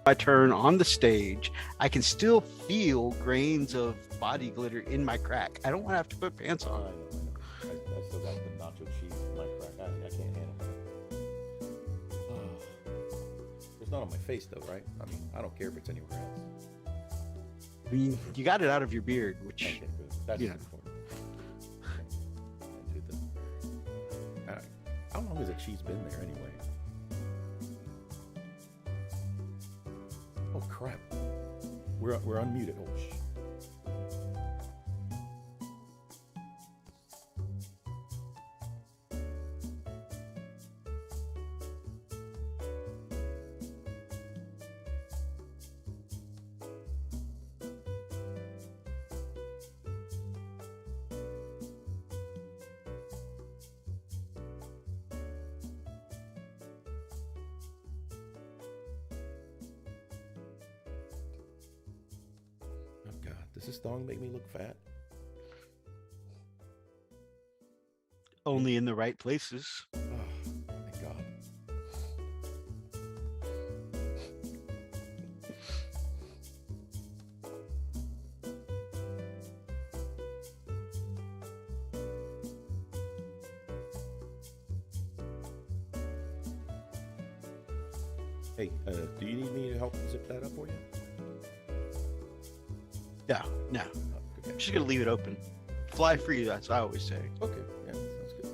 my turn on the stage, I can still feel grains of body glitter in my crack. I don't want to have to put pants on. I still got the nacho cheese in my crack. I can't handle it. It's not on my face though, right? I mean, I don't care if it's anywhere else. I mean, you got it out of your beard, which Okay, good. That's you know. important. How long has the cheese been there anyway? Oh crap! We're unmuted. Oh shh. Does this thong make me look fat? Only in the right places. Oh, thank God. Hey, do you need me to help zip that up for you? No. Okay. I'm just gonna leave it open. Fly free, that's what I always say. Okay, yeah, sounds good.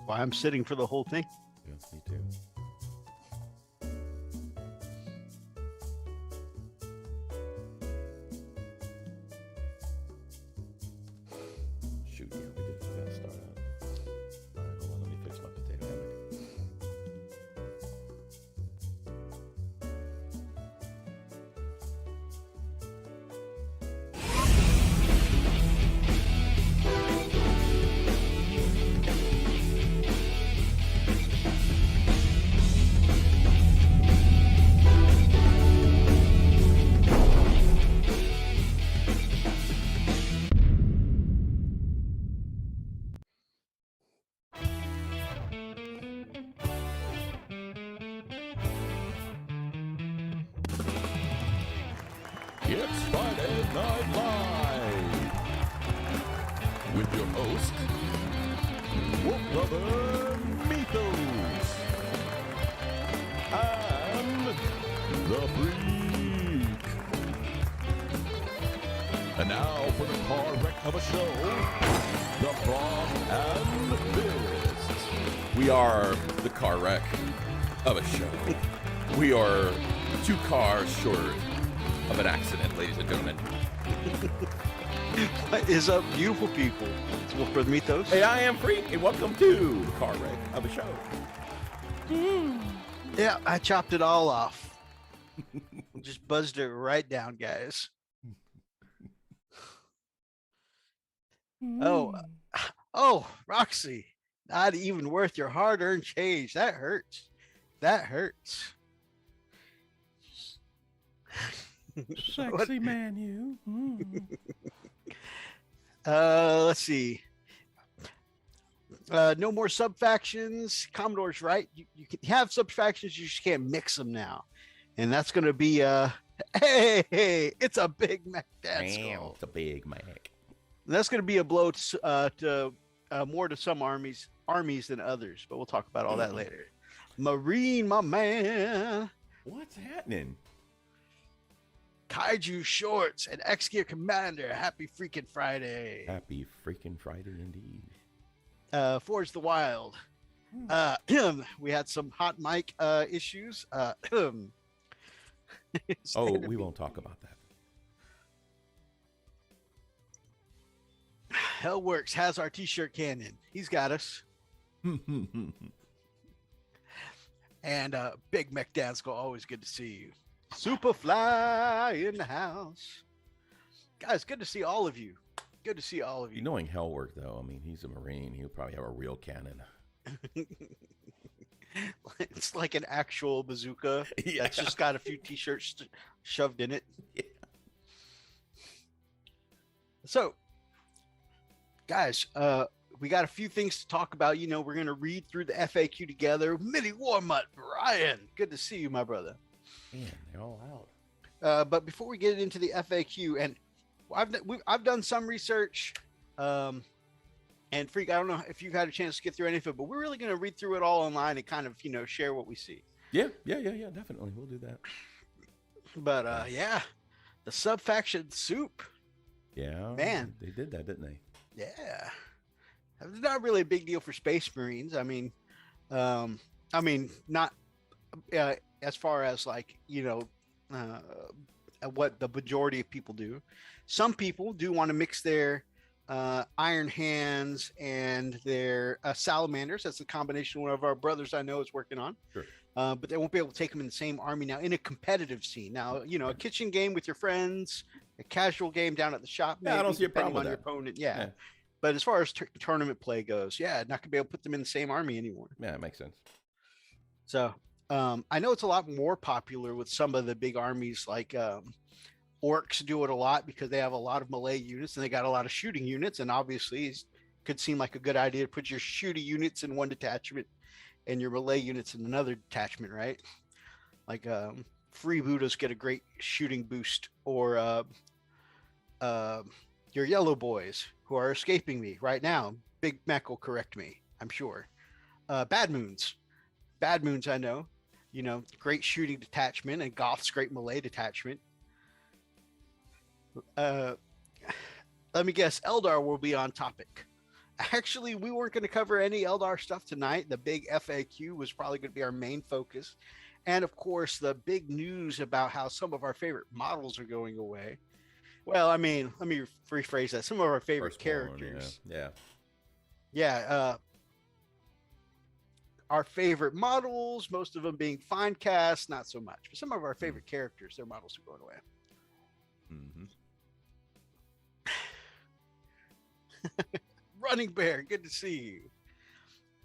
Why I'm sitting for the whole thing. Yeah, me too. Shoot, yeah, we gotta start out. All right, hold on, let me fix my potato hammock. It's Friday Night Live with your host, Wolf Brother Mythos, and the Freak. And now for the car wreck of a show, the Frog and Fists. We are the car wreck of a show. We are 2 cars short of an accident, ladies and gentlemen. What is up, beautiful people? It's Wolf Brother Mythos. Hey, I am Freak, and welcome to the car wreck of a show. Yeah, I chopped it all off. Just buzzed it right down, guys. Oh, Roxy, not even worth your hard-earned change. That hurts. That hurts. Sexy man, you. Let's see. No more sub-factions. Commodore's right. You can have sub-factions, you just can't mix them now. And that's going to be, hey, it's a Big Mac dance call. It's a Big Mac. And that's going to be a blow to more to some armies than others, but we'll talk about all that later. Marine, my man. What's happening? Kaiju Shorts and X-Gear Commander. Happy freaking Friday. Happy freaking Friday indeed. Forge the Wild. We had some hot mic issues. We won't talk about that. Hellworks has our t-shirt cannon. He's got us. And Big Mech Dansko, always good to see you. Superfly in the house. Guys, good to see all of you. Good to see all of you. Knowing Hellwork, though, I mean, he's a Marine. He'll probably have a real cannon. It's like an actual bazooka that's just got a few T-shirts shoved in it. Yeah. So, guys, we got a few things to talk about. You know, we're going to read through the FAQ together. Mini Warmutt, Brian, good to see you, my brother. Man, they're all out. But before we get into the FAQ, and I've done some research, and Freak, I don't know if you had a chance to get through any of it, but we're really going to read through it all online and kind of, you know, share what we see. Yeah, definitely. We'll do that. But yeah, the sub-faction soup. Yeah. Man. They did that, didn't they? Yeah. It's not really a big deal for Space Marines. I mean, not as far as like, you know, what the majority of people do. Some people do want to mix their Iron Hands and their Salamanders. That's a combination one of our brothers I know is working on. Sure. But they won't be able to take them in the same army now in a competitive scene. Now, you know, a kitchen game with your friends, a casual game down at the shop. Yeah, I don't see a problem with on that. Your opponent. Yeah. But as far as tournament play goes, yeah, not gonna be able to put them in the same army anymore. Yeah, it makes sense. So I know it's a lot more popular with some of the big armies, like Orcs do it a lot because they have a lot of melee units and they got a lot of shooting units. And obviously, it could seem like a good idea to put your shooting units in one detachment and your melee units in another detachment, right? Like freebooters get a great shooting boost, or your yellow boys who are escaping me right now. Big Mac will correct me, I'm sure. Bad Moons, I know, you know, great shooting detachment, and Goth's great melee detachment. Let me guess, Eldar will be on topic. Actually, we weren't going to cover any Eldar stuff tonight. The big FAQ was probably going to be our main focus. And of course, the big news about how some of our favorite models are going away. Well, I mean, let me rephrase that. Some of our favorite characters. Yeah. Our favorite models, most of them being fine cast, not so much. But some of our favorite characters, their models are going away. Mm-hmm. Running Bear, good to see you.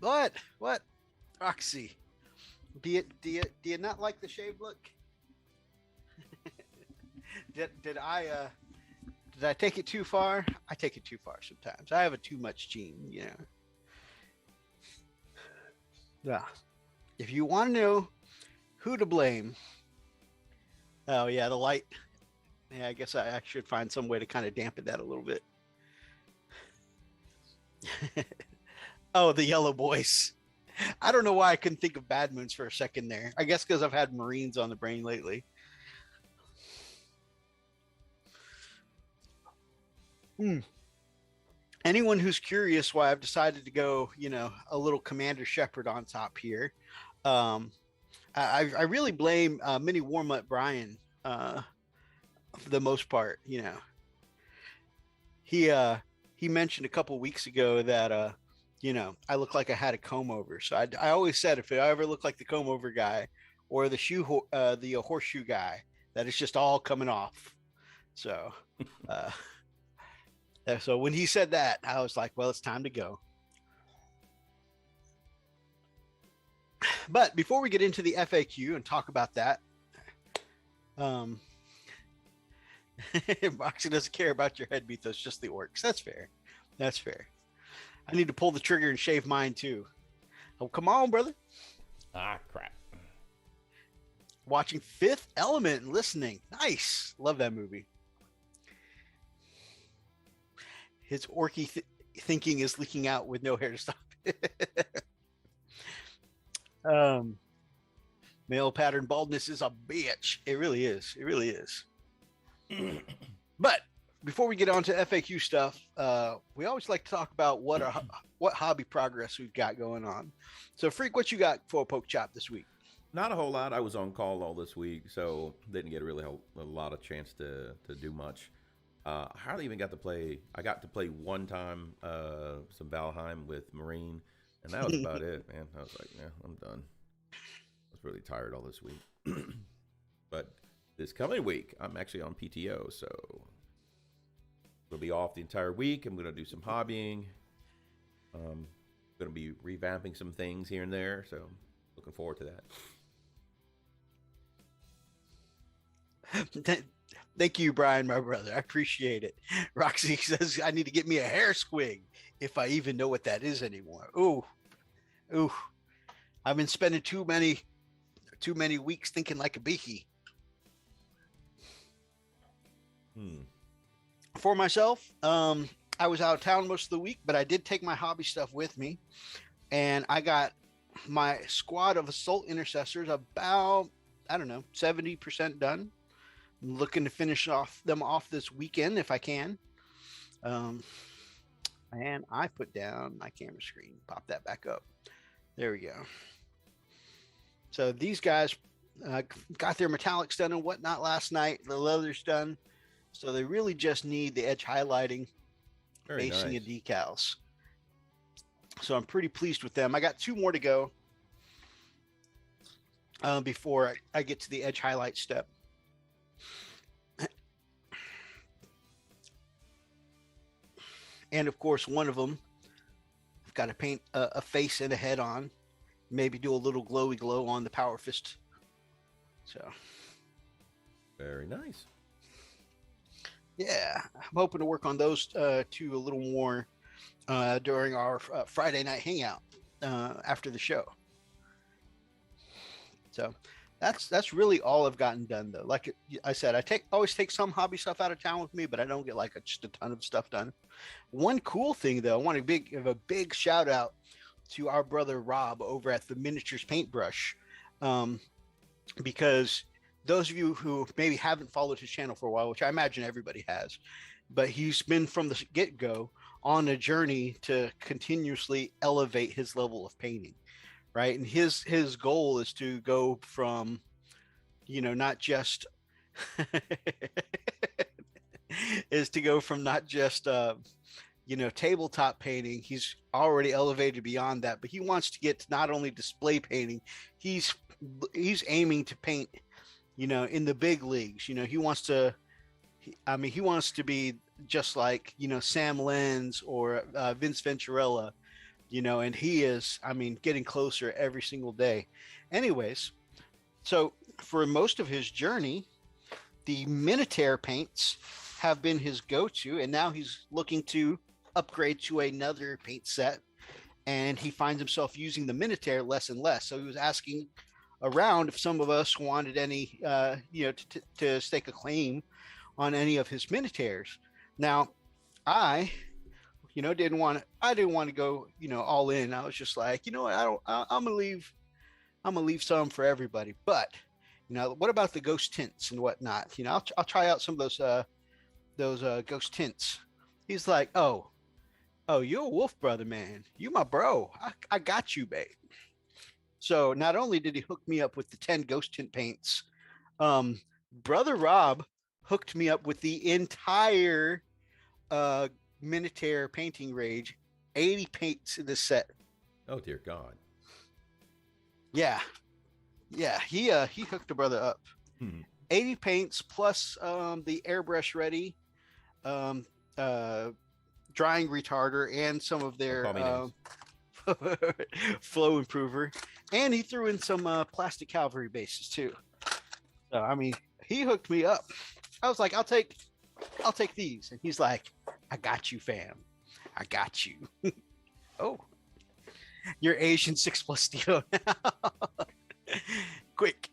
What? Roxy, do you not like the shaved look? Did I take it too far? I take it too far sometimes. I have a too much gene, you know. Yeah. If you want to know who to blame, oh yeah, the light. Yeah, I guess I should find some way to kind of dampen that a little bit. Oh, the yellow boys. I don't know why I couldn't think of Bad Moons for a second there. I guess because I've had Marines on the brain lately. Anyone who's curious why I've decided to go, you know, a little Commander Shepard on top here, I really blame Mini Warmutt Brian for the most part. You know, he mentioned a couple weeks ago that you know, I look like I had a comb over. So I always said if I ever look like the comb over guy or the horseshoe guy, that it's just all coming off. So so when he said that, I was like, well, it's time to go. But before we get into the FAQ and talk about that, Boxy doesn't care about your head mythos, just the orcs. That's fair. That's fair. I need to pull the trigger and shave mine too. Oh, come on, brother. Ah, crap. Watching Fifth Element and listening. Nice. Love that movie. His orky thinking is leaking out with no hair to stop it. Male pattern baldness is a bitch. It really is. It really is. But before we get on to FAQ stuff, we always like to talk about what hobby progress we've got going on. So, Freak, what you got for Poke Chop this week? Not a whole lot. I was on call all this week, so didn't get really a lot of chance to do much. I hardly even got to play. I got to play one time some Valheim with Marine, and that was about it, man. I was like, yeah, I'm done. I was really tired all this week. But this coming week, I'm actually on PTO, so We'll be off the entire week. I'm going to do some hobbying. Going to be revamping some things here and there, so looking forward to that. Thank you, Brian, my brother. I appreciate it. Roxy says I need to get me a hair squig, if I even know what that is anymore. Ooh. I've been spending too many weeks thinking like a beaky. For myself, I was out of town most of the week, but I did take my hobby stuff with me, and I got my squad of assault intercessors about, I don't know, 70% done. I'm looking to finish them off this weekend if I can. And I put down my camera screen. Pop that back up. There we go. So these guys got their metallics done and whatnot last night. The leather's done. So they really just need the edge highlighting, basing, and decals. So I'm pretty pleased with them. I got 2 more to go before I get to the edge highlight step. And of course, one of them, I've got to paint a face and a head on, maybe do a little glowy glow on the Power Fist. So very nice. Yeah, I'm hoping to work on those 2 a little more during our Friday night hangout after the show. So that's really all I've gotten done, though. Like I said, I always take some hobby stuff out of town with me, but I don't get like just a ton of stuff done. One cool thing, though, I want to give a big shout out to our brother Rob over at the Miniatures Paintbrush, because those of you who maybe haven't followed his channel for a while, which I imagine everybody has, but he's been from the get-go on a journey to continuously elevate his level of painting. Right. And his goal is to go from, not just tabletop painting. He's already elevated beyond that, but he wants to get to not only display painting, he's aiming to paint, in the big leagues. He wants to be just like, Sam Lenz or Vince Venturella. And he is, getting closer every single day. Anyways, so for most of his journey, the Minotaur paints have been his go-to, and now he's looking to upgrade to another paint set, and he finds himself using the Minotaur less and less. So he was asking around if some of us wanted any, to stake a claim on any of his Minotaurs. Now, I didn't want to go, all in. I was just like, what, I'm gonna leave some for everybody. But, what about the ghost tints and whatnot? I'll try out some of those ghost tints. He's like, oh, you're a Wolf brother, man. You my bro. I got you, babe. So not only did he hook me up with the 10 ghost tint paints, brother Rob hooked me up with the entire Minotaur painting range, 80 paints in this set. Oh dear God. Yeah, he hooked the brother up. 80 paints plus the airbrush ready, drying retarder, and some of their flow improver, and he threw in some plastic cavalry bases too. So he hooked me up. I was like, I'll take these, and he's like, I got you, fam. I got you. Oh, you're Asian 6+ Steel now. Quick,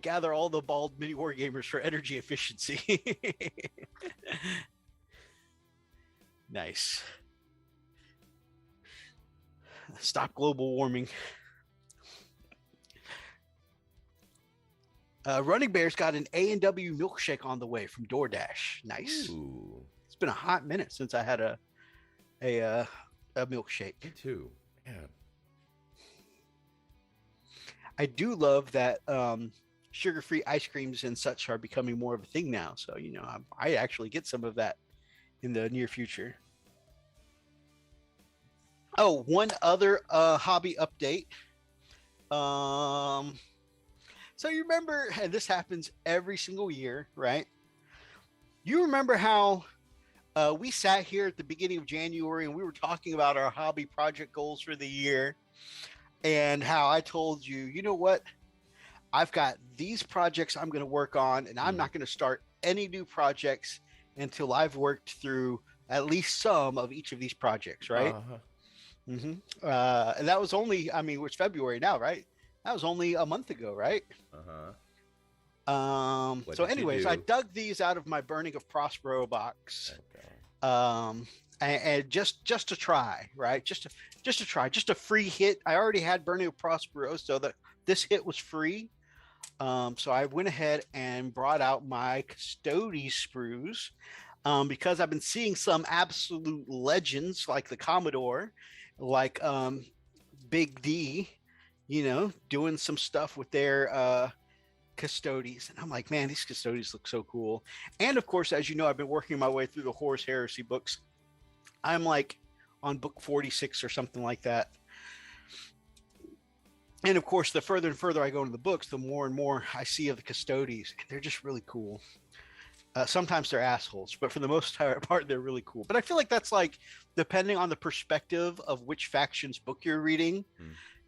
gather all the bald mini wargamers for energy efficiency. Nice. Stop global warming. Running Bear's got an A&W milkshake on the way from DoorDash. Nice. Ooh. It's been a hot minute since I had a milkshake. Me too. Man. I do love that sugar-free ice creams and such are becoming more of a thing now. So, I actually get some of that in the near future. Oh, one other hobby update. So you remember, and this happens every single year, right? You remember how We sat here at the beginning of January and we were talking about our hobby project goals for the year and how I told you, you know what? I've got these projects I'm going to work on, and I'm not going to start any new projects until I've worked through at least some of each of these projects, right? And that was only, I mean, it's February now, right? That was only a month ago, right? So anyways, I dug these out of my Burning of Prospero box. And just to try, right? Just to try, just a free hit. I already had Burning of Prospero, so that this hit was free. So I went ahead and brought out my Custodes sprues because I've been seeing some absolute legends like the Commodore, like Big D, you know, doing some stuff with their Custodes. And I'm like, man, these Custodes look so cool. And of course, as you know, I've been working my way through the Horus Heresy books. I'm like on book 46 or something like that. And of course, the further and further I go into the books, the more and more I see of the Custodes. And they're just really cool. Sometimes they're assholes, but for the most part, they're really cool. But I feel like that's like, depending on the perspective of which faction's book you're reading,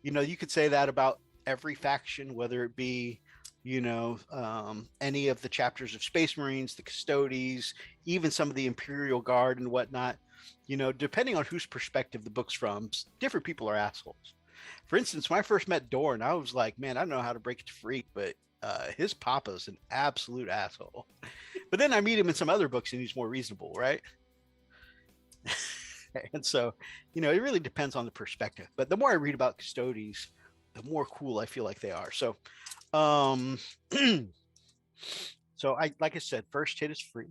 you know, you could say that about every faction, whether it be, you know, any of the chapters of Space Marines, the Custodes, even some of the Imperial Guard and whatnot, you know, depending on whose perspective the book's from, different people are assholes. For instance, when I first met Dorn, I was like, man, I don't know how to break it to freak, but his papa's an absolute asshole. But then I meet him in some other books and he's more reasonable, right? And so, you know, it really depends on the perspective. But the more I read about Custodes, the more cool I feel like they are. So, so like I said, first hit is free.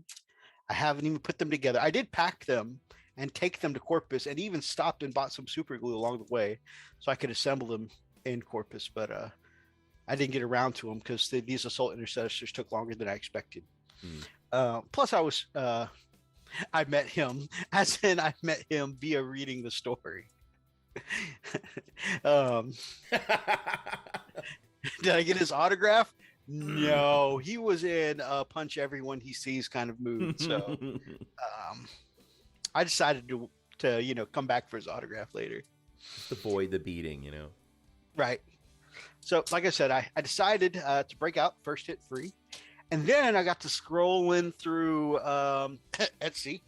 I haven't even put them together. I did pack them and take them to Corpus and even stopped and bought some super glue along the way so I could assemble them in Corpus, but I didn't get around to them because these assault intercessors took longer than I expected. Plus I met him, as in I met him via reading the story. Did I get his autograph? No, he was in punch everyone he sees kind of mood. So I decided to you know, come back for his autograph later. Just avoid the beating, you know. Right. So like I said, I decided to break out first hit free. And then I got to scrolling through Etsy,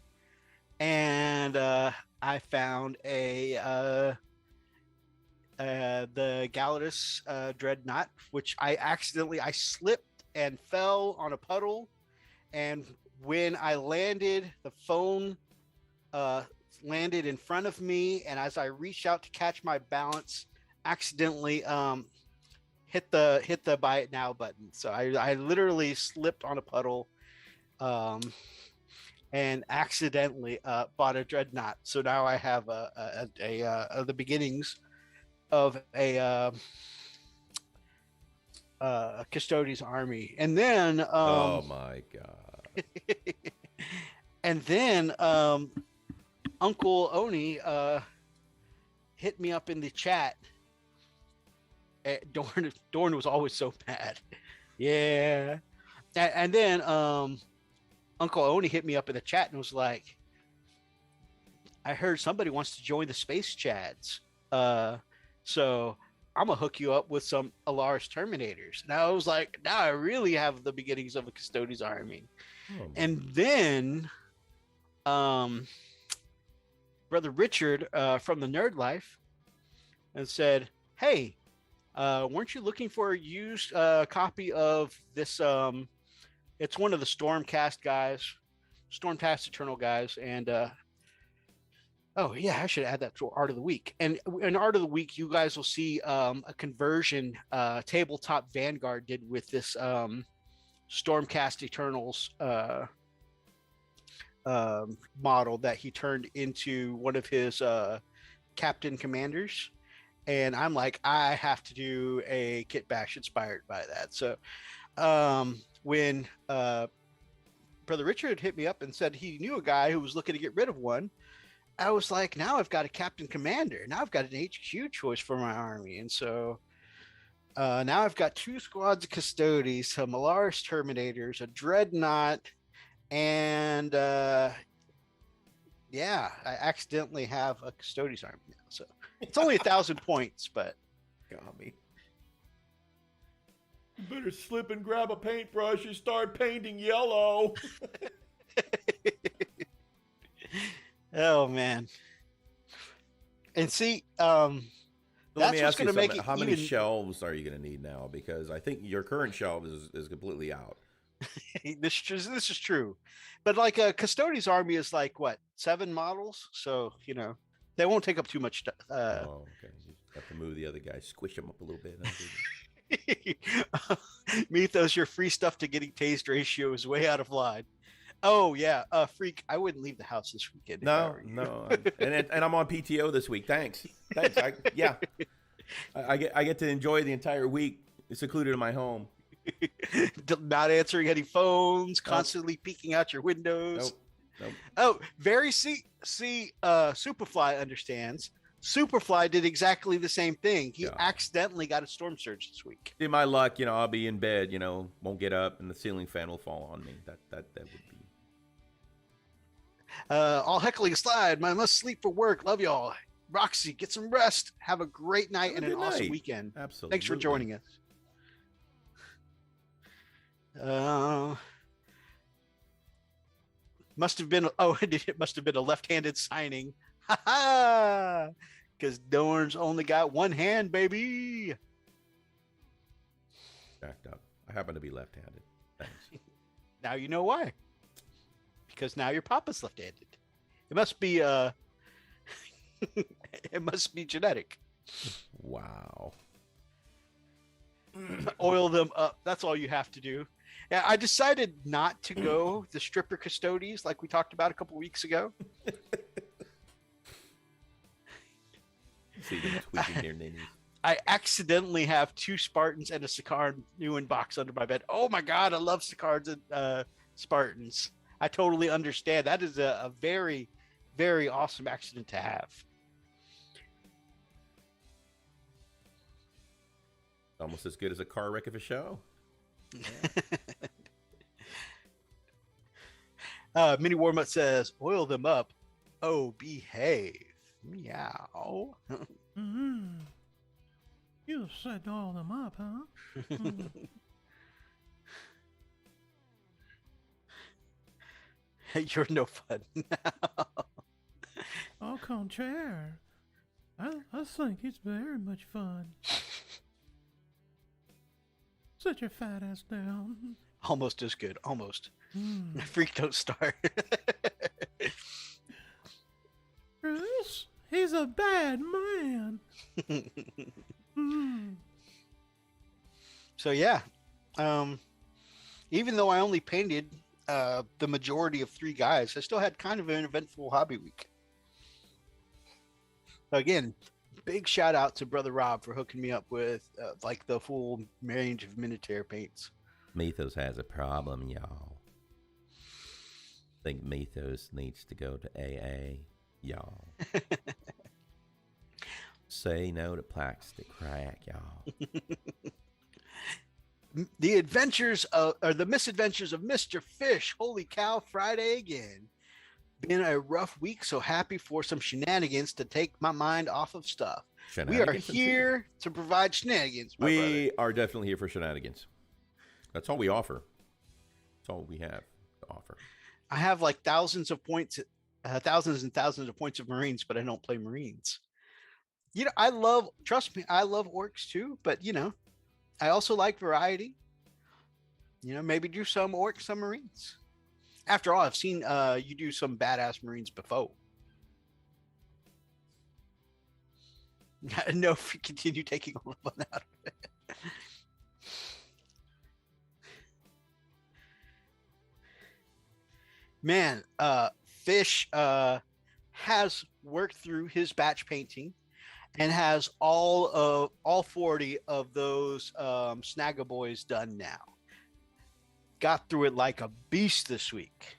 and I found the Galatus Dreadnought, which I slipped and fell on a puddle, and when I landed, the phone landed in front of me, and as I reached out to catch my balance, accidentally hit the buy it now button. So I literally slipped on a puddle and accidentally bought a Dreadnought. So now I have the beginnings of a Custodes army. And then oh my god. And then Uncle Oni hit me up in the chat. Dorn was always so bad. Yeah. And then Uncle Oni hit me up in the chat and was like, I heard somebody wants to join the Space Chads. So I'm going to hook you up with some Alaris Terminators. And I was like, now I really have the beginnings of a Custodes army. And then Brother Richard from the Nerd Life and said, hey, weren't you looking for a used copy of this? It's one of the Stormcast Eternal guys. And oh, yeah, I should add that to Art of the Week. And in Art of the Week, you guys will see a conversion Tabletop Vanguard did with this Stormcast Eternals model that he turned into one of his captain commanders. And I'm like, I have to do a kit bash inspired by that. So when Brother Richard hit me up and said he knew a guy who was looking to get rid of one, I was like, now I've got a captain commander. Now I've got an HQ choice for my army. And so now I've got 2 squads of Custodes, some Alaris Terminators, a Dreadnought, and Yeah, I accidentally have a Custodes army now, so it's only 1,000 points, but Got me. You better slip and grab a paintbrush and start painting yellow. oh man. And see, So let me that's what's ask you going to make something. it How many even. shelves are you going to need now? Because I think your current shelf is completely out. This is true, but like a Custodes army is like what 7 models, so they won't take up too much. Oh, okay. You have to move the other guy, squish him up a little bit. Mythos, your free stuff to getting tased ratio is way out of line. Oh yeah, freak. I wouldn't leave the house this weekend. If I were you. No, and I'm on PTO this week. Thanks. I get to enjoy the entire week secluded in my home. Not answering any phones, constantly peeking out your windows. Nope. Oh, Superfly understands. Superfly did exactly the same thing. He accidentally got a storm surge this week. In my luck, I'll be in bed, won't get up, and the ceiling fan will fall on me. That would be. All heckling aside, I must sleep for work. Love y'all. Roxy, get some rest. Have a great night and an awesome weekend. Absolutely. Thanks for joining us. It must have been a left-handed signing. Ha ha! Because Dorn's only got one hand, baby. Jacked up. I happen to be left-handed. Thanks. Now you know why. Because now your papa's left-handed. It must be it must be genetic. Wow. Oil them up. That's all you have to do. Yeah, I decided not to go the stripper Custodes like we talked about a couple weeks ago. See them tweaking their ninnies. I accidentally have 2 Spartans and a Sicard new in box under my bed. Oh my god, I love Sicards and Spartans. I totally understand. That is a very, very awesome accident to have. Almost as good as a car wreck of a show. Yeah. Mini Warmut says, oil them up. Oh, behave. Meow. Mm-hmm. You said all them up, huh? You're no fun. Au contraire. I think it's very much fun. Sit your fat ass down. Almost as good. Almost. Freak, don't start. Chris, he's a bad man. So yeah, even though I only painted the majority of 3 guys, I still had kind of an eventful hobby week. Again, big shout out to Brother Rob for hooking me up with like the full range of Minotaur paints. Mythos has a problem, y'all. I think Mythos needs to go to AA, y'all. Say no to plastic crack, y'all. The misadventures of Mr. Fish. Holy cow, Friday again. Been a rough week, so happy for some shenanigans to take my mind off of stuff. We are here to provide shenanigans. We are definitely here for shenanigans. That's all we offer. That's all we have to offer. I have like thousands and thousands of points of Marines, but I don't play Marines. Trust me, I love orcs too, but I also like variety. Maybe do some orcs, some Marines. After all, I've seen you do some badass Marines before. No, if you continue taking all the fun out of it. Man, Fish has worked through his batch painting and has all 40 of those Snagaboys done now. Got through it like a beast this week.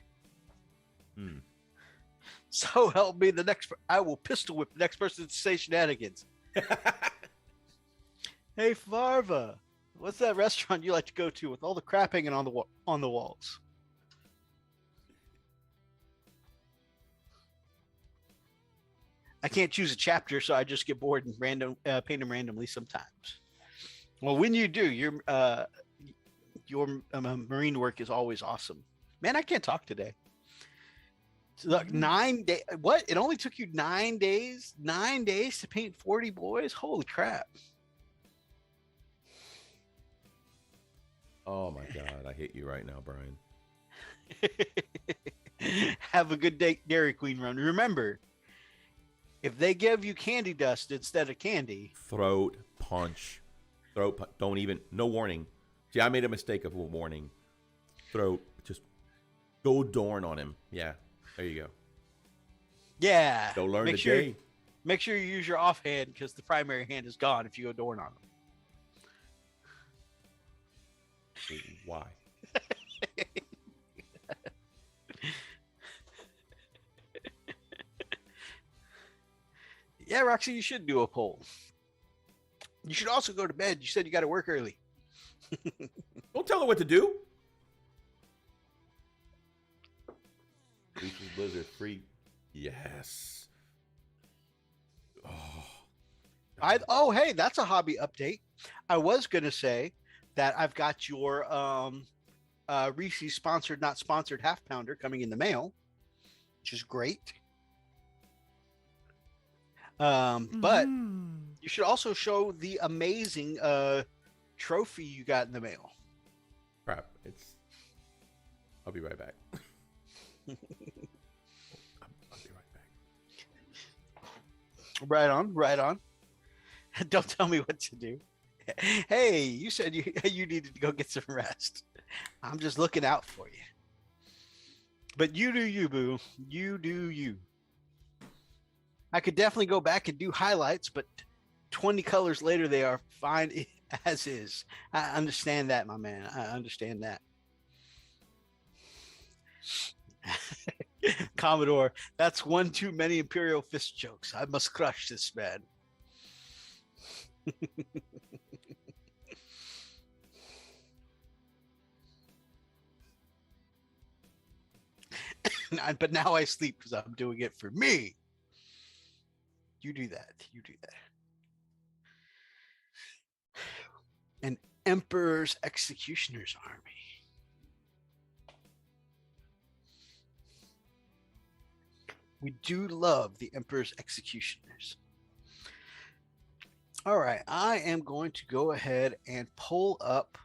So help me, I will pistol whip the next person to say shenanigans. Hey Farva, what's that restaurant you like to go to with all the crap hanging on the walls? I can't choose a chapter, so I just get bored and paint them randomly sometimes. Well, when you do, your marine work is always awesome. Man, I can't talk today. Look, 9 days. What? It only took you 9 days? 9 days to paint 40 boys? Holy crap. Oh my God, I hate you right now, Brian. Have a good day, Dairy Queen run. Remember, if they give you candy dust instead of candy, Throat punch. Don't even, no warning. See, I made a mistake of a warning. Throat, just go Dorn on him. Yeah, there you go. yeah. Go learn make sure, today. Make sure you use your offhand because the primary hand is gone if you go Dorn on them. Why? Yeah, Roxy, you should do a poll. You should also go to bed. You said you got to work early. Don't tell her what to do. Reese's Blizzard free. Yes. Oh, hey, that's a hobby update. I was gonna say that I've got your Reese's sponsored, not sponsored half pounder coming in the mail, which is great. But you should also show the amazing trophy you got in the mail. Crap. I'll be right back. I'll be right back. Right on, right on. Don't tell me what to do. Hey, you said you needed to go get some rest. I'm just looking out for you. But you do you, boo. You do you. I could definitely go back and do highlights, but 20 colors later, they are fine as is. I understand that, my man. I understand that. Commodore, that's one too many Imperial Fist jokes. I must crush this man. But now I sleep because I'm doing it for me. You do that. You do that. An Emperor's Executioner's Army. We do love the Emperor's Executioners. All right, I am going to go ahead and pull up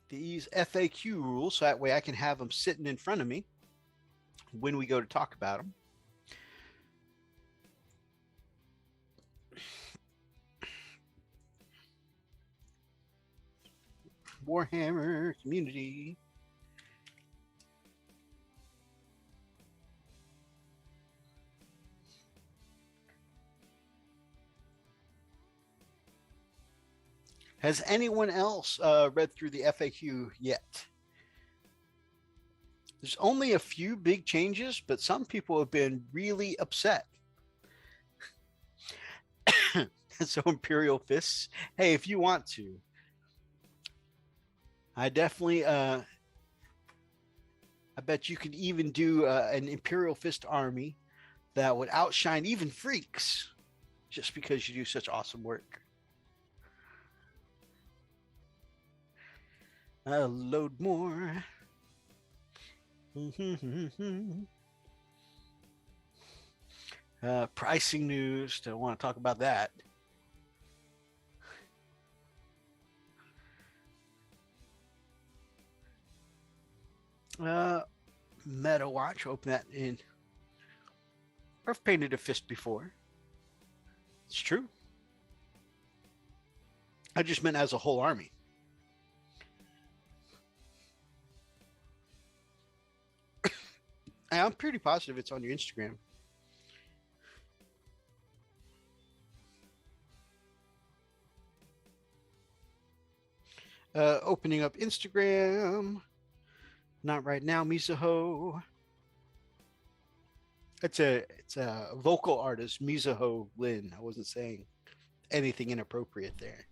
these FAQ rules so that way I can have them sitting in front of me when we go to talk about them. Warhammer community. Has anyone else read through the FAQ yet? There's only a few big changes, but some people have been really upset. So Imperial Fists, hey, if you want to, I definitely, I bet you could even do an Imperial Fist army that would outshine even freaks just because you do such awesome work. I'll load more. Pricing news. Don't want to talk about that. Meta Watch. Open that in. I've painted a fist before. It's true. I just meant as a whole army. I'm pretty positive it's on your Instagram. Opening up Instagram. Not right now, Mizuho. It's a vocal artist, Mizuho Lin. I wasn't saying anything inappropriate there.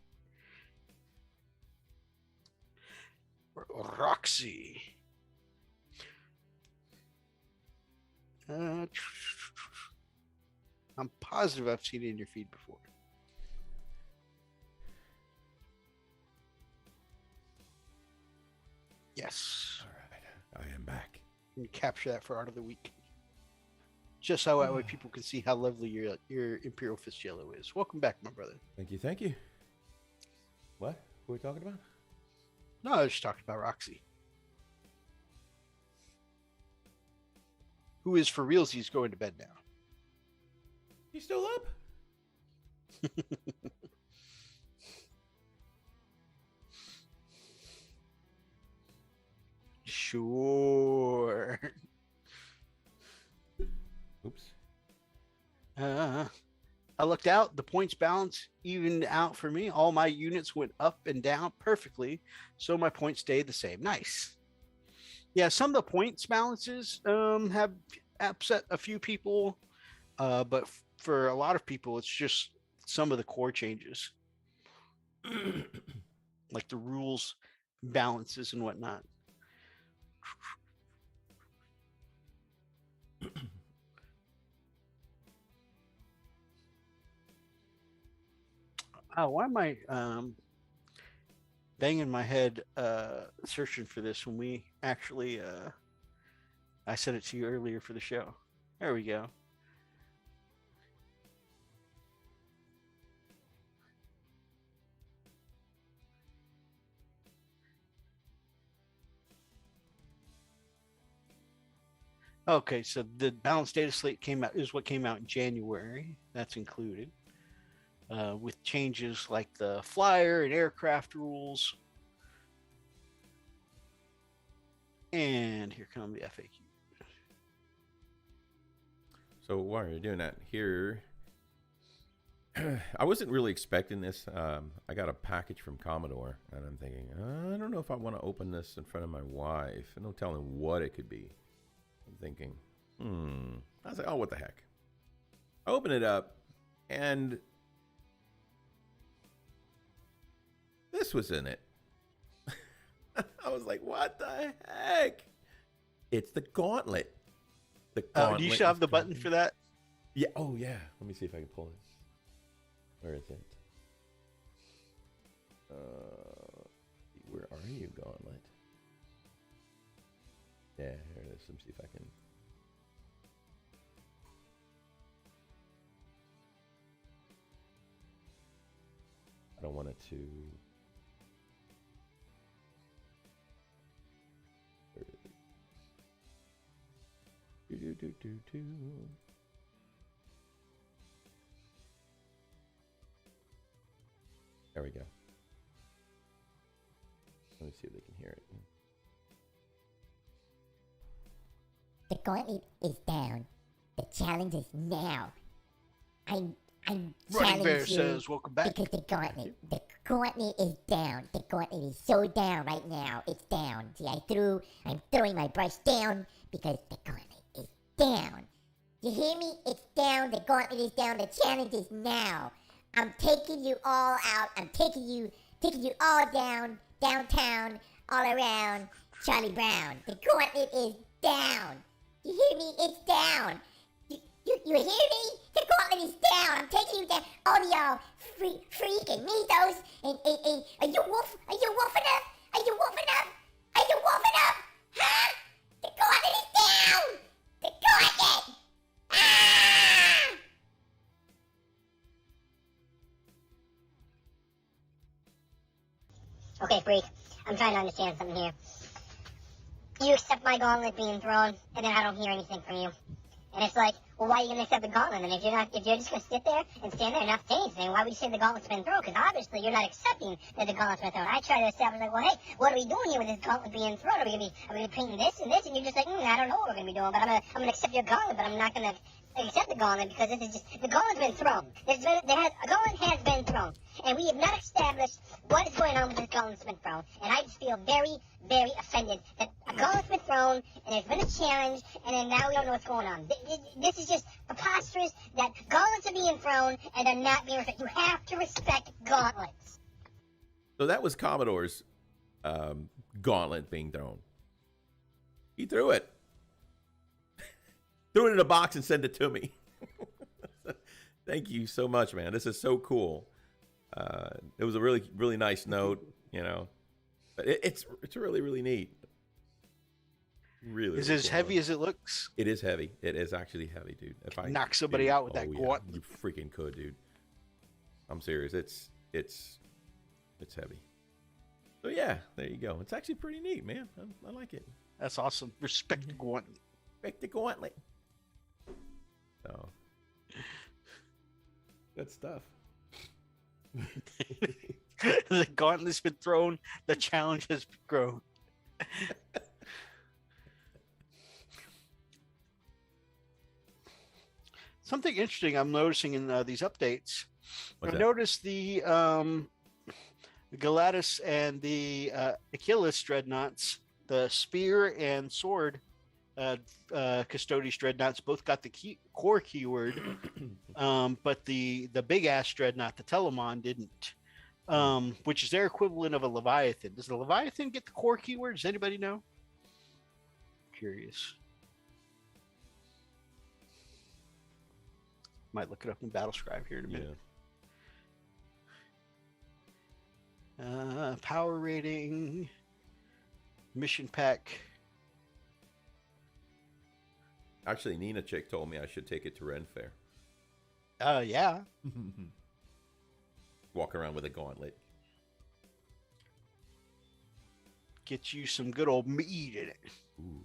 Roxy. I'm positive I've seen it in your feed before. Yes. All right, I am back. And capture that for Art of the Week. Just so that way people can see how lovely your Imperial Fist yellow is. Welcome back, my brother. Thank you, thank you. What were we talking about? No, I was just talking about Roxy. Who is for realsies going to bed now. You still up? Sure. Oops. I looked out. The points balance evened out for me. All my units went up and down perfectly, so my points stayed the same. Nice. Yeah, some of the points balances have upset a few people, but for a lot of people, it's just some of the core changes, like the rules balances and whatnot. Oh, why am I banging my head searching for this when we actually I sent it to you earlier for the show. There we go. Okay, so the balanced data slate is what came out in January. That's included. With changes like the flyer and aircraft rules. And here come the FAQ. So while you're doing that here, I wasn't really expecting this. I got a package from Commodore, and I'm thinking, I don't know if I want to open this in front of my wife. No telling what it could be. I'm thinking, I was like, oh, what the heck? I open it up, and this was in it. I was like, what the heck? It's the gauntlet. The gauntlet. Do you still have the button for that? Yeah. Oh, yeah. Let me see if I can pull this. Where is it? Where are you, gauntlet? Yeah, here it is. Let me see if I can. I don't want it to. Where is it? Do. There we go. Let me see if they can hear it. The gauntlet is down. The challenge is now. I'm Running challenging Bear you says, welcome back. because the gauntlet is down. The gauntlet is so down right now. It's down. See, I'm throwing my brush down because the gauntlet is down. You hear me? It's down. The gauntlet is down. The challenge is now. I'm taking you all out. I'm taking you all down, downtown, all around. Charlie Brown. The gauntlet is down. You hear me? It's down. You hear me? The gauntlet is down. I'm taking you down. All y'all freak and meatos. And are you wolf? Are you wolfing up? Are you wolfing up? Are you wolfing up? Huh? The gauntlet is down. The gauntlet. Ah! Okay, freak. I'm trying to understand something here. You accept my gauntlet being thrown, and then I don't hear anything from you. And it's like, well, why are you going to accept the gauntlet? And if you're just going to sit there and stand there and not say anything, why would you say the gauntlet's been thrown? Because obviously you're not accepting that the gauntlet's been thrown. I try to establish, like, well, hey, what are we doing here with this gauntlet being thrown? Are we going to be painting this and this? And you're just like, I don't know what we're going to be doing, but I'm going to accept your gauntlet, but I'm not going to accept the gauntlet because this is just, the gauntlet's been thrown. A gauntlet has been thrown. And we have not established what is going on with this gauntlet that's been thrown. And I just feel very, very offended that a gauntlet's been thrown, and there's been a challenge, and then now we don't know what's going on. This is just preposterous that gauntlets are being thrown, and they're not being respected. You have to respect gauntlets. So that was Commodore's gauntlet being thrown. He threw it. Threw it in a box and sent it to me. Thank you so much, man. This is so cool. It was a really, really nice note, you know. But it's really, really neat. Really, Is really it as cool heavy note. as it looks? It is heavy. It is actually heavy, dude. If I Knock somebody dude, out with that yeah, gauntlet. you freaking could, dude. I'm serious. It's heavy. So yeah, there you go. It's actually pretty neat, man. I like it. That's awesome. Respect the gauntlet. Break the gauntlet. So good stuff. The gauntlet's been thrown. The challenge has grown. Something interesting I'm noticing in these updates. What's I've that? noticed the Galatis and the Achilles dreadnoughts, the spear and sword Custodes dreadnoughts both got the core keyword, but the big ass dreadnought, the Telemon, didn't. Which is their equivalent of a Leviathan. Does the Leviathan get the core keyword? Does anybody know? Curious. Might look it up in Battlescribe here in a minute. Power rating, mission pack. Actually, Nina Chick told me I should take it to Ren Fair. Yeah. Walk around with a gauntlet. Get you some good old meat in it. Ooh.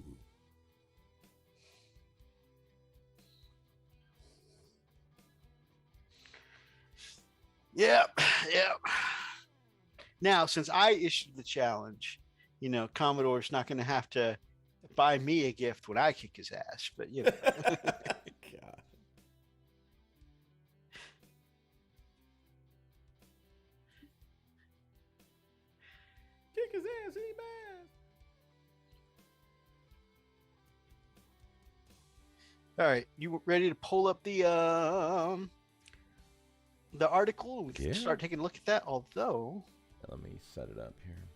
Yep. Now, since I issued the challenge, Commodore's not going to have to buy me a gift when I kick his ass, but God. Kick his ass, he mad. All right, you ready to pull up the article? We can start taking a look at that. Although, let me set it up here.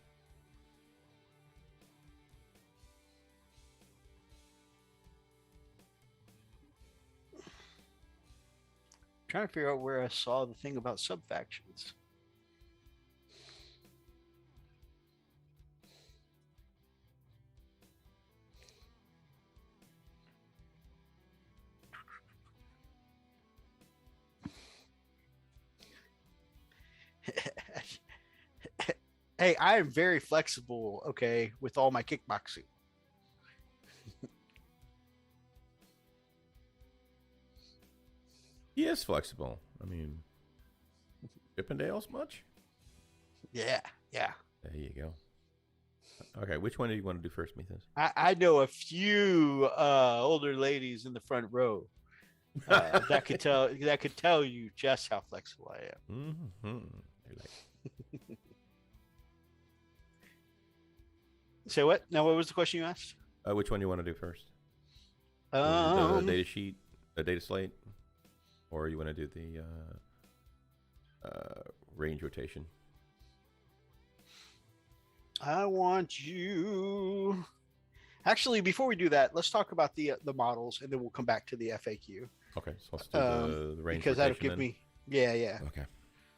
trying to figure out where I saw the thing about subfactions. Hey, I am very flexible, okay, with all my kickboxing. He is flexible. I mean, Chippendales much? Yeah. There you go. Okay, which one do you want to do first, Methos? I know a few older ladies in the front row that could tell you just how flexible I am. Mm-hmm. They're like... Say what? Now, what was the question you asked? which one do you want to do first? The data sheet, the data slate, or you want to do the range rotation? I want you. Actually, before we do that, let's talk about the models, and then we'll come back to the FAQ. Okay, so let's do the range because rotation. That'll give then. me. Yeah. Okay.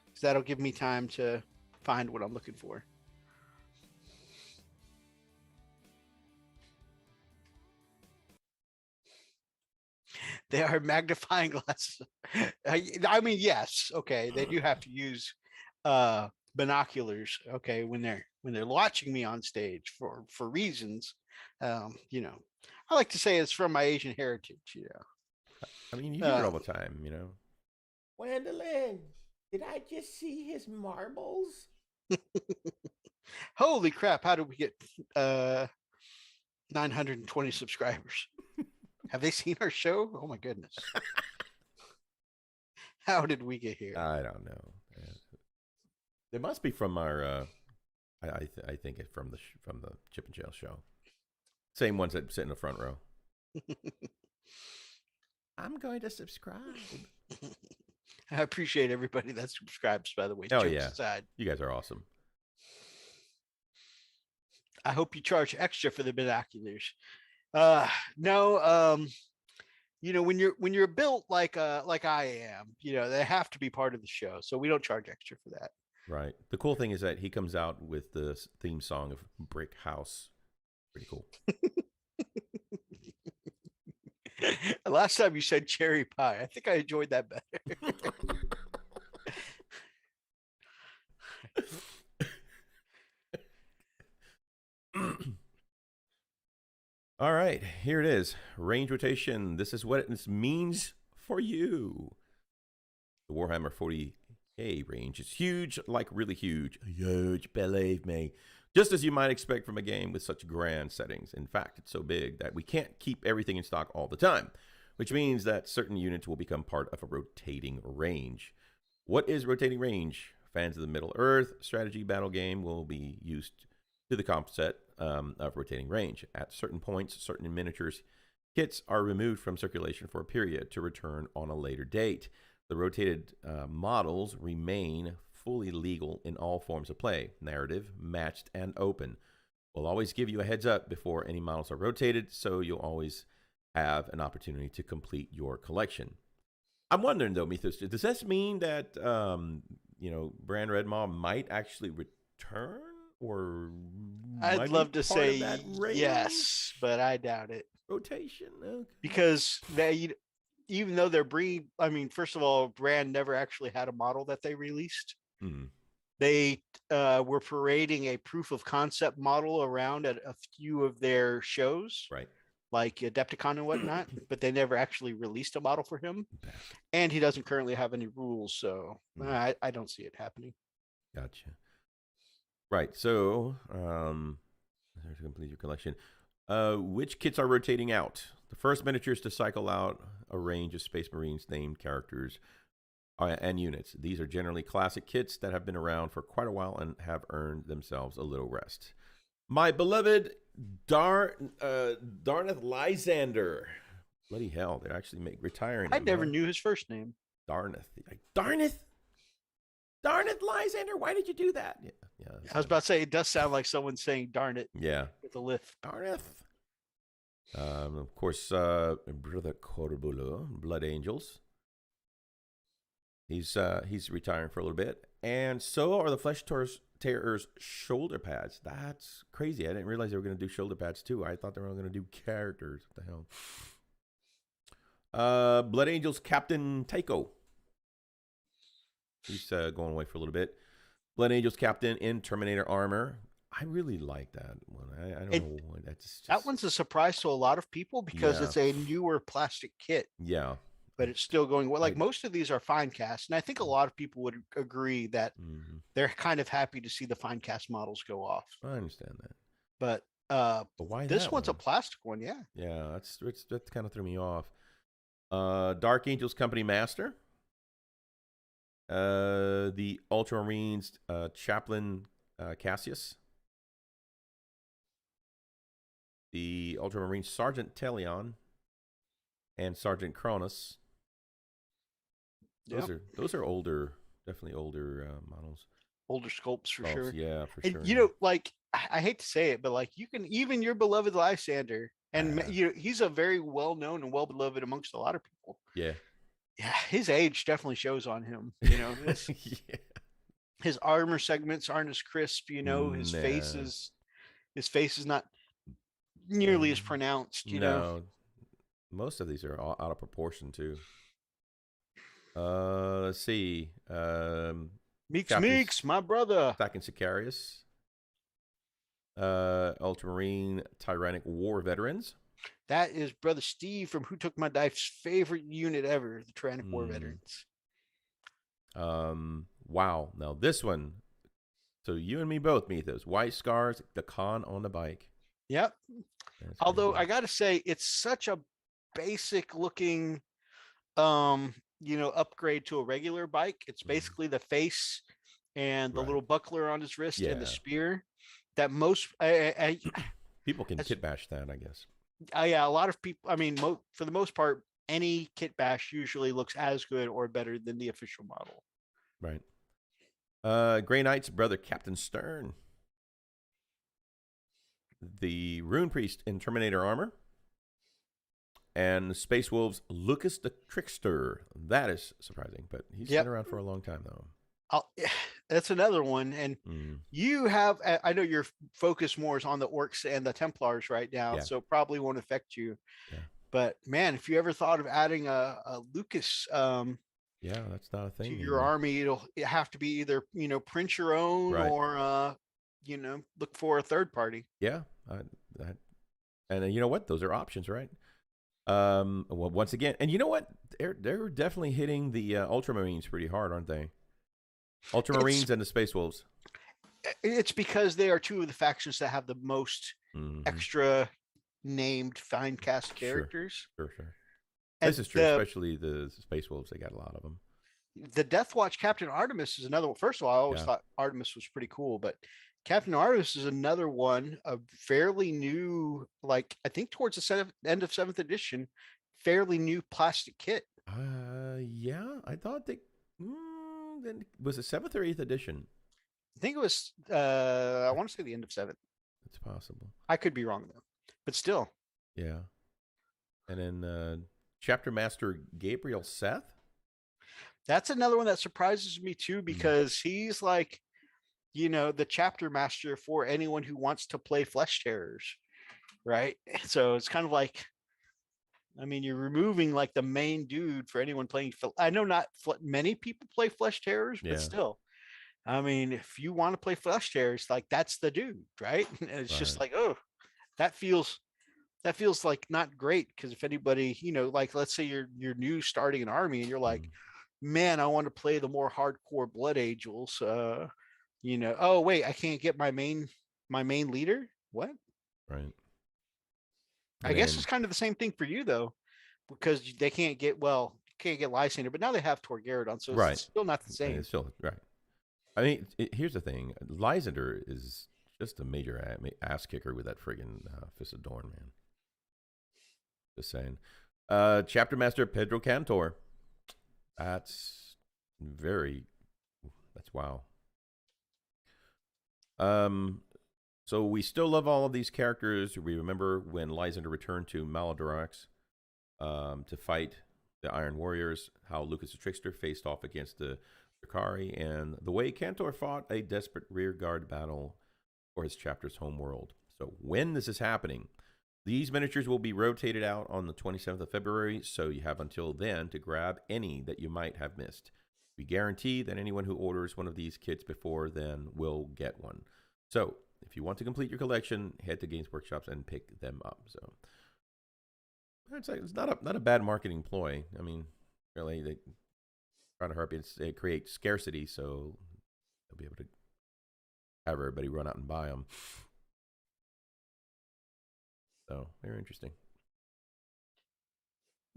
Because that'll give me time to find what I'm looking for. They are magnifying glasses. I mean, yes, okay. They do have to use binoculars, okay, when they're watching me on stage for reasons. I like to say it's from my Asian heritage. I mean, you do it all the time. Gwendolyn, did I just see his marbles? Holy crap! How did we get 920 subscribers? Have they seen our show? Oh my goodness. How did we get here? I don't know. It must be from our I think it's from the Chip and Jail show. Same ones that sit in the front row. I'm going to subscribe. I appreciate everybody that subscribes, by the way. Oh, Jokes yeah. aside. You guys are awesome. I hope you charge extra for the binoculars. No, when you're built like I am, they have to be part of the show. So we don't charge extra for that. Right. The cool thing is that he comes out with the theme song of Brick House. Pretty cool. Last time you said cherry pie, I think I enjoyed that better. All right, here it is. Range rotation. This is what it means for you. The Warhammer 40K range is huge, like really huge. Huge, believe me. Just as you might expect from a game with such grand settings. In fact, it's so big that we can't keep everything in stock all the time, which means that certain units will become part of a rotating range. What is rotating range? Fans of the Middle-earth strategy battle game will be used to the concept of rotating range. At certain points, certain miniatures kits are removed from circulation for a period to return on a later date. The rotated models remain fully legal in all forms of play, narrative, matched, and open. We'll always give you a heads up before any models are rotated, so you'll always have an opportunity to complete your collection. I'm wondering though, Mythos, does this mean that Brand Red Maw might actually return, or I'd love to say yes, but I doubt it. Rotation, okay. Because even though they're breed, first of all, Brand never actually had a model that they released. Mm. They were parading a proof of concept model around at a few of their shows, right? Like Adepticon and whatnot, but they never actually released a model for him. And he doesn't currently have any rules, so I don't see it happening. Gotcha. Right, so to complete your collection. Which kits are rotating out? The first miniatures to cycle out a range of Space Marines themed characters and units. These are generally classic kits that have been around for quite a while and have earned themselves a little rest. My beloved Darneth Lysander. Bloody hell, they're actually retiring. I never knew his first name. Darneth. Darneth Lysander, why did you do that? Yeah. I was about to say, it does sound like someone saying darn it. Yeah. With a lift. Darneth. Of course, Brother Corbulo, Blood Angels. He's retiring for a little bit. And so are the Flesh Terror's shoulder pads. That's crazy. I didn't realize they were going to do shoulder pads too. I thought they were going to do characters. What the hell? Blood Angels Captain Taiko. He's going away for a little bit. Blood Angels Captain in Terminator armor. I really like that one. I don't know why that one's a surprise to a lot of people because it's a newer plastic kit. Yeah. But it's still going well. Like most of these are fine cast, and I think a lot of people would agree that they're kind of happy to see the fine cast models go off. I understand that. But why this one's a plastic one? Yeah. Yeah, that kind of threw me off. Dark Angels Company Master. The Ultramarines Chaplain Cassius. The Ultramarine Sergeant Telion and Sergeant Cronus. Those are older, definitely older models. Older sculpts for sure. Yeah, for and, sure. I hate to say it, but like you can even your beloved Lysander, and he's a very well known and well beloved amongst a lot of people. Yeah. Yeah, his age definitely shows on him. His armor segments aren't as crisp. His face is not nearly as pronounced. You know, most of these are all out of proportion too. Let's see. Meeks, my brother. Stacking Sicarius. Ultramarine Tyrannic War Veterans. That is Brother Steve from Who Took My Knife's favorite unit ever, the Tyrannic War Veterans. Wow. Now this one. So you and me both, Mythos. White Scars, the Khan on the bike. Yep. Although I got to say, it's such a basic looking, upgrade to a regular bike. It's basically the face and the little buckler on his wrist and the spear that most people can kit bash that, I guess. Yeah, a lot of people. I mean, for the most part, any kit bash usually looks as good or better than the official model. Right. Grey Knight's brother, Captain Stern. The Rune Priest in Terminator armor. And Space Wolves, Lucas the Trickster. That is surprising, but he's Yep. been around for a long time, though. That's another one. And you have, I know your focus more is on the Orcs and the Templars right now, Yeah. so it probably won't affect you. Yeah. But man, if you ever thought of adding a Lucas Yeah, that's not a thing. to your army, it have to be either, print your own Right. or, look for a third party. Yeah. And you know what? Those are options, right? Well, once again, and you know what? They're definitely hitting the Ultramarines pretty hard, aren't they? Ultramarines and the Space Wolves. It's because they are two of the factions that have the most extra named fine cast characters. Sure. This is true, especially the Space Wolves. They got a lot of them. The Death Watch Captain Artemis is another one. First of all, I always thought Artemis was pretty cool, but Captain Artemis is another one, a fairly new, like I think towards the end of 7th edition, fairly new plastic kit. Yeah, I thought they then was it 7th or 8th edition? I think it was. I want to say the end of 7th. It's possible. I could be wrong though, but still. Yeah, and then Chapter Master Gabriel Seth. That's another one that surprises me too, because he's like, the chapter master for anyone who wants to play Flesh Terrors, right? So it's kind of like, I mean, you're removing like the main dude for anyone playing. I know not many people play Flesh Terrors, but still, I mean, if you want to play Flesh Terrors, like that's the dude, right? And it's just like, oh, that feels like not great, because if anybody, like let's say you're new starting an army and you're like, man, I want to play the more hardcore Blood Angels. Oh wait, I can't get my main leader. What? Right. I guess it's kind of the same thing for you though, because they can't get Lysander, but now they have Torgarodon, so it's still not the same. It's still right. I mean, here's the thing: Lysander is just a major ass kicker with that friggin' Fist of Dorn, man. Just saying. Chapter Master Pedro Cantor. That's wow. So we still love all of these characters. We remember when Lysander returned to Maladrox to fight the Iron Warriors, how Lucas the Trickster faced off against the Drakari, and the way Cantor fought a desperate rearguard battle for his chapter's homeworld. So when this is happening, these miniatures will be rotated out on the 27th of February, so you have until then to grab any that you might have missed. We guarantee that anyone who orders one of these kits before then will get one. So if you want to complete your collection, head to Games Workshops and pick them up. So it's not a bad marketing ploy. I mean, really, they try to hurry it, create scarcity, so they'll be able to have everybody run out and buy them. So very interesting.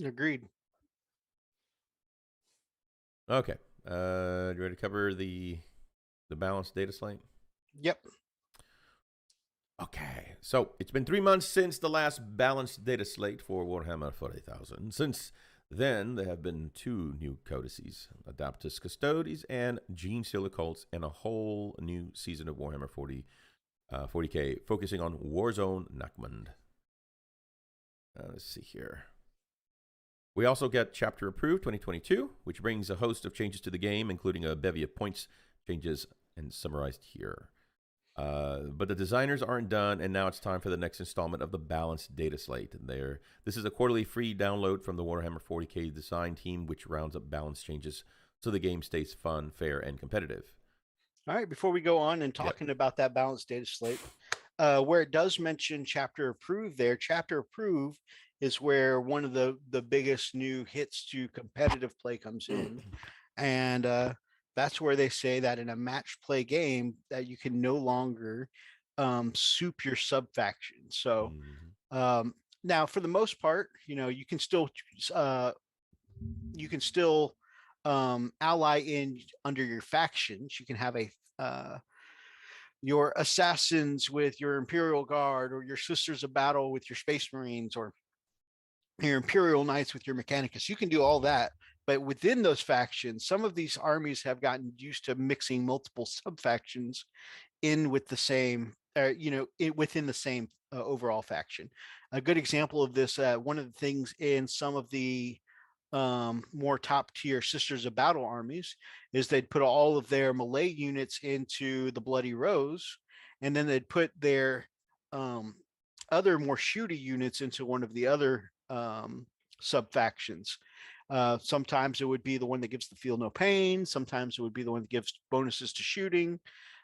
Agreed. Okay. You ready to cover the balanced data slate? Yep. Okay. So it's been 3 months since the last balanced data slate for Warhammer 40,000. Since then, there have been 2 new codices, Adaptus Custodes and Gene Seal Cults, and a whole new season of Warhammer 40K, focusing on Warzone Nachmund. Let's see here. We also get Chapter Approved 2022, which brings a host of changes to the game, including a bevy of points changes and summarized here. But the designers aren't done, and now it's time for the next installment of the balanced data slate. This is a quarterly free download from the Warhammer 40K design team, which rounds up balance changes so the game stays fun, fair, and competitive. All right, before we go on and talking about that balanced data slate, where it does mention Chapter Approved there, Chapter Approved is where one of the biggest new hits to competitive play comes in. And that's where they say that in a match play game that you can no longer soup your sub faction. So now for the most part, you can still ally in under your factions. You can have your assassins with your Imperial Guard, or your Sisters of Battle with your Space Marines, or your Imperial Knights with your Mechanicus. You can do all that. But within those factions, some of these armies have gotten used to mixing multiple sub-factions in with the same within the same overall faction. A good example of this, one of the things in some of the more top tier Sisters of Battle armies is they'd put all of their melee units into the Bloody Rose, and then they'd put their other more shooty units into one of the other sub factions. Sometimes it would be the one that gives the feel no pain. Sometimes it would be the one that gives bonuses to shooting.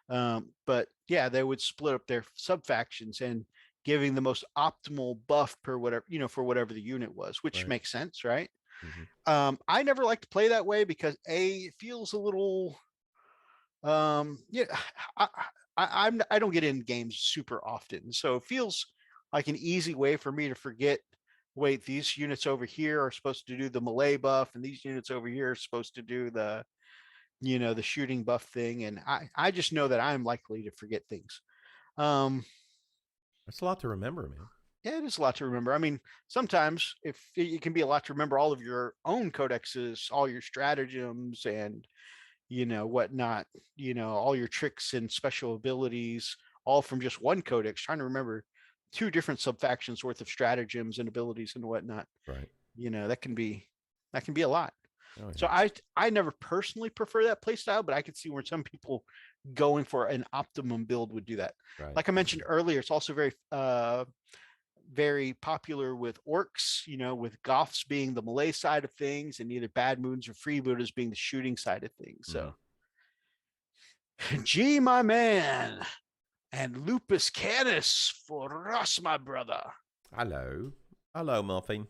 But yeah, they would split up their sub factions and giving the most optimal buff per whatever, for whatever the unit was, which makes sense, right? I never like to play that way because it feels a little, yeah, I don't get in games super often, so it feels like an easy way for me to forget. Wait, these units over here are supposed to do the melee buff, and these units over here are supposed to do the, the shooting buff thing, and I just know that I'm likely to forget things. That's a lot to remember, man. Yeah, it is a lot to remember. I mean, sometimes if it can be a lot to remember all of your own codexes, all your stratagems and, whatnot, all your tricks and special abilities, all from just one codex, trying to remember 2 different subfactions worth of stratagems and abilities and whatnot. Right. That can be a lot. Oh, yeah. So I never personally prefer that play style, but I could see where some people going for an optimum build would do that. Right. Like I mentioned earlier, it's also very popular with orcs, with Goths being the melee side of things, and either Bad Moons or Freebooters being the shooting side of things. So, G, my man, and Lupus Canis for us, my brother. Hello, Muffin.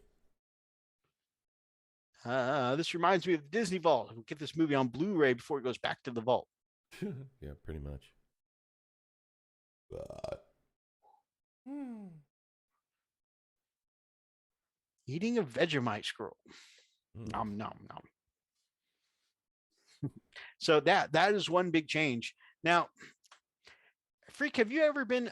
This reminds me of the Disney Vault. We'll get this movie on Blu-ray before it goes back to the vault. Yeah, pretty much. Eating a Vegemite scroll. Nom nom nom. So that is one big change. Now, Freak, have you ever been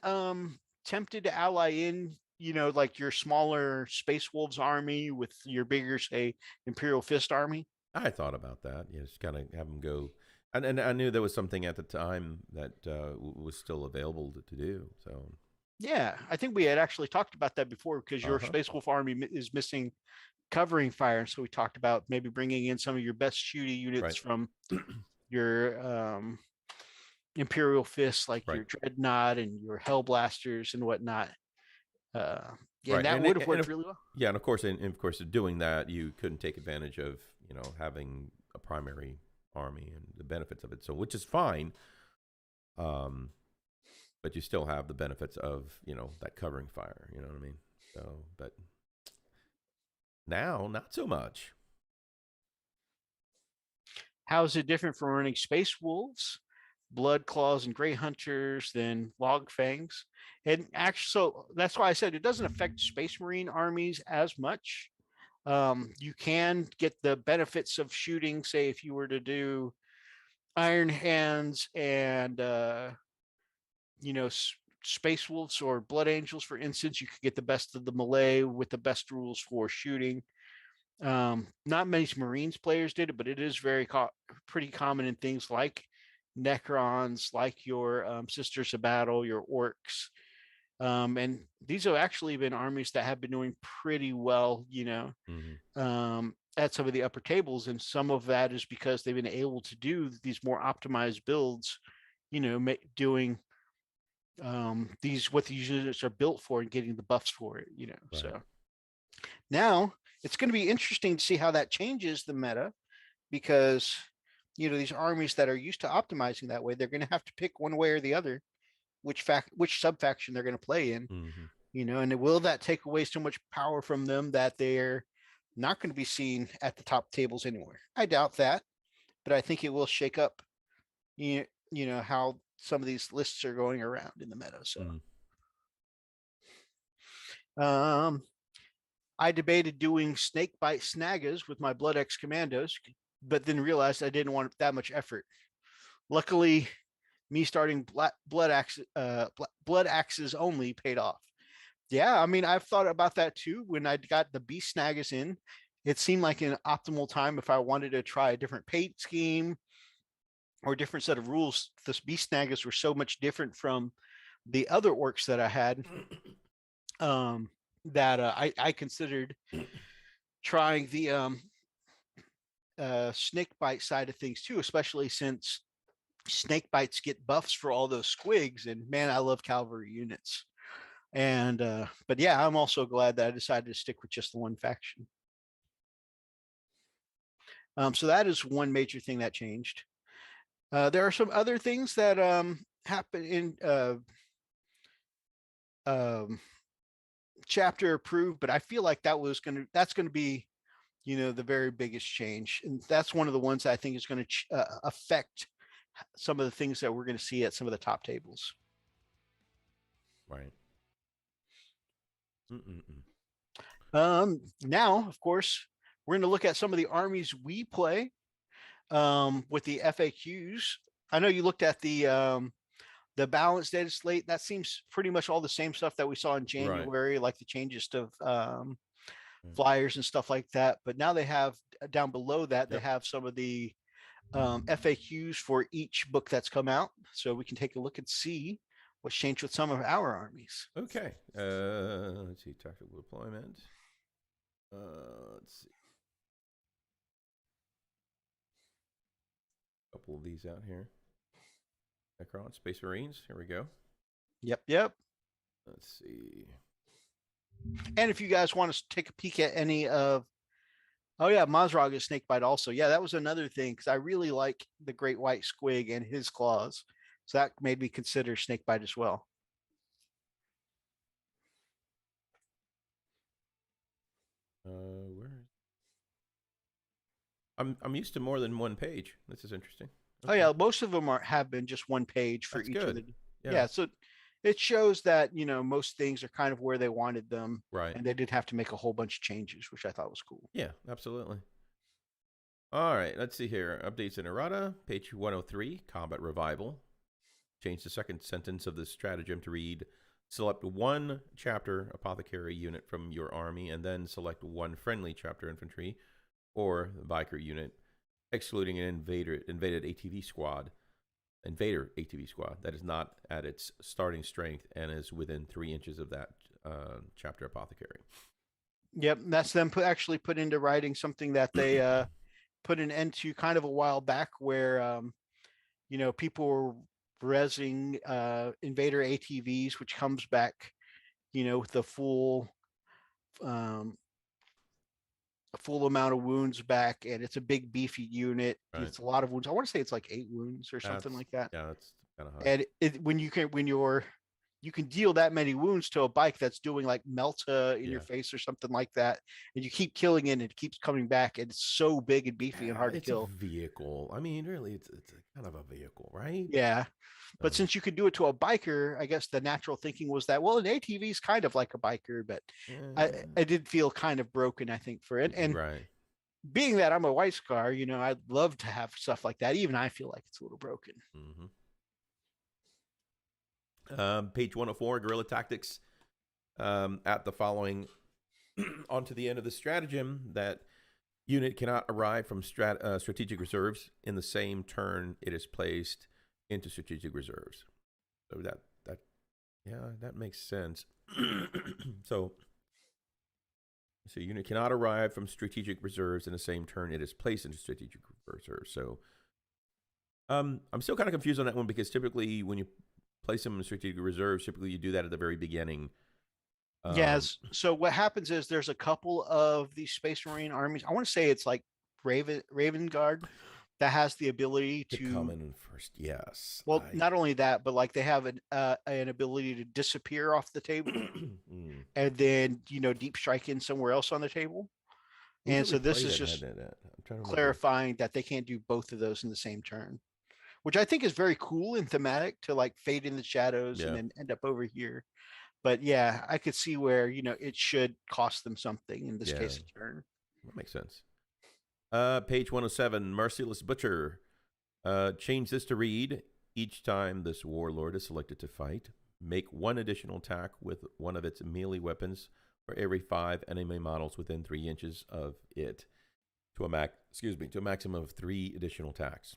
tempted to ally in, like your smaller Space Wolves army with your bigger, say, Imperial Fist army? I thought about that. Yeah, just kind of have them go. And I knew there was something at the time that was still available to do. So yeah, I think we had actually talked about that before because your Space Wolf army is missing covering fire. So we talked about maybe bringing in some of your best shooty units from your Imperial Fists, like your Dreadnought and your Hellblasters and whatnot. That would have worked really well. Yeah, and of course, doing that, you couldn't take advantage of having a primary army and the benefits of it. So, which is fine. But you still have the benefits of, that covering fire, you know what I mean? So, but now, not so much. How is it different from running Space Wolves, Blood Claws, and Grey Hunters than Log Fangs? And actually, so that's why I said it doesn't affect Space Marine armies as much. You can get the benefits of shooting, say, if you were to do Iron Hands and Space Wolves or Blood Angels, for instance, you could get the best of the melee with the best rules for shooting. Not many Marines players did it, but it is pretty common in things like Necrons, like your Sisters of Battle, your Orcs. And these have actually been armies that have been doing pretty well, at some of the upper tables. And some of that is because they've been able to do these more optimized builds, doing what these units are built for and getting the buffs for it, So now it's going to be interesting to see how that changes the meta, because these armies that are used to optimizing that way, they're going to have to pick one way or the other which sub faction they're going to play in. And will that take away so much power from them that they're not going to be seen at the top tables anywhere? I doubt that, but I think it will shake up how some of these lists are going around in the meta. So I debated doing Snakebite Snagas with my Blood X Commandos, but then realized I didn't want that much effort. Luckily, me starting Blood Axes only paid off. Yeah, I mean, I've thought about that too. When I got the Beast Snagas in, it seemed like an optimal time if I wanted to try a different paint scheme or a different set of rules. The Beast Snagas were so much different from the other orcs that I had, that I considered trying the snake bite side of things too, especially since snake bites get buffs for all those squigs, and man, I love cavalry units. And but yeah, I'm also glad that I decided to stick with just the one faction. So that is one major thing that changed. There are some other things that happen in chapter approved, but I feel like that's gonna be, the very biggest change, and that's one of the ones that I think is going to affect some of the things that we're going to see at some of the top tables. Right. Now, of course, we're going to look at some of the armies we play with the FAQs. I know you looked at the balanced data slate. That seems pretty much all the same stuff that we saw in January, like the changes to flyers and stuff like that. But now they have down below that, they have some of the FAQs for each book that's come out. So we can take a look and see what's changed with some of our armies. Okay. Let's see. Tactical deployment. Let's see. A couple of these out here. Necron, Space Marines. Here we go. Yep. Let's see. And if you guys want to take a peek at any of, Mazrog is Snakebite also. Yeah, that was another thing, because I really like the Great White Squig and his claws. So that made me consider Snakebite as well. Where? I'm used to more than one page. This is interesting. Okay. Oh yeah, most of them have been just one page for That's each good. of the. Yeah, so it shows that most things are kind of where they wanted them, right? And they didn't have to make a whole bunch of changes, which I thought was cool. Yeah, absolutely. All right, let's see here. Updates in errata, page 103, combat revival. Change the second sentence of the stratagem to read: select one chapter apothecary unit from your army, and then select one friendly chapter infantry or biker unit, excluding an invaded ATV squad. Invader ATV squad that is not at its starting strength and is within 3 inches of that chapter apothecary. Yep, that's them actually put into writing something that they put an end to kind of a while back, where people were resing invader ATVs, which comes back with the full amount of wounds back, and it's a big beefy unit. Right. It's a lot of wounds. I want to say it's like 8 wounds or something like that. Yeah, that's kind of high. And when you can deal that many wounds to a bike that's doing like Melta in your face or something like that, and you keep killing it and it keeps coming back, and it's so big and beefy and hard to kill. It's a vehicle. I mean, really, it's a kind of a vehicle, right? Yeah. But since you could do it to a biker, I guess the natural thinking was that, well, an ATV is kind of like a biker, but I did feel kind of broken, I think, for it. And right. Being that I'm a white scar, I'd love to have stuff like that. Even I feel like it's a little broken. Page 104, guerrilla tactics. At the following, onto the end of the stratagem, that unit cannot arrive from strategic reserves in the same turn it is placed into strategic reserves. So that makes sense. So unit cannot arrive from strategic reserves in the same turn it is placed into strategic reserves. So I'm still kind of confused on that one, because typically when you place them in strategic reserves, typically you do that at the very beginning. Yes. So what happens is there's a couple of these Space Marine armies. I want to say it's like Raven Guard that has the ability to come in first. Yes. Well, not only that, but like they have an ability to disappear off the table and then deep strike in somewhere else on the table. And so this is just clarifying that they can't do both of those in the same turn, which I think is very cool and thematic, to like fade in the shadows and then end up over here. But yeah, I could see where it should cost them something, in this case a turn. That makes sense. Page 107, Merciless Butcher. Change this to read: each time this warlord is selected to fight, make one additional attack with one of its melee weapons for every 5 enemy models within 3 inches of it, to a maximum of 3 additional attacks.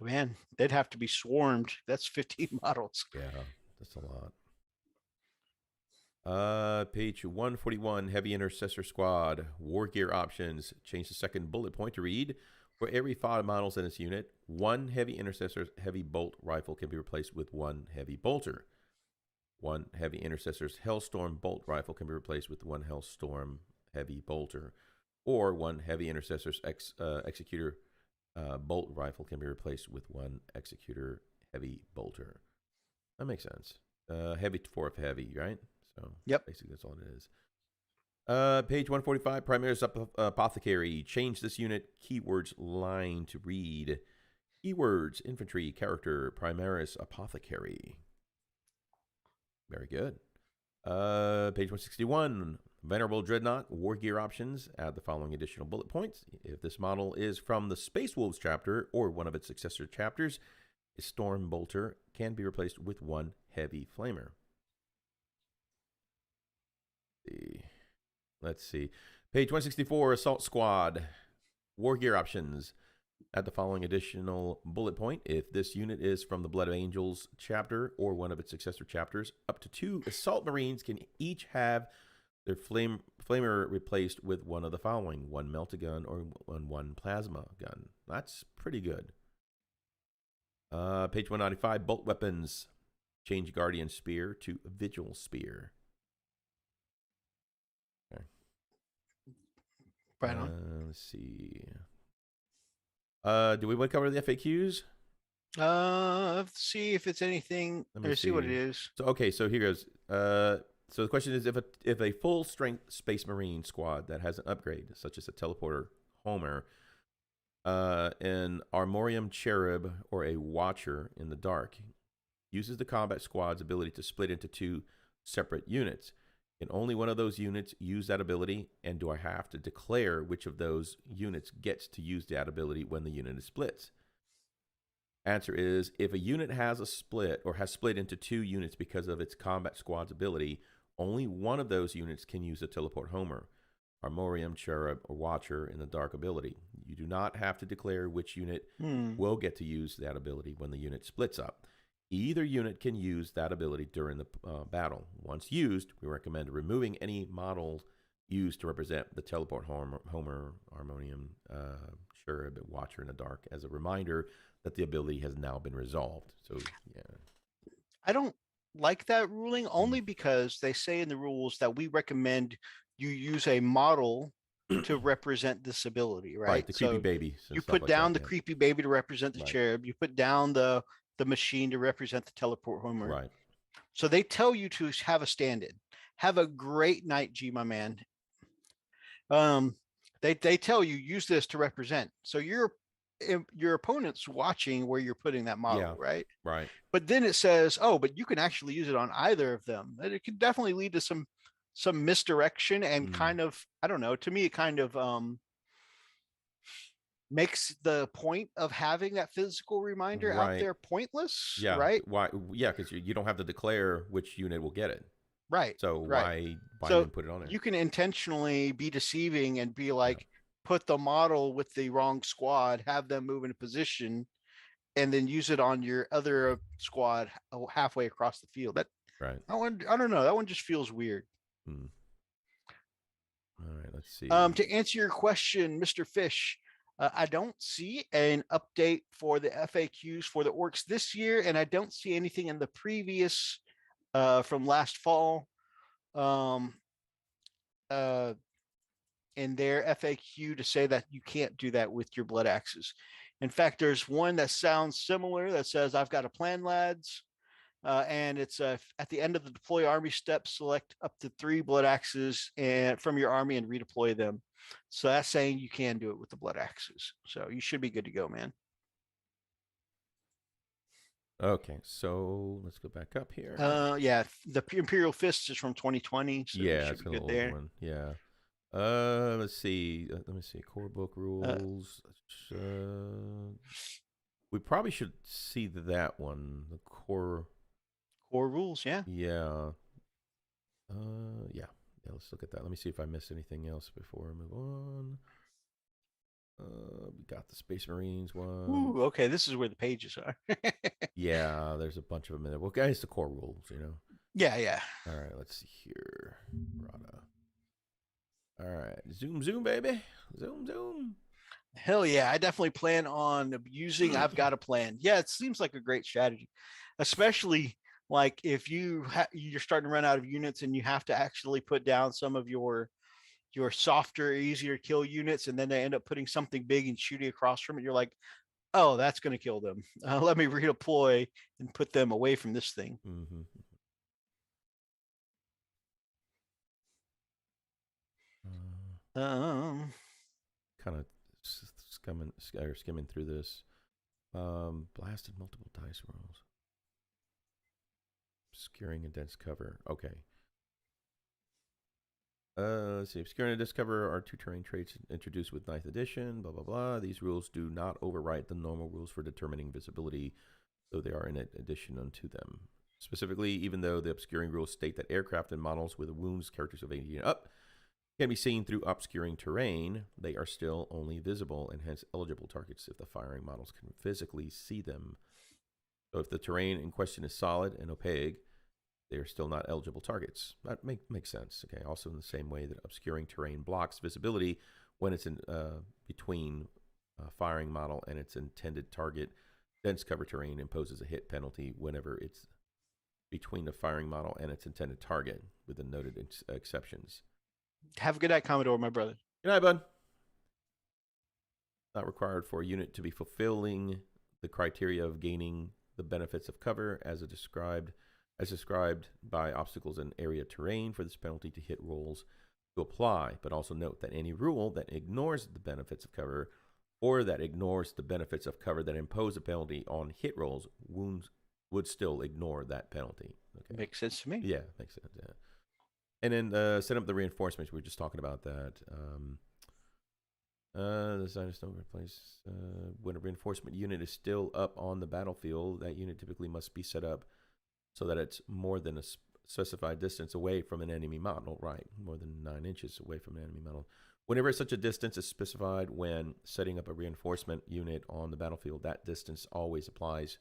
Man, they'd have to be swarmed. That's 15 models. Yeah, that's a lot. Page 141, Heavy Intercessor Squad, War Gear Options. Change the second bullet point to read, for every 5 models in its unit, 1 Heavy Intercessor's Heavy Bolt Rifle can be replaced with 1 Heavy Bolter. 1 Heavy Intercessor's Hellstorm Bolt Rifle can be replaced with 1 Hellstorm Heavy Bolter. Or 1 Heavy Intercessor's Executor Bolt Rifle can be replaced with 1 Executor Heavy Bolter. That makes sense. Heavy for heavy, right? So Yep. basically that's all it is. Page 145, Primaris Apothecary. Change this unit keywords line to read keywords, infantry, character, Primaris Apothecary. Very good. Page 161, Venerable Dreadnought, War Gear Options. Add the following additional bullet points. If this model is from the Space Wolves chapter or one of its successor chapters, a Storm Bolter can be replaced with 1 Heavy Flamer. Let's see. Page 164, Assault Squad, War Gear Options. Add the following additional bullet point. If this unit is from the Blood of Angels chapter or one of its successor chapters, up to 2 Assault Marines can each have their flamer replaced with one of the following: 1 Melt-A-Gun or 1 Plasma Gun. That's pretty good. Page 195, Bolt Weapons. Change Guardian Spear to Vigil Spear. Okay. Right on. Let's see. Do we want to cover the FAQs? Let's see if it's anything. Let me Let's see what it is. So okay, so here goes. So the question is, if a full strength Space Marine squad that has an upgrade, such as a teleporter, Homer, an Armorium Cherub, or a Watcher in the dark, uses the combat squad's ability to split into 2 separate units, can only one of those units use that ability, and do I have to declare which of those units gets to use that ability when the unit is split? Answer is, if a unit has a split or has split into 2 units because of its combat squad's ability, only one of those units can use a Teleport Homer, Armorium Cherub, or Watcher in the dark ability. You do not have to declare which unit will get to use that ability when the unit splits up. Either unit can use that ability during the battle. Once used, we recommend removing any model used to represent the Teleport Homer, Armorium Cherub, Watcher in the dark, as a reminder that the ability has now been resolved. So, yeah. I don't like that ruling only because they say in the rules that we recommend you use a model to represent this ability, right? Right, the creepy baby. You put down the creepy baby to represent the Right. cherub. You put down the machine to represent the teleport Homer. Right. So they tell you to have a stand-in. Have a great night, G, my man. They tell you use this to represent. So your opponent's watching where you're putting that model, Yeah. right? Right. But then it says, oh, but you can actually use it on either of them. And it could definitely lead to some misdirection and kind of, I don't know, to me it kind of makes the point of having that physical reminder out Right. there pointless. Yeah. Right. Why? Yeah, because you don't have to declare which unit will get it. Right. So right. why So even put it on there? you can intentionally be deceiving and be like, put the model with the wrong squad, have them move into position, and then use it on your other squad halfway across the field. That Right. I don't know. That one just feels weird. All right, let's see. To answer your question, Mr. Fish, I don't see an update for the FAQs for the orcs this year, and I don't see anything in the previous from last fall in their FAQ to say that you can't do that with your blood axes. In fact, there's one that sounds similar that says, I've got a plan, lads. And it's at the end of the deploy army step, select up to 3 blood axes and from your army and redeploy them. So that's saying you can do it with the blood axes. So you should be good to go, man. Okay, so let's go back up here. Yeah, the Imperial Fists is from 2020. So yeah, you it's should be an good old there. one. Yeah. Let's see. Let me see. Core book rules. We probably should see that one. The core rules, yeah. Yeah. Yeah. Let's look at that. Let me see if I missed anything else before I move on. We got the Space Marines one. Ooh, okay, this is where the pages are. Yeah, there's a bunch of them in there. Well, guys, the core rules, you know. Yeah. All right, let's see here. Rada. All right, zoom, baby. Zoom. Hell yeah, I definitely plan on using. I've got a plan. Yeah, it seems like a great strategy, especially like if you're starting to run out of units and you have to actually put down some of your softer, easier kill units, and then they end up putting something big and shooting across from it. You're like, oh, that's going to kill them. Let me redeploy and put them away from this thing. Mm-hmm. Kind of skimming through this. Blasted multiple dice rolls. Obscuring a dense cover. Okay. Let's see. Obscuring and dense cover are 2 terrain traits introduced with 9th edition. Blah, blah, blah. These rules do not overwrite the normal rules for determining visibility, though they are in addition unto them. Specifically, even though the obscuring rules state that aircraft and models with wounds characters of 18 up can be seen through obscuring terrain, they are still only visible and hence eligible targets if the firing models can physically see them. So if the terrain in question is solid and opaque, they are still not eligible targets. That makes sense. Okay. Also, in the same way that obscuring terrain blocks visibility when it's in between a firing model and its intended target, dense cover terrain imposes a hit penalty whenever it's between the firing model and its intended target, with the noted exceptions. Have a good night, Commodore, my brother. Good night, bud. Not required for a unit to be fulfilling the criteria of gaining the benefits of cover as described by obstacles and area terrain for this penalty to hit rolls to apply. But also note that any rule that ignores the benefits of cover or that ignores the benefits of cover that impose a penalty on hit rolls would still ignore that penalty. Okay. Makes sense to me. Yeah, makes sense. Yeah. And then set up the reinforcements. We were just talking about that. The designers don't replace when a reinforcement unit is still up on the battlefield. That unit typically must be set up so that it's more than a specified distance away from an enemy model. Right, more than 9 inches away from an enemy model. Whenever such a distance is specified when setting up a reinforcement unit on the battlefield, that distance always applies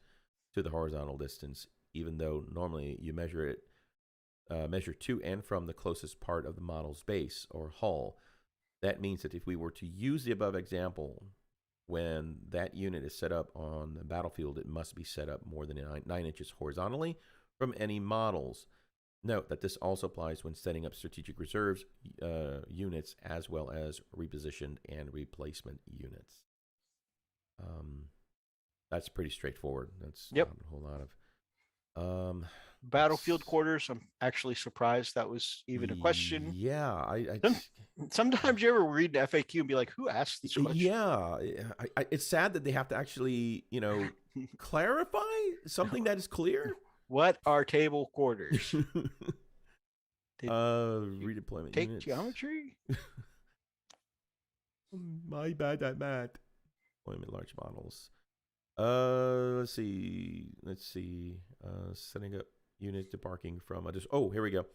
to the horizontal distance, even though normally you measure to and from the closest part of the model's base or hull. That means that if we were to use the above example, when that unit is set up on the battlefield, it must be set up more than 9 inches horizontally from any models. Note that this also applies when setting up strategic reserves units as well as repositioned and replacement units. That's pretty straightforward. That's not a whole lot of... Battlefield quarters. I'm actually surprised that was even a question. Yeah, Sometimes you ever read an FAQ and be like, "Who asked this question?" Yeah, it's sad that they have to actually, clarify something that is clear. What are table quarters? Redeployment Take units. geometry. My bad at math. Deployment large models. Let's see. Setting up units debarking from here we go.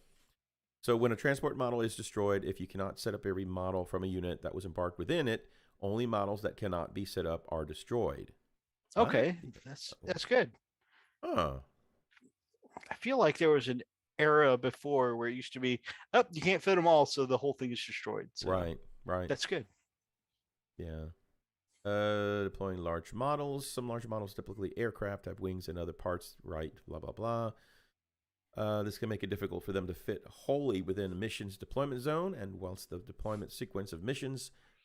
So when a transport model is destroyed, if you cannot set up every model from a unit that was embarked within it, only models that cannot be set up are destroyed. Okay, that's good. Huh. I feel like there was an era before where it used to be, you can't fit them all, so the whole thing is destroyed. So right. That's good. Yeah. Deploying large models. Some large models, typically aircraft, have wings and other parts, right? Blah, blah, blah. This can make it difficult for them to fit wholly within a mission's deployment zone, and whilst the deployment sequence of mission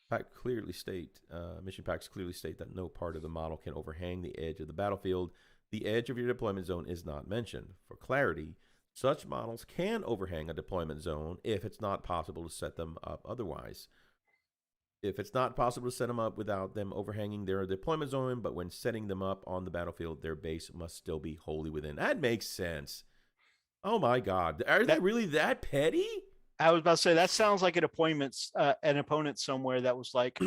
packs clearly state that no part of the model can overhang the edge of the battlefield, the edge of your deployment zone is not mentioned. For clarity, such models can overhang a deployment zone if it's not possible to set them up otherwise. If it's not possible to set them up without them overhanging their deployment zone, but when setting them up on the battlefield, their base must still be wholly within. That makes sense. Oh my God. Are they really that petty? I was about to say, that sounds like an opponent somewhere that was like,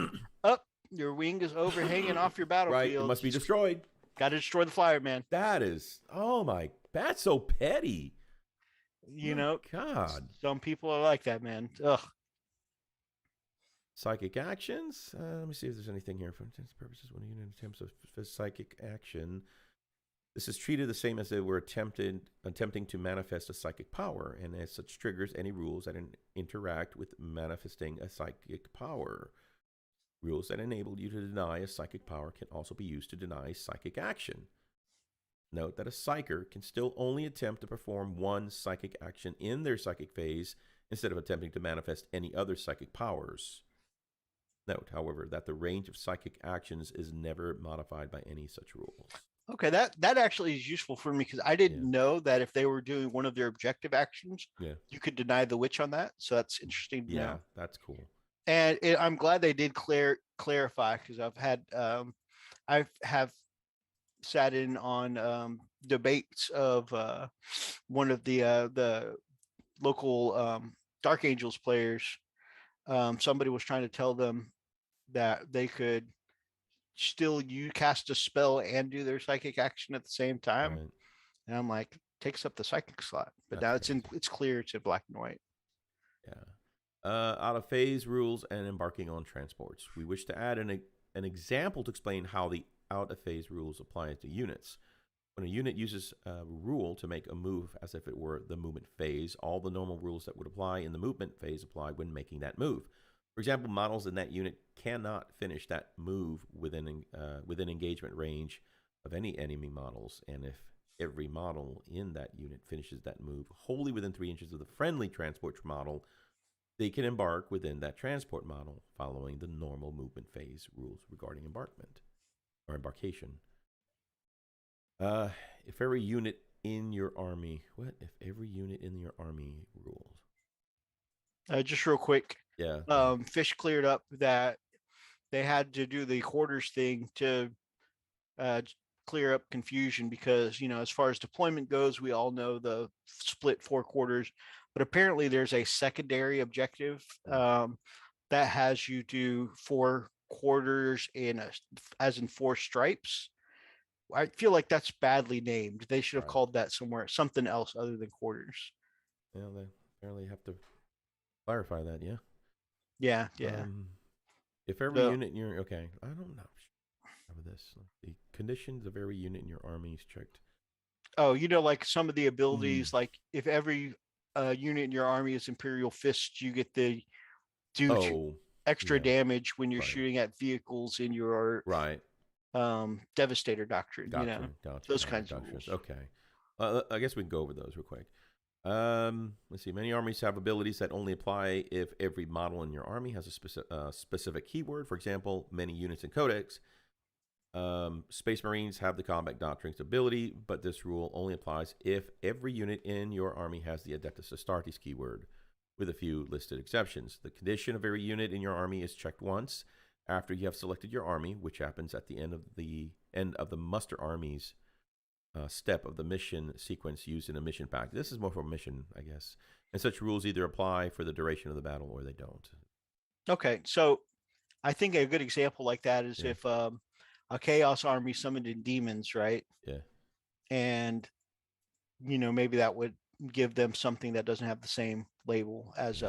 your wing is overhanging off your battlefield. Right, it must be destroyed. Got to destroy the flyer, man. That's so petty. You know, God. Some people are like that, man. Ugh. Psychic actions. Let me see if there's anything here. For intents purposes, when a unit attempts a psychic action, this is treated the same as if we're attempting to manifest a psychic power, and as such triggers any rules that interact with manifesting a psychic power. Rules that enable you to deny a psychic power can also be used to deny psychic action. Note that a psyker can still only attempt to perform one psychic action in their psychic phase instead of attempting to manifest any other psychic powers. Note, however, that the range of psychic actions is never modified by any such rules. Okay, that actually is useful for me because I didn't know that if they were doing one of their objective actions, you could deny the witch on that. So that's interesting to know. Yeah, that's cool. And I'm glad they did clarify because I have sat in on debates of one of the local Dark Angels players. Somebody was trying to tell them that they could still cast a spell and do their psychic action at the same time. Right. And I'm like, takes up the psychic slot. But That's now it's clear, it's in black and white. Yeah. Out of phase rules and embarking on transports. We wish to add an example to explain how the out of phase rules apply to units. When a unit uses a rule to make a move as if it were the movement phase, all the normal rules that would apply in the movement phase apply when making that move. For example, models in that unit cannot finish that move within engagement range of any enemy models, and if every model in that unit finishes that move wholly within 3 inches of the friendly transport model, they can embark within that transport model following the normal movement phase rules regarding embarkment or embarkation. If every unit in your army, if every unit in your army rules? Just real quick. Yeah. Fish cleared up that they had to do the quarters thing to clear up confusion because, as far as deployment goes, we all know the split 4 quarters, but apparently there's a secondary objective that has you do 4 quarters as in 4 stripes. I feel like that's badly named. They should have called that something else other than quarters. Yeah, they apparently have to clarify that. Yeah. Yeah. If every unit in your I don't know. How about this? The conditions of every unit in your army is checked. Oh, like some of the abilities, like if every unit in your army is Imperial Fists, you get the extra damage when you're shooting at vehicles in your Devastator Doctrine. Gotcha. Those kinds of rules. Okay. I guess we can go over those real quick. Let's see. Many armies have abilities that only apply if every model in your army has a specific keyword. For example, many units in Codex. Space Marines have the Combat Doctrines ability, but this rule only applies if every unit in your army has the Adeptus Astartes keyword, with a few listed exceptions. The condition of every unit in your army is checked once after you have selected your army, which happens at the end of the muster armies step of the mission sequence used in a mission pack. This is more for a mission, I guess. And such rules either apply for the duration of the battle or they don't. Okay, so I think a good example like that is if a Chaos army summoned in demons, right? Yeah. And, maybe that would give them something that doesn't have the same label as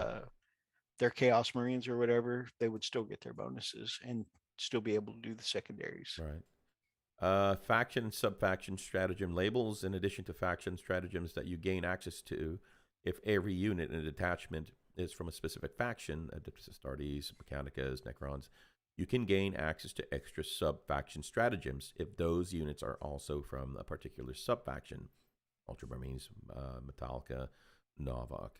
their Chaos Marines or whatever. They would still get their bonuses and still be able to do the secondaries. Right. Faction and sub-faction stratagem labels, in addition to faction stratagems that you gain access to if every unit in a detachment is from a specific faction, Adeptus Astartes, Mechanicas, Necrons, you can gain access to extra sub-faction stratagems if those units are also from a particular sub-faction. Ultramarines, Metallica, Novak.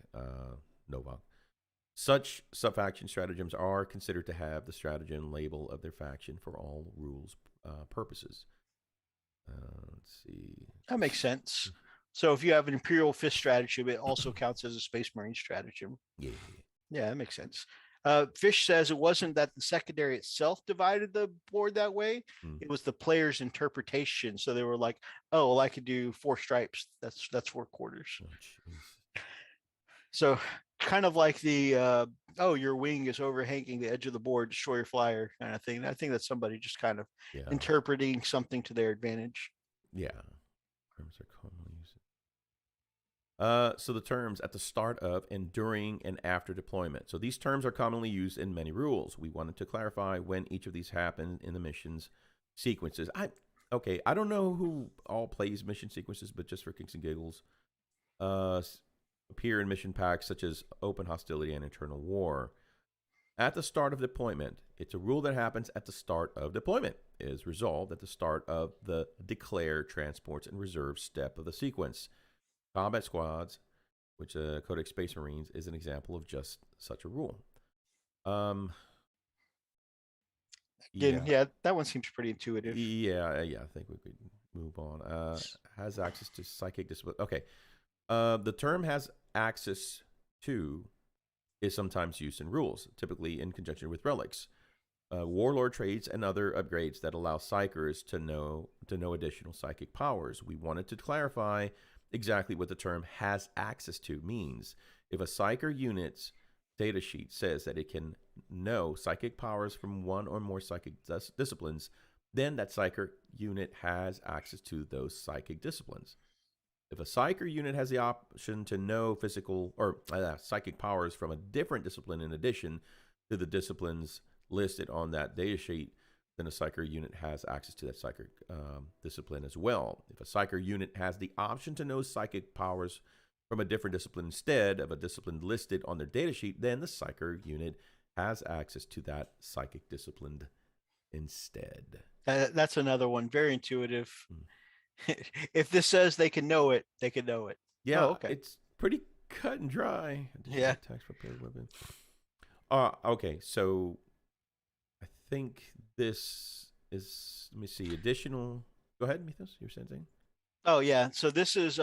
Such sub-faction stratagems are considered to have the stratagem label of their faction for all rules purposes. Let's see. That makes sense. So if you have an Imperial Fist stratagem, it also counts as a Space Marine stratagem. Yeah, that makes sense. Fish says it wasn't that the secondary itself divided the board that way. It was the player's interpretation. So they were like, oh, well, I could do 4 stripes. That's 4 quarters. So kind of like the, your wing is overhanging the edge of the board, destroy your flyer kind of thing. I think that's somebody just kind of interpreting something to their advantage. Yeah. Terms are commonly used. So the terms at the start of and during and after deployment. So these terms are commonly used in many rules. We wanted to clarify when each of these happen in the missions sequences. I don't know who all plays mission sequences, but just for kicks and giggles, appear in mission packs such as Open Hostility and Eternal War. At the start of deployment, it's a rule that happens at the start of deployment. It is resolved at the start of the declare, transports, and reserve step of the sequence. Combat squads, which Codex Space Marines is an example of just such a rule. Again, yeah, that one seems pretty intuitive. Yeah, I think we could move on. Has access to psychic discipline. Okay. The term has access to is sometimes used in rules, typically in conjunction with relics, warlord traits, and other upgrades that allow psychers to know additional psychic powers. We wanted to clarify exactly what the term has access to means. If a psyker unit's datasheet says that it can know psychic powers from one or more psychic disciplines, then that psyker unit has access to those psychic disciplines. If a psyker unit has the option to know physical or psychic powers from a different discipline in addition to the disciplines listed on that datasheet, then a psyker unit has access to that psychic discipline as well. If a psyker unit has the option to know psychic powers from a different discipline instead of a discipline listed on their datasheet, then the psyker unit has access to that psychic discipline instead. That's another one, very intuitive. If this says they can know it, they can know it. Yeah, okay. It's pretty cut and dry. Yeah. Attacks prepared weapon. Okay, so I think this is, let me see, additional. Go ahead, Mythos, you were saying something? Oh yeah, so this is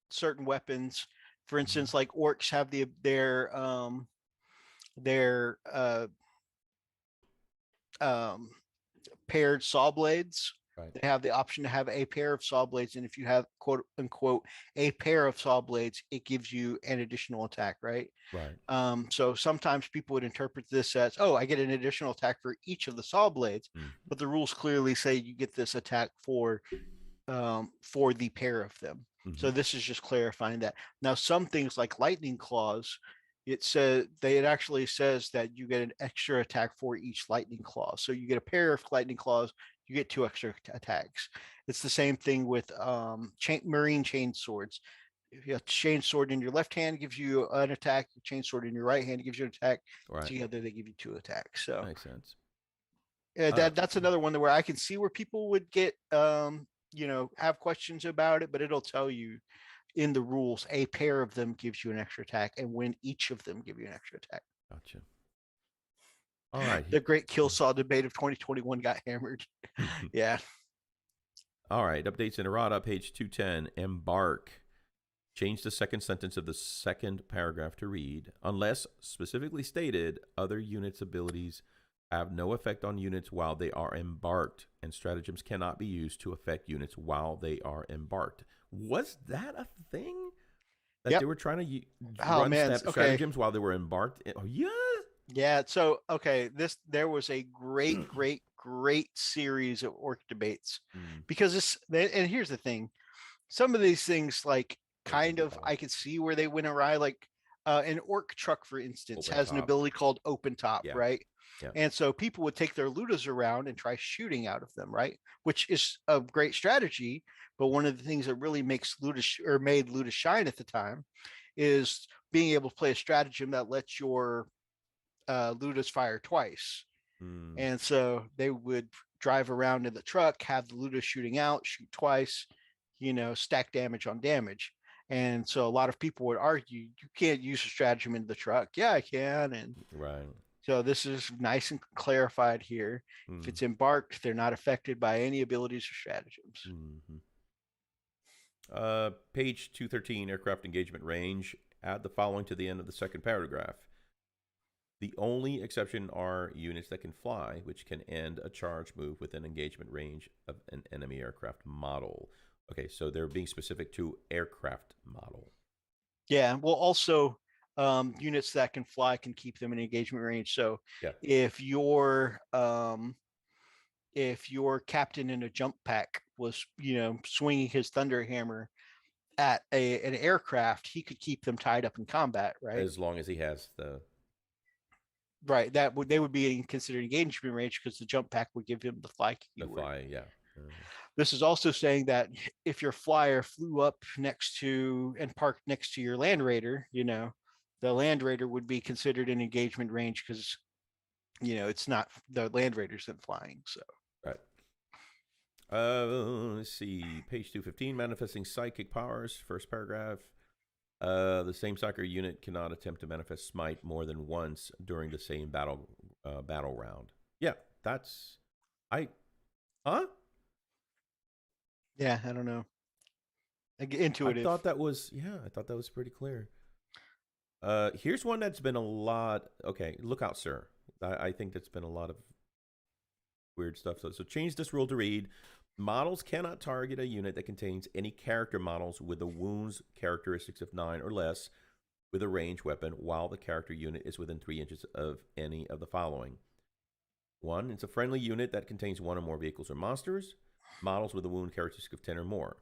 certain weapons. For instance, like orcs have their paired saw blades. Right. They have the option to have a pair of saw blades, and if you have quote unquote a pair of saw blades, it gives you an additional attack, right? Right. So sometimes people would interpret this as, oh, I get an additional attack for each of the saw blades, but the rules clearly say you get this attack for the pair of them. So this is just clarifying that. Now, some things like lightning claws, it actually says that you get an extra attack for each lightning claw. So you get a pair of lightning claws, you get 2 extra attacks. It's the same thing with marine chain swords. If you have a chain sword in your left hand, gives you an attack. A chain sword in your right hand gives you an attack. Right. Together, they give you 2 attacks. So makes sense. That's another one where I can see where people would get have questions about it, but it'll tell you in the rules a pair of them gives you an extra attack, and when each of them give you an extra attack. Gotcha. All right. The great kill saw debate of 2021 got hammered. Yeah. All right. Updates in errata, page 210. Embark. Change the second sentence of the second paragraph to read, unless specifically stated, other units' abilities have no effect on units while they are embarked, and stratagems cannot be used to affect units while they are embarked. Was that a thing? That they were trying to run stratagems while they were embarked? Oh, yeah. Yeah. So, okay, there was a great, great series of orc debates because and here's the thing. Some of these things, like, kind of, I could see where they went awry. Like an orc truck, for instance, has an ability called open top, right? Yeah. And so people would take their ludas around and try shooting out of them, right? Which is a great strategy. But one of the things that really made Ludus shine at the time is being able to play a stratagem that lets your ludas fire twice. And so they would drive around in the truck, have the ludus shooting out, shoot twice, stack damage on damage. And so a lot of people would argue, you can't use a stratagem in the truck. Yeah, I can. And right. So this is nice and clarified here. If it's embarked, they're not affected by any abilities or stratagems. Page 213, aircraft engagement range. Add the following to the end of the second paragraph. The only exception are units that can fly, which can end a charge move within engagement range of an enemy aircraft model. Okay, so they're being specific to aircraft model. Yeah, well, also units that can fly can keep them in engagement range. So if your captain in a jump pack was swinging his thunder hammer at an aircraft, he could keep them tied up in combat, right? As long as he has the Right. They would be considered engagement range because the jump pack would give him the fly keyword. fly, yeah. This is also saying that if your flyer flew up next to and parked next to your land raider, the land raider would be considered an engagement range because, it's not the land raiders that flying. So Right. Let's see. Page 215, manifesting psychic powers. First paragraph. The same psychic unit cannot attempt to manifest smite more than once during the same battle round. Yeah, that's huh? Yeah, I don't know. Intuitive. I thought that was pretty clear. Here's one that's been a lot. Okay, look out, sir. I think that's been a lot of weird stuff. So change this rule to read: models cannot target a unit that contains any character models with the wounds characteristics of 9 or less with a ranged weapon while the character unit is within 3 inches of any of the following. 1, it's a friendly unit that contains 1 or more vehicles or monsters, models with a wound characteristic of 10 or more.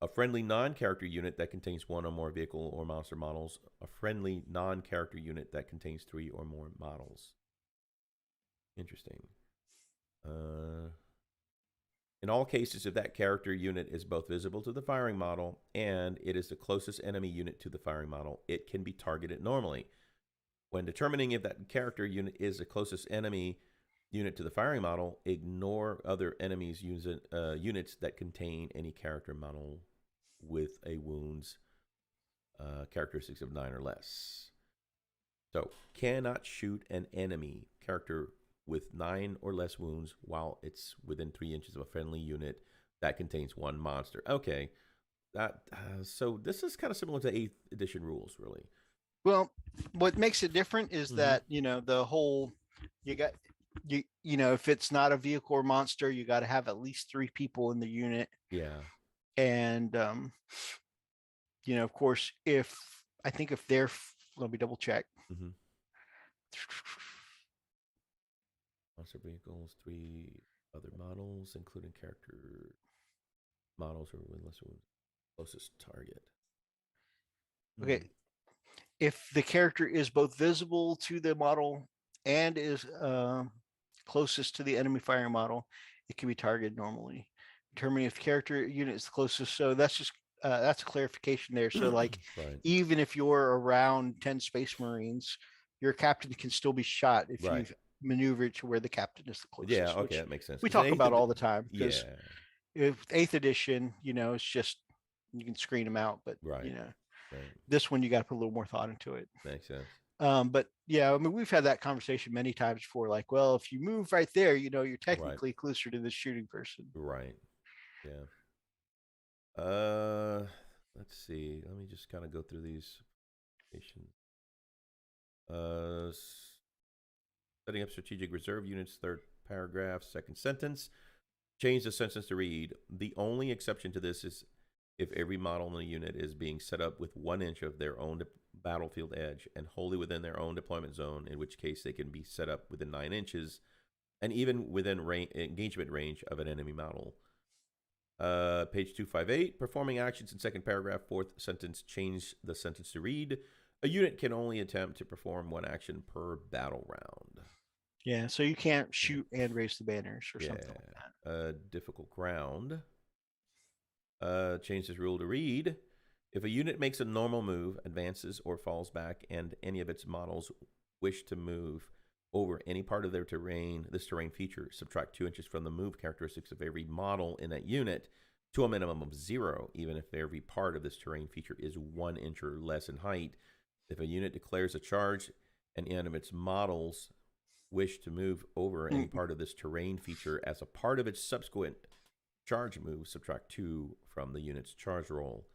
A friendly non-character unit that contains 1 or more vehicle or monster models. A friendly non-character unit that contains 3 or more models. Interesting. In all cases, if that character unit is both visible to the firing model and it is the closest enemy unit to the firing model, it can be targeted normally. When determining if that character unit is the closest enemy unit to the firing model, ignore other enemies' units that contain any character model with a wounds characteristics of 9 or less. So, cannot shoot an enemy character with 9 or less wounds while it's within 3 inches of a friendly unit that contains 1 monster. Okay, that so this is kind of similar to 8th edition rules, really. Well, what makes it different is that the whole if it's not a vehicle or monster, you got to have at least 3 people in the unit. Yeah, and of course, if they're, let me double check. Mm-hmm. Monster vehicles, 3 other models, including character models or winless closest target. Okay. If the character is both visible to the model and is closest to the enemy firing model, it can be targeted normally. Determining if the character unit is the closest. So that's just that's a clarification there. So like, right. Even if you're around 10 Space Marines, your captain can still be shot if you've maneuvered to where the captain is the closest. Yeah, okay, that makes sense. We talk about all the time. Yeah. If 8th edition, it's just you can screen them out, but right. This one you got to put a little more thought into it. Makes sense. But yeah, I mean, we've had that conversation many times before. Like, well, if you move right there, you're technically closer to the shooting person. Right. Yeah. Let's see. Let me just kind of go through these. Setting up strategic reserve units. 3rd paragraph, 2nd sentence. Change the sentence to read: the only exception to this is if every model in the unit is being set up with 1 inch of their own battlefield edge and wholly within their own deployment zone, in which case they can be set up within 9 inches and even within engagement range of an enemy model. Page 258, performing actions in 2nd paragraph, 4th sentence, change the sentence to read: a unit can only attempt to perform 1 action per battle round. Yeah, so you can't shoot and raise the banners or something like that. Difficult ground. Change this rule to read: if a unit makes a normal move, advances, or falls back, and any of its models wish to move over any part of their terrain, this terrain feature, subtract 2 inches from the move characteristics of every model in that unit to a minimum of 0, even if every part of this terrain feature is 1 inch or less in height. If a unit declares a charge and any of its models wish to move over any part of this terrain feature as a part of its subsequent charge move, subtract 2 from the unit's charge roll.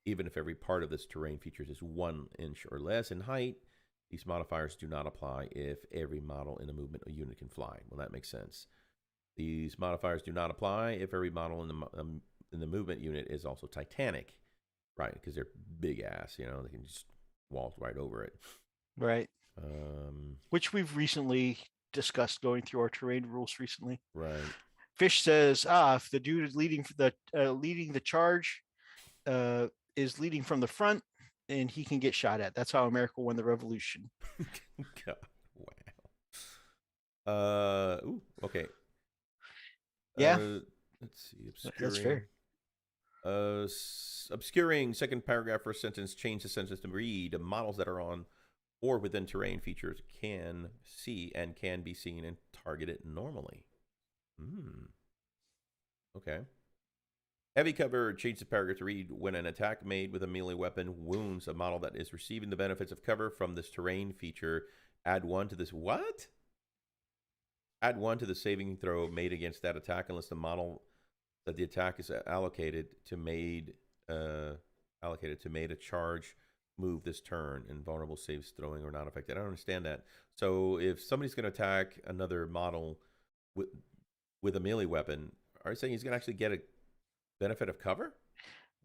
Even if every part of this terrain features is 1 inch or less in height, these modifiers do not apply if every model in a movement a unit can fly. Well, that makes sense. These modifiers do not apply if every model in the movement unit is also Titanic, right? Because they're big ass, they can just walk right over it. Right. Which we've recently discussed going through our terrain rules recently. Right. Fish says, if the dude is leading the charge is leading from the front, and he can get shot at. That's how America won the revolution. God, wow. Ooh, okay. Yeah. Let's see. That's fair. Obscuring second paragraph, first sentence. Change the sentence to read: models that are on or within terrain features can see and can be seen and targeted normally. Okay. Heavy cover, change the paragraph to read: when an attack made with a melee weapon wounds a model that is receiving the benefits of cover from this terrain feature, add 1 to this. What? Add 1 to the saving throw made against that attack unless the model that the attack is allocated to made a charge move this turn, and vulnerable saves throwing or not affected. I don't understand that. So if somebody's going to attack another model with a melee weapon, are you saying he's going to actually get a benefit of cover?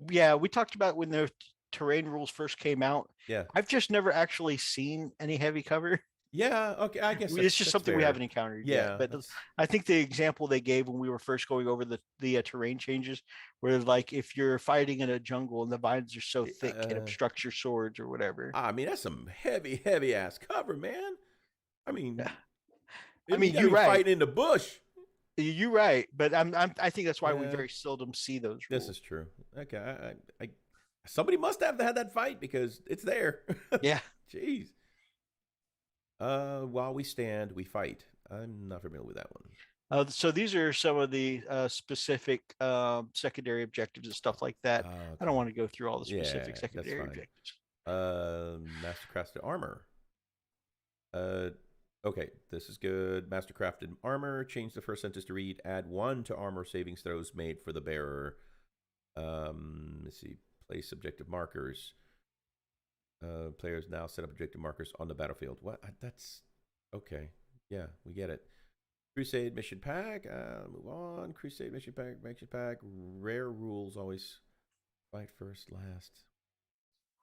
Yeah, we talked about when the terrain rules first came out. Yeah. I've just never actually seen any heavy cover. Yeah, okay, I guess it's just something we haven't encountered yet. But I think the example they gave when we were first going over the terrain changes, where like if you're fighting in a jungle and the vines are so thick it obstructs your swords or whatever. I mean, that's some heavy ass cover, man. I mean, you're right. Fighting in the bush. You're right, but I think that's why we very seldom see those rules. This is true. Okay, I somebody must have had that fight because it's there. Yeah. Jeez. While we stand, we fight. I'm not familiar with that one. So these are some of the specific secondary objectives and stuff like that. Okay. I don't want to go through all the specific secondary objectives. Mastercrafted armor. Okay, this is good. Mastercrafted armor. Change the first sentence to read: add 1 to armor savings throws made for the bearer. Let's see. Place objective markers. Players now set up objective markers on the battlefield. What? That's okay. Yeah, we get it. Crusade mission pack. Move on. Crusade mission pack. Rare rules always fight first, last.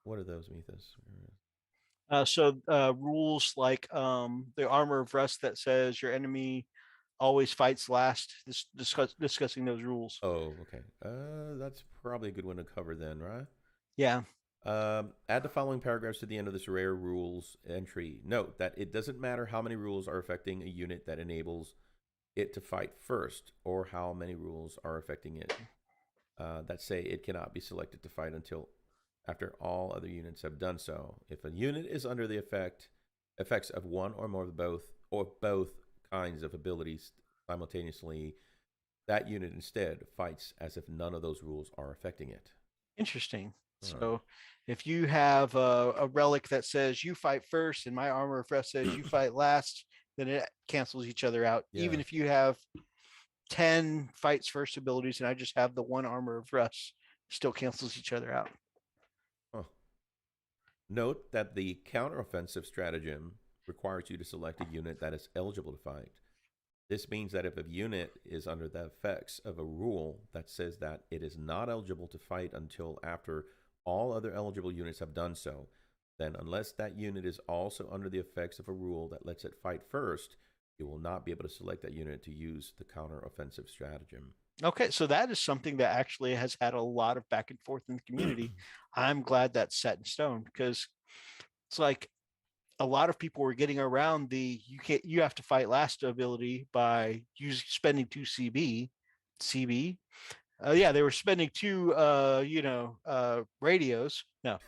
What are those, Methus? Rules like the armor of rust that says your enemy always fights last. Discussing those rules. Oh, okay. That's probably a good one to cover then, right? Yeah. Add the following paragraphs to the end of this rare rules entry. Note that it doesn't matter how many rules are affecting a unit that enables it to fight first, or how many rules are affecting it that say it cannot be selected to fight until after all other units have done so. If a unit is under the effects of one or more of both kinds of abilities simultaneously, that unit instead fights as if none of those rules are affecting it. Interesting. So if you have a relic that says you fight first and my armor of rust says you fight last, then it cancels each other out. Yeah. Even if you have 10 fights first abilities and I just have the one armor of rust, still cancels each other out. Huh. Note that the counteroffensive stratagem requires you to select a unit that is eligible to fight. This means that if a unit is under the effects of a rule that says that it is not eligible to fight until after all other eligible units have done so, then unless that unit is also under the effects of a rule that lets it fight first, you will not be able to select that unit to use the counteroffensive stratagem. Okay, so that is something that actually has had a lot of back and forth in the community. I'm glad that's set in stone, because it's like a lot of people were getting around the you have to fight last ability by spending 2 CB. Yeah, they were spending 2 radios. No,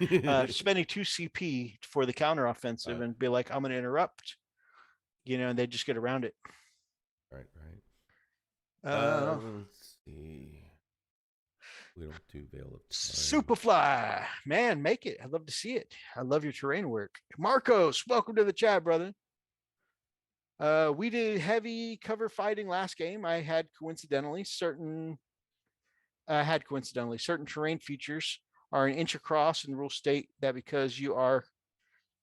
spending 2 CP for the counteroffensive and be like, I'm going to interrupt, and they just get around it. Right. Let's see. We don't do Veil of Time. Superfly, man, make it. I'd love to see it. I love your terrain work. Marcos, welcome to the chat, brother. We did heavy cover fighting last game. I had coincidentally certain terrain features are an inch across, and the rules state that because you are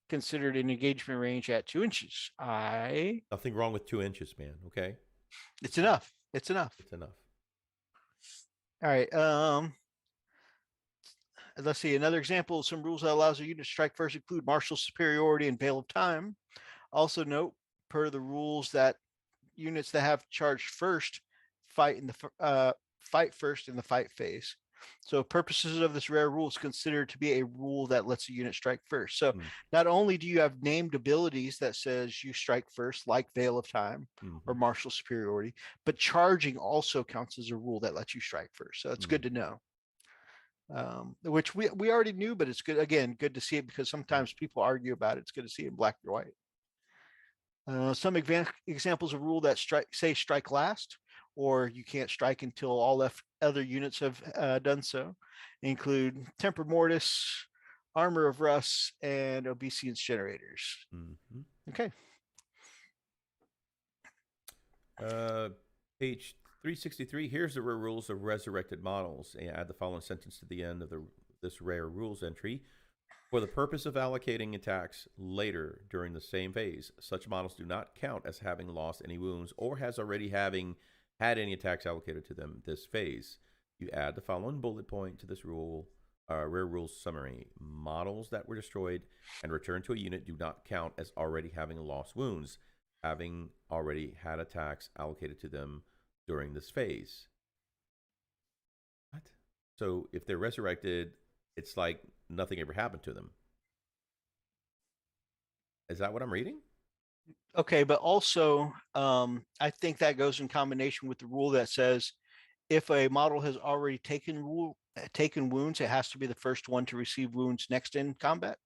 considered an engagement range at 2 inches. Nothing wrong with 2 inches, man. Okay. It's enough. All right. Let's see. Another example of some rules that allows a unit to strike first include martial superiority and Veil of Time. Also note, per the rules, that units that have charged first fight first in the fight phase. So purposes of this rare rule is considered to be a rule that lets a unit strike first. So Hmm. not only do you have named abilities that says you strike first, like Veil of Time or Mhm. Martial Superiority, but charging also counts as a rule that lets you strike first. So it's good to know. Which we already knew, but it's good, again, good to see it, because sometimes people argue about it. It's good to see it in black and white. Some examples of rule that strike last, or you can't strike until all other units have done so, include Temper Mortis, Armor of Rust, and Obedience Generators. Mhm. Okay. Page 363. Here's the rare rules of resurrected models. And add the following sentence to the end of this rare rules entry. For the purpose of allocating attacks later during the same phase, such models do not count as having lost any wounds or as already having had any attacks allocated to them this phase. You add the following bullet point to this rule, rare rules summary. Models that were destroyed and returned to a unit do not count as already having lost wounds, having already had attacks allocated to them during this phase. What? So if they're resurrected, it's like nothing ever happened to them. Is that what I'm reading? Okay, but also I think that goes in combination with the rule that says if a model has already taken wounds, it has to be the first one to receive wounds next in combat.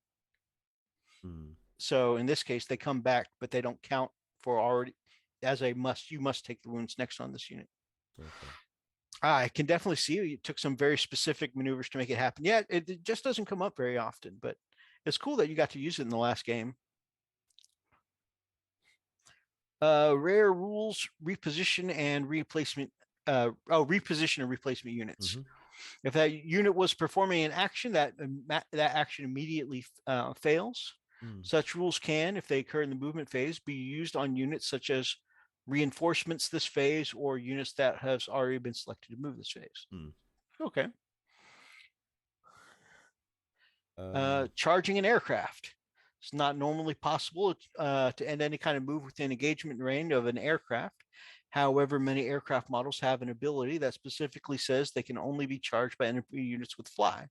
So in this case, they come back, but they don't count for already as a must. You must take the wounds next on this unit. Okay. I can definitely see it took some very specific maneuvers to make it happen. Yeah, it just doesn't come up very often, but it's cool that you got to use it in the last game. Rare rules, reposition and replacement. Reposition and replacement units. Mhm. If that unit was performing an action, that action immediately fails. Such rules can, if they occur in the movement phase, be used on units such as reinforcements this phase or units that has already been selected to move this phase. Okay. Charging an aircraft. It's not normally possible to end any kind of move within engagement range of an aircraft. However, many aircraft models have an ability that specifically says they can only be charged by enemy units with fly.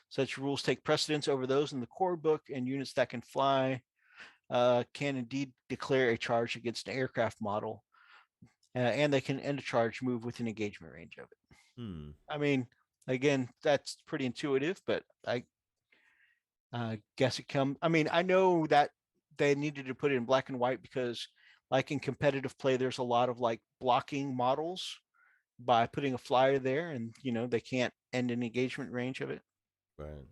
Such rules take precedence over those in the core book, and units that can fly can indeed declare a charge against an aircraft model, and they can end a charge move within engagement range of it. I mean, again, that's pretty intuitive, but I guess I mean, I know that they needed to put it in black and white because, like in competitive play, there's a lot of like blocking models by putting a flyer there, and they can't end an engagement range of it. Right.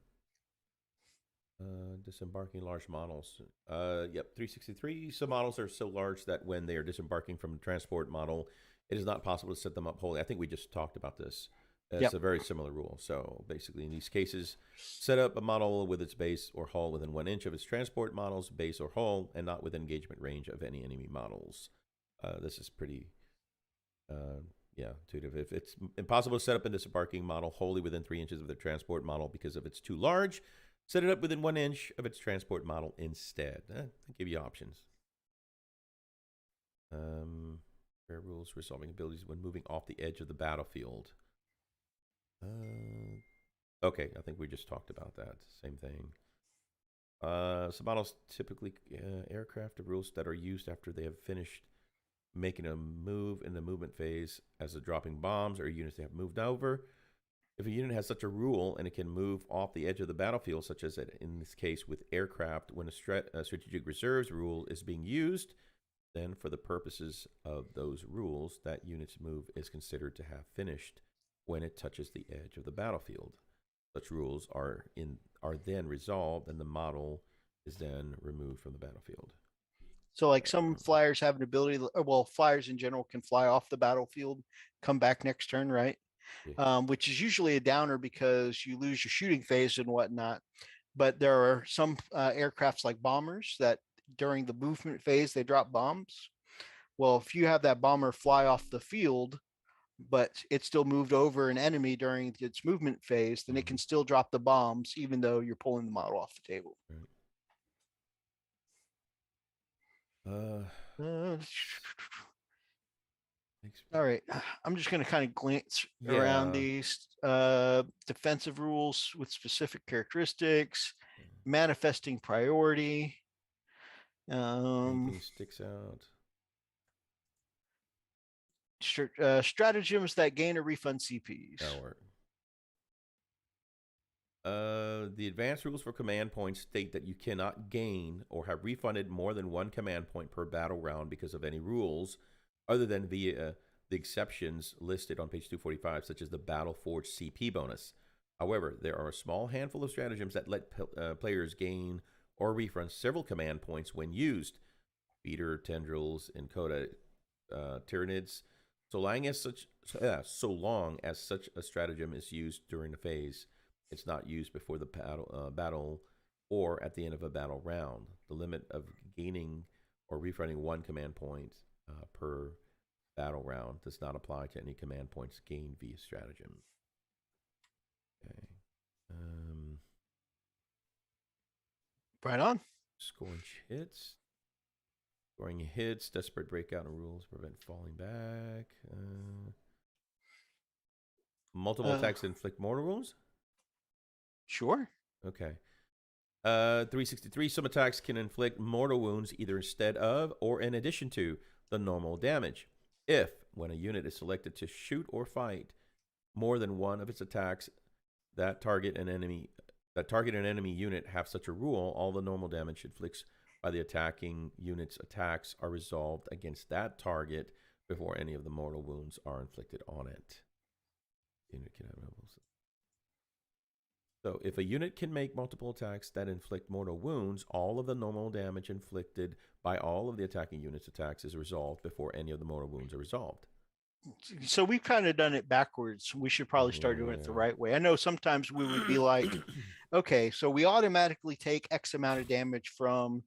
Disembarking large models. Yep, 363. Some models are so large that when they are disembarking from a transport model, it is not possible to set them up wholly. I think we just talked about this. It's a very similar rule. So basically, in these cases, set up a model with its base or hull within 1 inch of its transport model's base or hull, and not within engagement range of any enemy models. This is pretty, intuitive. If it's impossible to set up a disembarking model wholly within 3 inches of the transport model because if it's too large, set it up within 1 inch of its transport model instead. I'll give you options. Rare rules resolving abilities when moving off the edge of the battlefield. Okay, I think we just talked about that. Same thing. Some models typically aircraft rules that are used after they have finished making a move in the movement phase as a dropping bombs or units they have moved over. If a unit has such a rule and it can move off the edge of the battlefield, such as in this case with aircraft, when a strategic reserves rule is being used, then for the purposes of those rules, that unit's move is considered to have finished when it touches the edge of the battlefield. Such rules are then resolved, and the model is then removed from the battlefield. So, like some flyers have an ability, well, flyers in general can fly off the battlefield, come back next turn, right? Yeah. Which is usually a downer because you lose your shooting phase and whatnot. But there are some aircrafts like bombers that during the movement phase, they drop bombs. Well, if you have that bomber fly off the field, but it still moved over an enemy during its movement phase, then it can still drop the bombs even though you're pulling the model off the table. Right. All right. I'm just going to kind of glance Yeah. around these defensive rules with specific characteristics, manifesting priority. Anything sticks out? Stratagems that gain or refund CPs. That'll work. The advanced rules for command points state that you cannot gain or have refunded more than one command point per battle round because of any rules other than via the exceptions listed on page 245, such as the Battle Forge CP bonus. However, there are a small handful of stratagems that let players gain or refund several command points when used. Feeder, tendrils, and coda tyranids, so long as such a stratagem is used during the phase. It's not used before the battle or at the end of a battle round. The limit of gaining or refunding one command point per battle round does not apply to any command points gained via stratagem. Okay. Right on. Scoring hits. Scoring hits. Desperate breakout and rules prevent falling back. Multiple attacks inflict mortal wounds. Sure. Okay. 363. Some attacks can inflict mortal wounds either instead of or in addition to the normal damage. If, when a unit is selected to shoot or fight more than one of its attacks that target an enemy unit have such a rule, all the normal damage inflicted by the attacking unit's attacks are resolved against that target before any of the mortal wounds are inflicted on it. Unit can have So if a unit can make multiple attacks that inflict mortal wounds, all of the normal damage inflicted by all of the attacking unit's attacks is resolved before any of the mortal wounds are resolved. So we've kind of done it backwards. We should probably start doing it the right way. I know sometimes we would be like, okay, so we automatically take X amount of damage from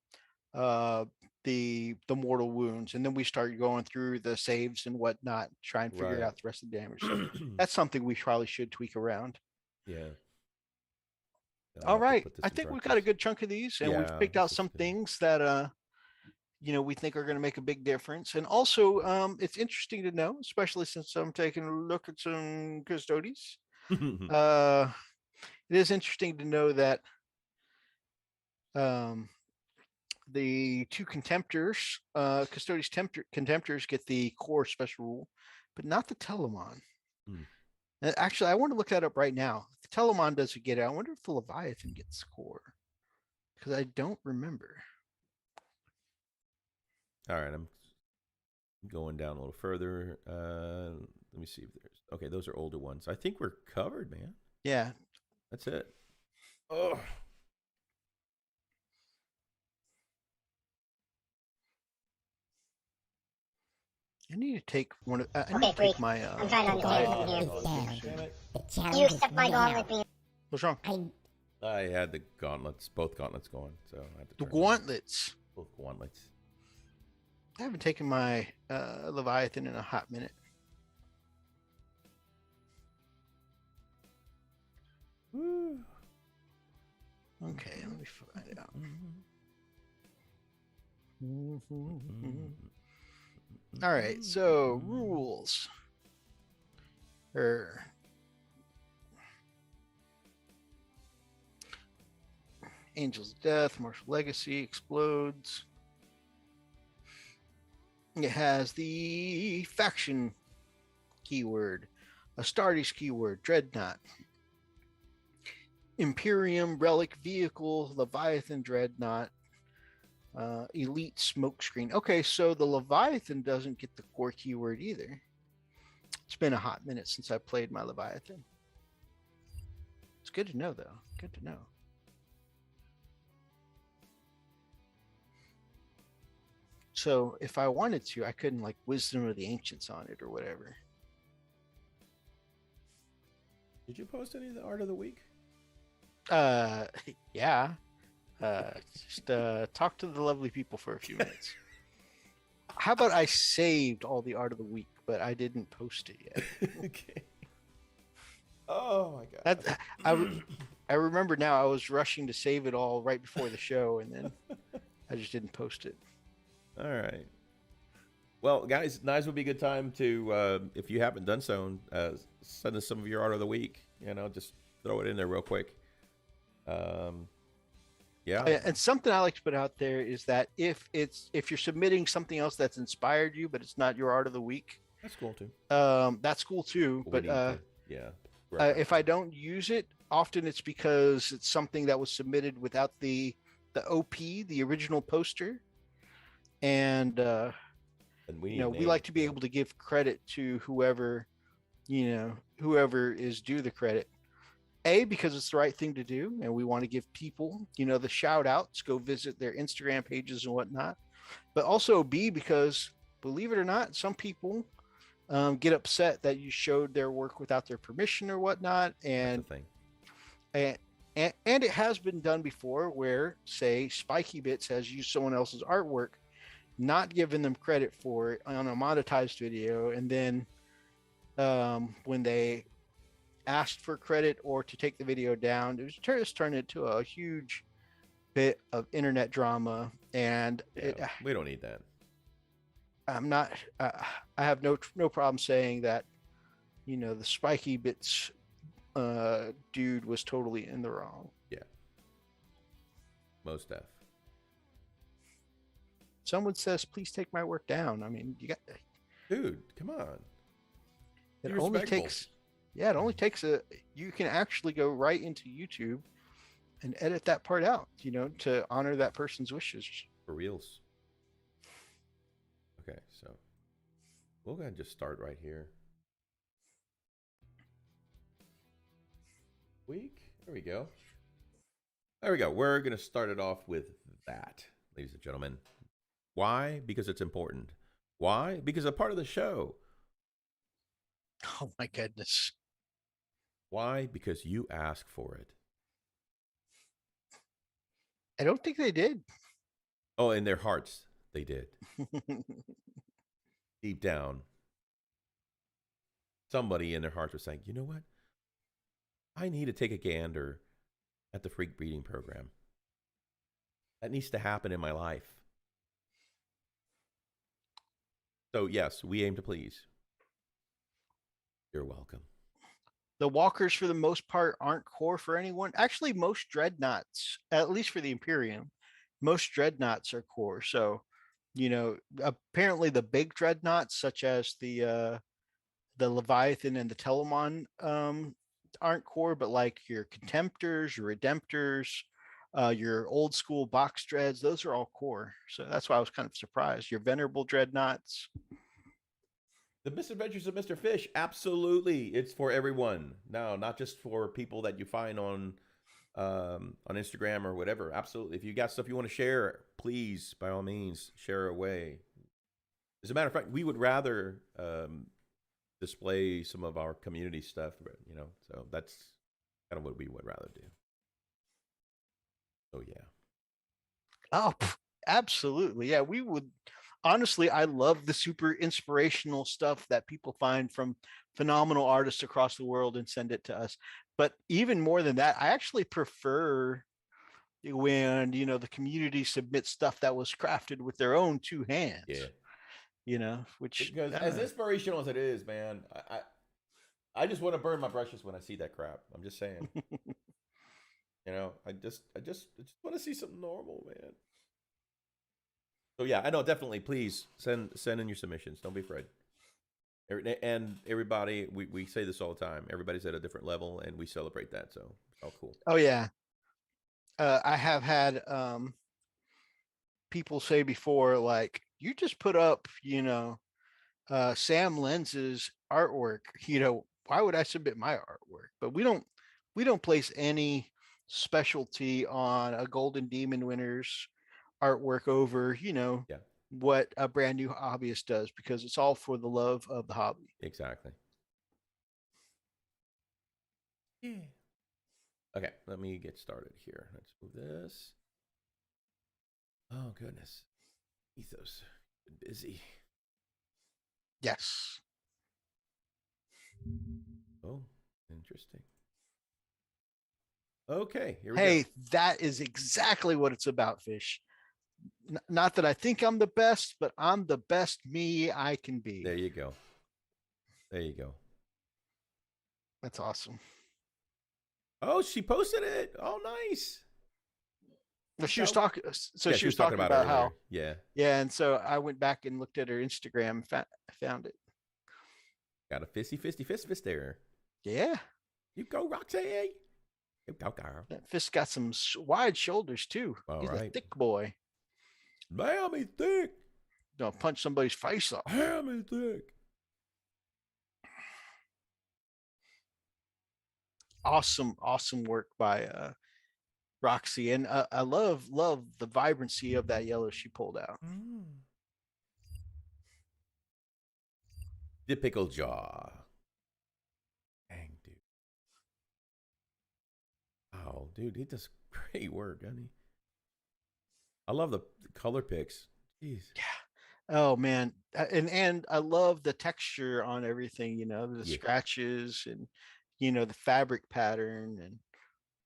the mortal wounds, and then we start going through the saves and whatnot, try and figure Right. out the rest of the damage. So that's something we probably should tweak around. Yeah. All right. I think we've got a good chunk of these, and we've picked out this is some good. things that we think are going to make a big difference. And also, it's interesting to know, especially since I'm taking a look at some custodies. It is interesting to know that the two contemptors, custodies contemptors get the core special rule, but not the Telemon. Actually, I want to look that up right now. If the Telemon doesn't get it, I wonder if the Leviathan gets core, because I don't remember. All right, I'm going down a little further. Let me see if there's... Okay, those are older ones. I think we're covered, man. Yeah. That's it. Oh. I need to take one of... I Okay, need to take freak. my... I'm trying to understand something here. The challenge You is accept my now. gauntlet being What's wrong? I had the gauntlets, both gauntlets going, so I had to The turn them on. gauntlets. Both gauntlets. I haven't taken my Leviathan in a hot minute. Okay, let me find out. All right, so rules. Angels of Death, Martial Legacy, explodes. It has the faction keyword, Astartes keyword, Dreadnought, Imperium Relic Vehicle, Leviathan Dreadnought, Elite Smokescreen. Okay, so the Leviathan doesn't get the core keyword either. It's been a hot minute since I played my Leviathan. It's good to know, though. Good to know. So if I wanted to, I couldn't like Wisdom of the Ancients on it or whatever. Did you post any of the art of the week? Yeah. Just talk to the lovely people for a few minutes. How about I saved all the art of the week, but I didn't post it yet? Okay. Oh my god. I remember now. I was rushing to save it all right before the show, and then I just didn't post it. All right. Well, guys, now's would be a good time to, if you haven't done so, send us some of your art of the week. You know, just throw it in there real quick. Yeah. And something I like to put out there is that if you're submitting something else that's inspired you, but it's not your art of the week, That's cool too. that's cool too. We But need to- yeah. if I don't use it, often it's because it's something that was submitted without the OP, the original poster, and And we, you know, we like to be able to give credit to whoever is due the credit. A, because it's the right thing to do, and we want to give people, you know, the shout outs, go visit their Instagram pages and whatnot. But also B, because believe it or not, some people get upset that you showed their work without their permission or whatnot. And thing. and it has been done before where, say, Spiky Bits has used someone else's artwork, not giving them credit for it on a monetized video, and then when they asked for credit or to take the video down, it was just turned into a huge bit of internet drama. And We don't need that. I'm not. I have no problem saying that, you know, the Spiky Bits dude was totally in the wrong. Yeah. Most def. Someone says, "Please take my work down." I mean, you got. Dude, come on. It Be only respectful. takes. Yeah, it only takes a. You can actually go right into YouTube and edit that part out, you know, to honor that person's wishes. For reals. Okay, so we'll go ahead and just start right here. Week. There we go. There we go. We're going to start it off with that, ladies and gentlemen. Why? Because it's important. Why? Because a part of the show. Oh my goodness. Why? Because you asked for it. I don't think they did. Oh, in their hearts, they did. Deep down, somebody in their hearts was saying, you know what? I need to take a gander at the freak breeding program. That needs to happen in my life. So, yes, we aim to please. You're welcome. The walkers, for the most part, aren't core for anyone. Actually, most dreadnoughts, at least for the Imperium, most dreadnoughts are core. So, you know, apparently the big dreadnoughts, such as the Leviathan and the Telemon, aren't core, but like your Contemptors, your Redemptors, your old school box dreads, those are all core. So that's why I was kind of surprised. Your venerable dreadnoughts. The Misadventures of Mr. Fish, absolutely, it's for everyone. No, not just for people that you find on Instagram or whatever. Absolutely, if you got stuff you want to share, please, by all means, share away. As a matter of fact, we would rather display some of our community stuff, you know. So that's kind of what we would rather do. So yeah. Oh, absolutely. Yeah, we would. Honestly, I love the super inspirational stuff that people find from phenomenal artists across the world and send it to us. But even more than that, I actually prefer when, you know, the community submits stuff that was crafted with their own two hands. Yeah. You know, which Because as inspirational as it is, man, I just want to burn my brushes when I see that crap. I'm just saying. You know, I just want to see something normal, man. So yeah, I know, definitely. Please send in your submissions. Don't be afraid. And everybody, we say this all the time. Everybody's at a different level, and we celebrate that. So it's all cool. Oh yeah, I have had people say before, like, you just put up, you know, Sam Lenz's artwork. You know, why would I submit my artwork? But we don't place any specialty on a Golden Demon winner's artwork over, you know, what a brand new hobbyist does, because it's all for the love of the hobby. Exactly. Yeah. Okay, let me get started here. Let's move this. Oh goodness, Ethos, been busy. Yes. Oh, interesting. Okay, here we Hey, go. that is exactly what it's about, Fish. Not that I think I'm the best, but I'm the best me I can be. There you go. There you go. That's awesome. Oh, she posted it. Oh, nice. Well, she was talking. So Yeah, she was talking about it how. earlier. Yeah. Yeah, and so I went back and looked at her Instagram, found it. Got a fist there. Yeah, You go, Roxy. You go, girl. that fist got some wide shoulders too. All He's a right. thick boy. Damn, he's thick. Don't punch somebody's face off. Damn, he's thick. Awesome work by Roxy, and I love the vibrancy of that yellow she pulled out. The pickle jaw. Dang, dude. Oh, dude, he does great work, doesn't he? I love the color picks. Jeez. Yeah. Oh man, and I love the texture on everything. The scratches and the fabric pattern, and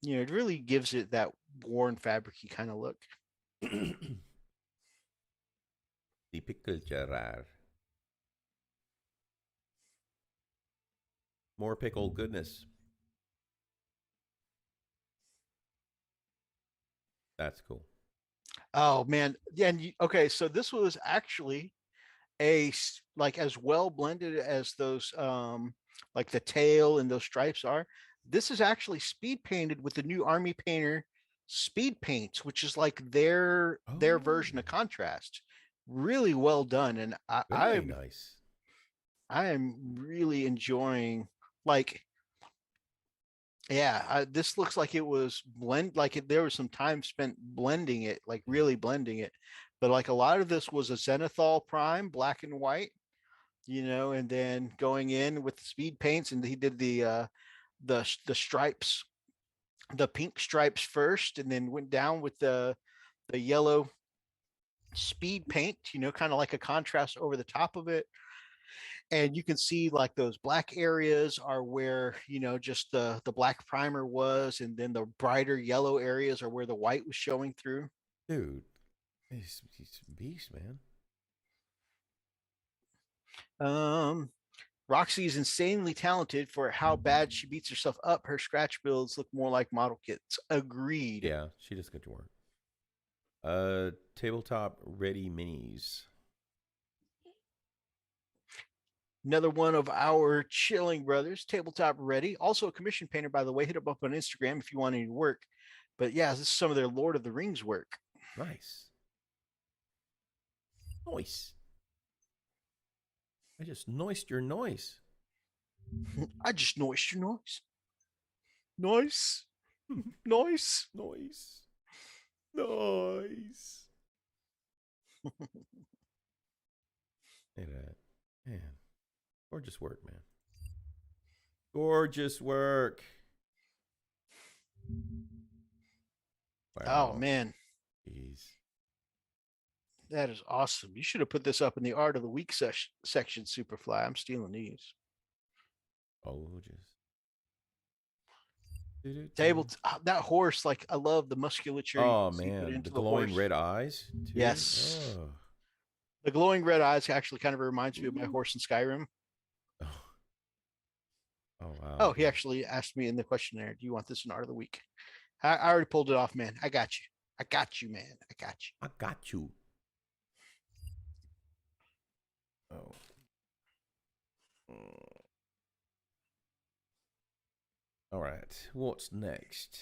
it really gives it that worn fabricy kind of look. The pickle jar. More pickle goodness. That's cool. Oh man, yeah. And okay, so this was actually like as well blended as those like the tail and those stripes are. This is actually speed painted with the new Army Painter speed paints, which is like their version of contrast. Really well done, and Very nice. I am really enjoying, like, yeah, this looks like it was there was some time spent blending it, like really blending it. But like a lot of this was a Zenithal Prime, black and white, and then going in with the speed paints, and he did the stripes, the pink stripes first, and then went down with the yellow speed paint, kind of like a contrast over the top of it. And you can see like those black areas are where just the black primer was, and then the brighter yellow areas are where the white was showing through. Dude, he's a beast, man. Roxy is insanely talented for how bad she beats herself up. Her scratch builds look more like model kits. Agreed. Yeah, she does good work. Tabletop ready minis. Another one of our chilling brothers, Tabletop Ready. Also a commission painter, by the way. Hit him up on Instagram if you want any work. But yeah, this is some of their Lord of the Rings work. Nice. Nice. I just noised your noise. I just noised your noise. Noise. Noise. Noise. Noise. Hey, that. Man. Gorgeous work, man. Gorgeous work. Wow. Oh, man. Jeez. That is awesome. You should have put this up in the Art of the Week section, Superfly. I'm stealing these. Oh, just. Table, that horse, like, I love the musculature. Oh, man. The glowing red eyes. Too. Yes. Oh. The glowing red eyes actually kind of reminds me of my horse in Skyrim. Oh, wow. Oh, he actually asked me in the questionnaire, do you want this in Art of the Week? I already pulled it off, man. I got you. I got you, man. I got you. I got you. Oh. All right. What's next?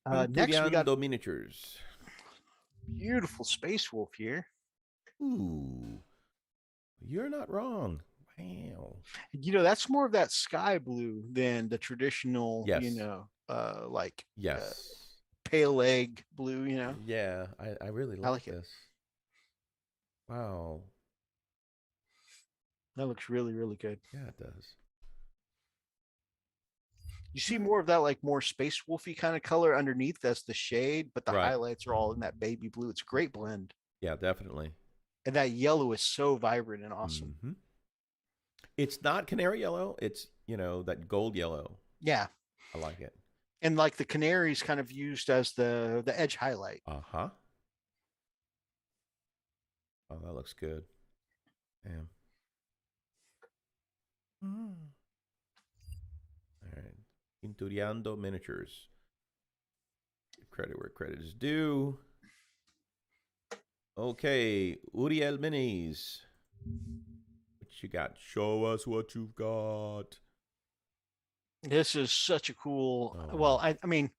Next, we got miniatures. Beautiful Space Wolf here. Ooh. You're not wrong. Wow. That's more of that sky blue than the traditional, yes. Like yes. Pale egg blue, Yeah, I really like this. Wow. That looks really, really good. Yeah, it does. You see more of that, like more Space Wolfy kind of color underneath. That's the shade, but the highlights are all in that baby blue. It's a great blend. Yeah, definitely. And that yellow is so vibrant and awesome. Mm-hmm. It's not canary yellow. It's, that gold yellow. Yeah. I like it. And like the canaries kind of used as the edge highlight. Uh-huh. Oh, that looks good. Damn. Mm. All right. Inturiando miniatures. Give credit where credit is due. Okay, Uriel minis. What you got? Show us what you've got. This is such a cool. Oh. Well, I mean,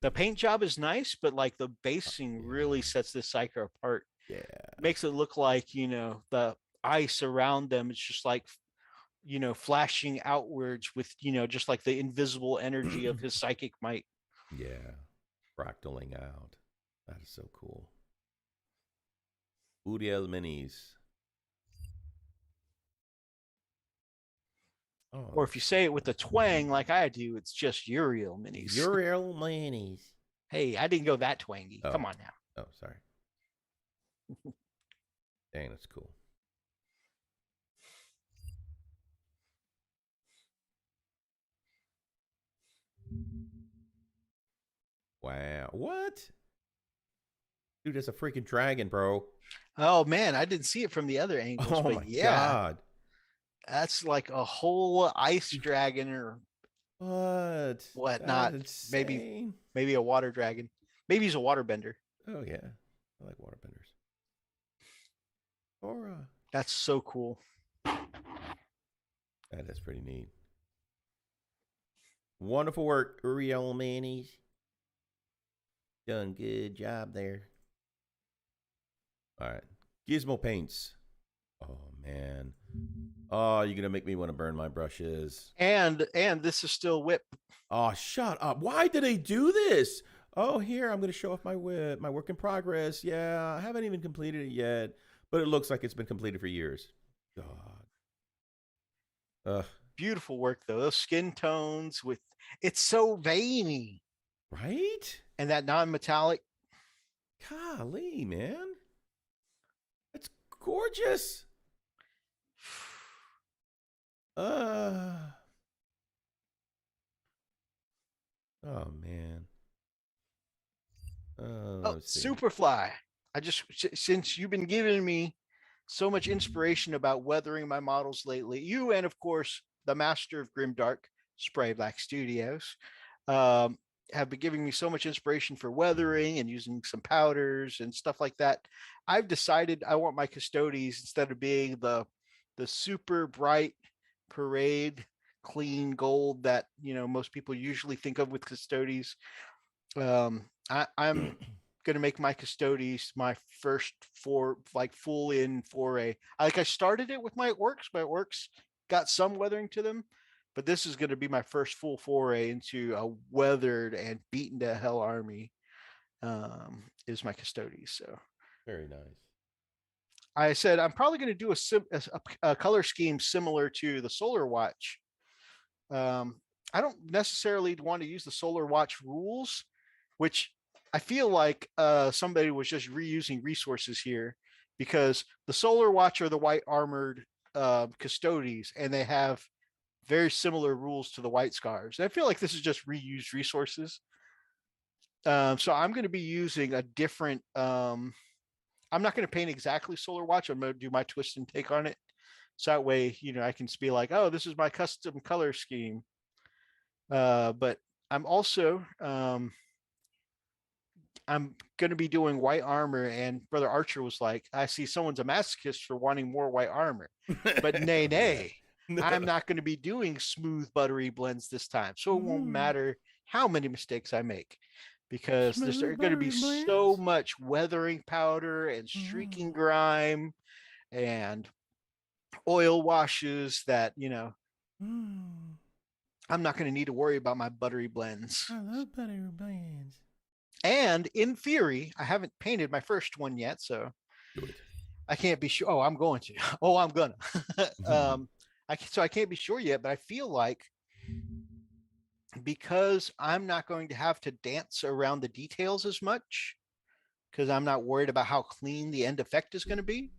the paint job is nice, but like the basing Yeah. really sets this Psycho apart. Yeah. Makes it look like, you know, the ice around them. It's just like, you know, flashing outwards with, you know, just like the invisible energy of his psychic might. Yeah. Fractaling out. That is so cool. Uriel minis. Oh, Or if you say it with the twang like I do, it's just Uriel minis. Uriel minis. Hey, I didn't go that twangy. Oh. Come on now. Oh, sorry. Dang, that's cool. Wow. What? Dude, that's a freaking dragon, bro. Oh man, I didn't see it from the other angles, Oh but my yeah, god. that's like a whole ice dragon or What? whatnot. That's Maybe insane. maybe a water dragon. Maybe he's a waterbender. Oh yeah. I like waterbenders. Aura. That's so cool. That is pretty neat. Wonderful work, Uriel Manis. Done good job there. All right. Gizmo paints. Oh man. Oh, you're gonna make me want to burn my brushes. And this is still whip. Oh, shut up. Why did they do this? Oh, here, I'm gonna show off my whip, my work in progress. Yeah, I haven't even completed it yet, but it looks like it's been completed for years. God. Ugh. Beautiful work though. Those skin tones with it's so veiny. Right? And that non-metallic. Golly, man. That's gorgeous. Oh man. Oh, Let's see. Superfly. Since you've been giving me so much inspiration about weathering my models lately, you and of course the master of Grimdark, Spray Black Studios, have been giving me so much inspiration for weathering and using some powders and stuff like that. I've decided I want my Custodes, instead of being the super bright parade clean gold that, you know, most people usually think of with Custodes. I'm going to make my Custodes my first full in foray. I started it with my orcs. My orcs got some weathering to them, but this is going to be my first full foray into a weathered and beaten to hell army. Is my Custodes. So Very nice. I said I'm probably going to do a color scheme similar to the Solar Watch. I don't necessarily want to use the Solar Watch rules, which I feel like somebody was just reusing resources here, because the Solar Watch are the white armored Custodes, and they have very similar rules to the White Scars. And I feel like this is just reused resources. So I'm going to be using a different. I'm not going to paint exactly Solar Watch. I'm going to do my twist and take on it. So that way, you know, I can be like, oh, this is my custom color scheme. But I'm also, I'm going to be doing white armor. And Brother Archer was like, I see someone's a masochist for wanting more white armor. But nay. I'm not going to be doing smooth, buttery blends this time. So it won't matter how many mistakes I make, because there's going to be so much weathering powder and streaking grime and oil washes that, you know, I'm not going to need to worry about my buttery blends. I love buttery blends. And in theory, I haven't painted my first one yet, so I can't be sure. Oh, I'm going to. Oh, I'm gonna. I can't be sure yet, but I feel like, because I'm not going to have to dance around the details as much, because I'm not worried about how clean the end effect is going to be,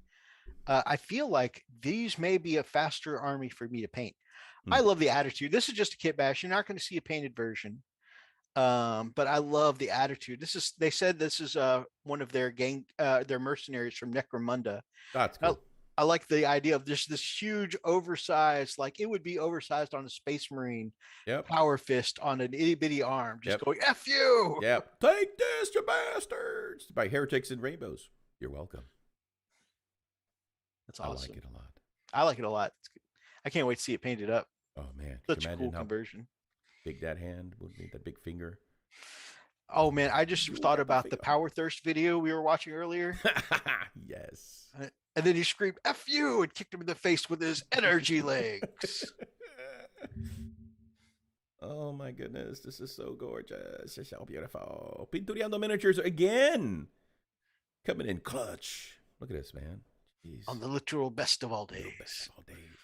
I feel like these may be a faster army for me to paint. I love the attitude. This is just a kit bash. You're not going to see a painted version. But I love the attitude. They said this is one of their their mercenaries from Necromunda. That's I, cool. I like the idea of just this huge oversized, like it would be oversized on a Space Marine Yep. power fist on an itty bitty arm, just Yep. going F you. Yep. Take this, you bastards! By Heretics and Rainbows. You're welcome. That's awesome. I like it a lot. I like it a lot. I can't wait to see it painted up. Oh man, Such a cool conversion. Big that hand would be, that big finger. Oh man, I just thought about the Power Thirst video we were watching earlier. Yes. And then he screamed F you and kicked him in the face with his energy legs. Oh my goodness, this is so gorgeous. It's so beautiful. Pinturiando miniatures again. Coming in clutch. Look at this, man. Jeez. On the literal best of all Best days. of all days.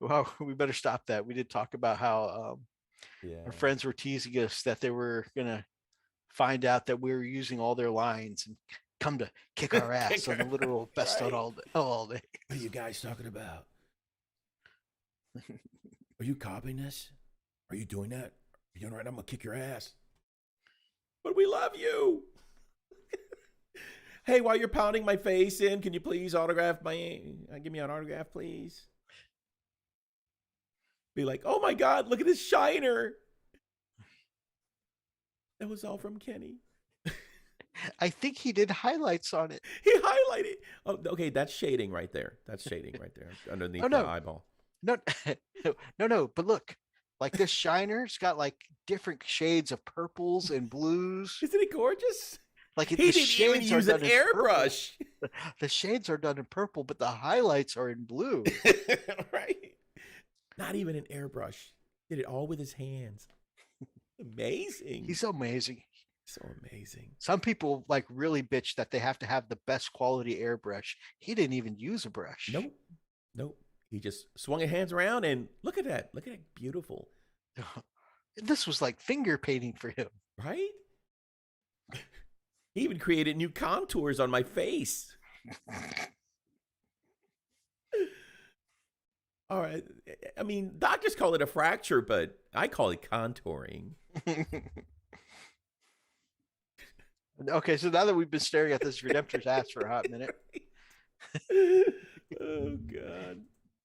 Well, we better stop that. We did talk about how Yeah. our friends were teasing us that they were going to find out that we were using all their lines and come to kick our ass on the literal best of all days. What are you guys talking about? Are you copying this? Are you doing that? Are you doing right? I'm going to kick your ass. But we love you. Hey, while you're pounding my face in, can you please give me an autograph, please? Be like, oh my God, look at this shiner. That was all from Kenny. I think he did highlights on it. He highlighted. Oh, okay, that's shading right there. That's shading right there underneath the eyeball. No, no. But look, like this shiner's got like different shades of purples and blues. Isn't it gorgeous? Like He didn't even use an airbrush. The shades are done in purple, but the highlights are in blue. Right? Not even an airbrush. Did it all with his hands. Amazing. He's amazing. So amazing. Some people like really bitch that they have to have the best quality airbrush. He didn't even use a brush. Nope. He just swung his hands around and look at that. Look at it. Beautiful. This was like finger painting for him. Right? He even created new contours on my face. All right. I mean, doctors call it a fracture, but I call it contouring. Okay, so now that we've been staring at this Redemptor's ass for a hot minute. Oh, God.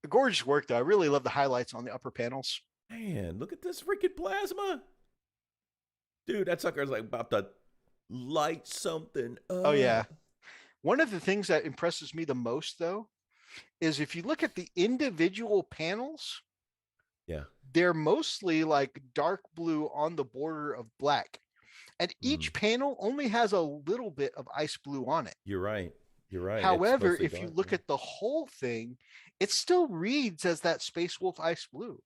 Gorgeous work, though. I really love the highlights on the upper panels. Man, look at this freaking plasma. Dude, that sucker's like about to light something up. Oh, yeah. One of the things that impresses me the most, though, is if you look at the individual panels, yeah, they're mostly like dark blue on the border of black. And each panel only has a little bit of ice blue on it. You're right. However, if you look at the whole thing, it still reads as that Space Wolf ice blue.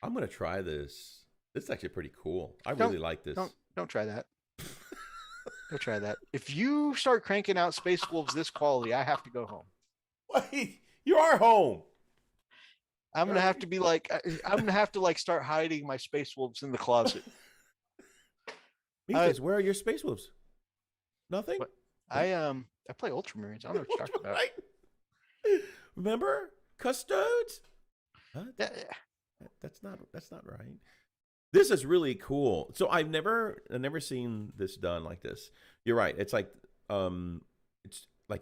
I'm going to try this. This is actually pretty cool. I really like this. Don't try that. Don't try that. If you start cranking out Space Wolves this quality, I have to go home. Wait, you are home. I'm gonna have to be like, I'm gonna have to like start hiding my Space Wolves in the closet. Because where are your Space Wolves? Nothing. What? I play Ultramarines. I don't know what you're talking about. Right. Remember Custodes? Huh? That's not right. This is really cool. So I've never seen this done like this. You're right. It's like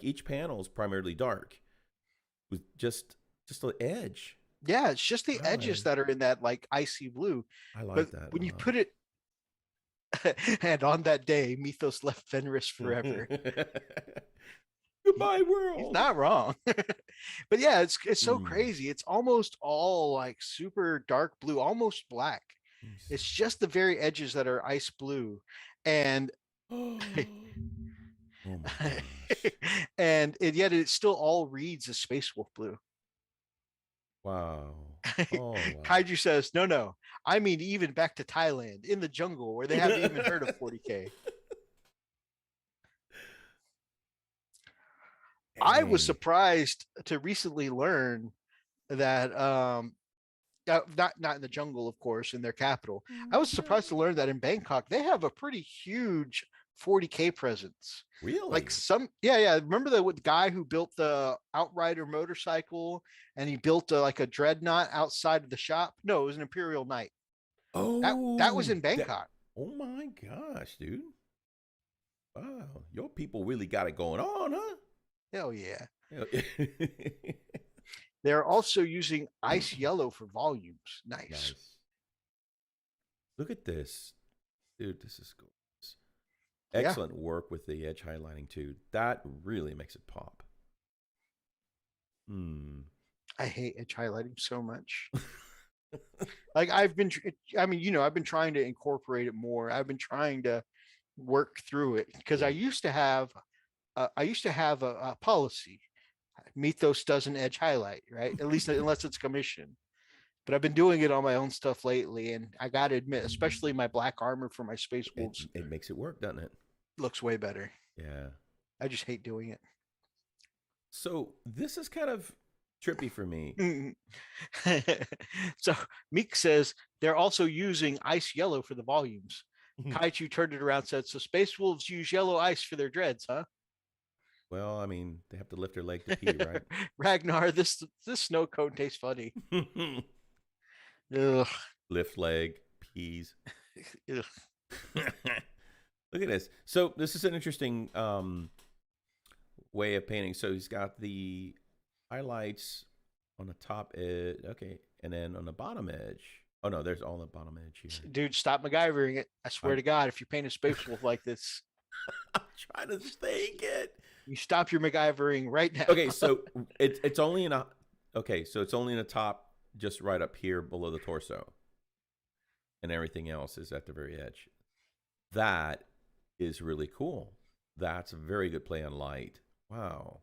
each panel is primarily dark with just the edge. Yeah, it's just the edges that are in that like icy blue. I like that. When you put it, and on that day, Mythos left Fenris forever. Goodbye, world. He's not wrong. But yeah, it's so crazy. It's almost all like super dark blue, almost black. It's just the very edges that are ice blue, and oh my gosh. and yet it still all reads as Space Wolf blue. Wow. Oh, wow. Kaiju says, no. I mean, even back to Thailand in the jungle where they haven't even heard of 40K. I was surprised to recently learn that not in the jungle, of course, in their capital. I was surprised to learn that in Bangkok they have a pretty huge 40K presence. Really? Like yeah. Remember the guy who built the Outrider motorcycle and he built like a dreadnought outside of the shop? No, it was an Imperial Knight. That was in that- Bangkok. oh my gosh, dude! Wow, your people really got it going on, huh? Hell yeah. Yeah. They're also using ice yellow for volumes. Nice. Nice. Look at this, dude. This is gorgeous. Yeah. Excellent work with the edge highlighting too. That really makes it pop. I hate edge highlighting so much. Like I've been trying to incorporate it more. I've been trying to work through it because I used to have a policy. Mythos doesn't edge highlight, right? At least unless it's commission. But I've been doing it on my own stuff lately, and I got to admit, especially my black armor for my Space Wolves, It makes it work, doesn't it? looks way better. Yeah. I just hate doing it. So this is kind of trippy for me. So Meek says they're also using ice yellow for the volumes. Kaiju turned it around and said, so Space Wolves use yellow ice for their dreads, huh? Well, I mean, they have to lift their leg to pee, right? Ragnar, this snow cone tastes funny. Ugh. Lift leg, peas. Ugh. Look at this. So this is an interesting way of painting. So he's got the highlights on the top edge. Okay. And then on the bottom edge. Oh, no, there's all the bottom edge here. Dude, stop MacGyvering it. I swear to God, if you paint a Space Wolf like this, I'm trying to think it. you stop your MacGyvering right now. Okay, so it's only in a so it's only in the top, just right up here below the torso, and everything else is at the very edge. That is really cool. That's a very good play on light. Wow.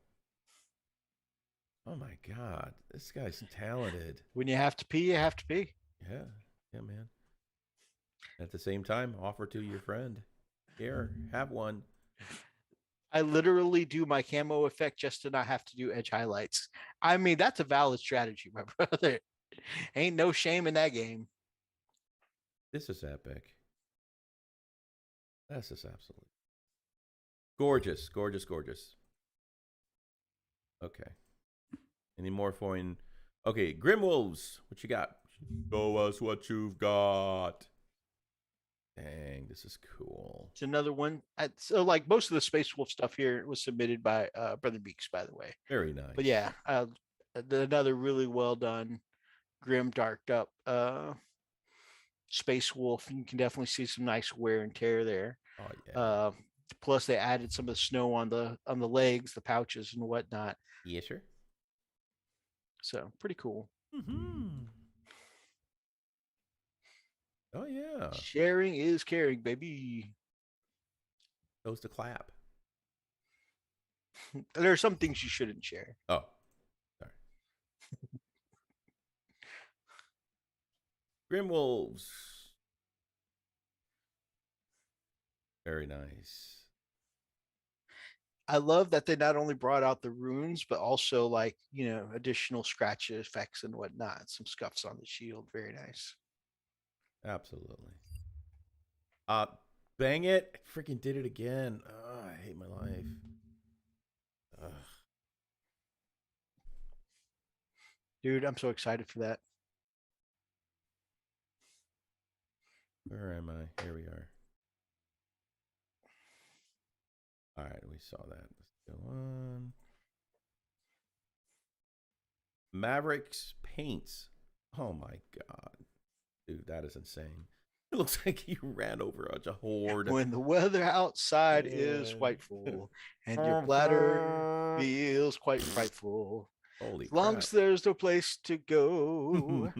Oh my God, this guy's talented. When you have to pee, you have to pee. Yeah, man. At the same time, offer to your friend. Here, have one. I literally do my camo effect just to not have to do edge highlights. I mean, that's a valid strategy, my brother. Ain't no shame in that game. This is epic. This is absolutely gorgeous, gorgeous, gorgeous. Okay. Any more for you? Okay, Grim Wolves, what you got? Show us what you've got. Dang, this is cool. It's another one. So, like most of the Space Wolf stuff here was submitted by Brother Beaks, by the way. Very nice. But yeah, another really well done, grim, darked up Space Wolf. You can definitely see some nice wear and tear there. Oh yeah. Plus, they added some of the snow on the legs, the pouches, and whatnot. Yes, sir. So pretty cool. Oh yeah. Sharing is caring, baby. Goes to clap. There are some things you shouldn't share. Oh, sorry. Grim Wolves. Very nice. I love that they not only brought out the runes, but also like, additional scratch effects and whatnot. Some scuffs on the shield. Very nice. Absolutely. Bang it. I freaking did it again. Oh, I hate my life. Ugh. Dude, I'm so excited for that. Where am I? Here we are. All right, we saw that. Let's go on. Mavericks paints. Oh my God. Dude, that is insane. It looks like you ran over a horde. When the weather outside is frightful and your bladder feels quite frightful. Holy As long crap. as there's no place to go.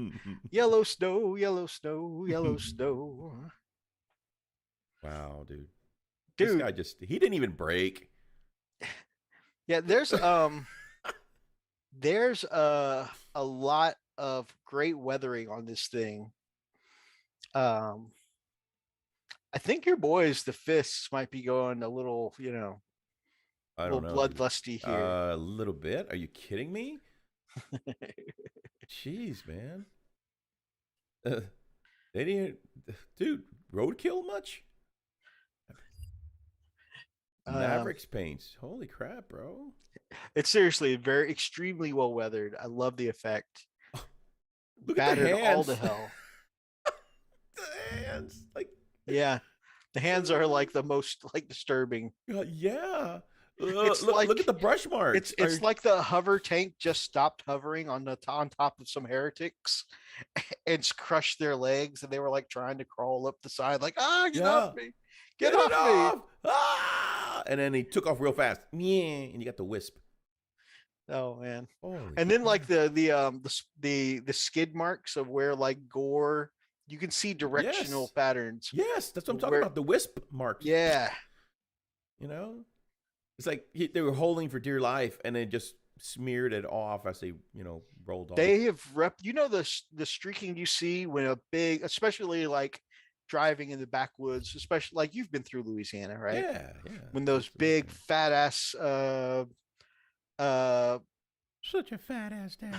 Yellow snow, yellow snow, yellow snow. Wow, dude. Dude. This guy he didn't even break. Yeah, there's a lot of great weathering on this thing. I think your boys, the Fists, might be going a little, I don't know. bloodlusty here. A little bit. Are you kidding me? Jeez, man. They didn't, dude. Roadkill much? Mavericks paints. Holy crap, bro. It's seriously very extremely well weathered. I love the effect. Look Battered at the hands. all to hell. hands. Like, Yeah, the hands are like the most like disturbing. yeah. It's Look at the brush marks. It's like the hover tank just stopped hovering on on top of some heretics and crushed their legs, and they were like trying to crawl up the side, like get off me, get it off me. off! Ah! And then he took off real fast. Yeah, and you got the wisp. Oh man! Holy And then like crap. the skid marks of where like gore, you can see directional Yes. patterns. Yes, that's what I'm talking Where- about. The wisp marks. Yeah, You know, it's like they were holding for dear life, and they just smeared it off as they, rolled off. they have the streaking you see when a big, especially like driving in the backwoods, especially like you've been through Louisiana, right? Yeah. When those big absolutely. fat ass uh Such a fat ass down.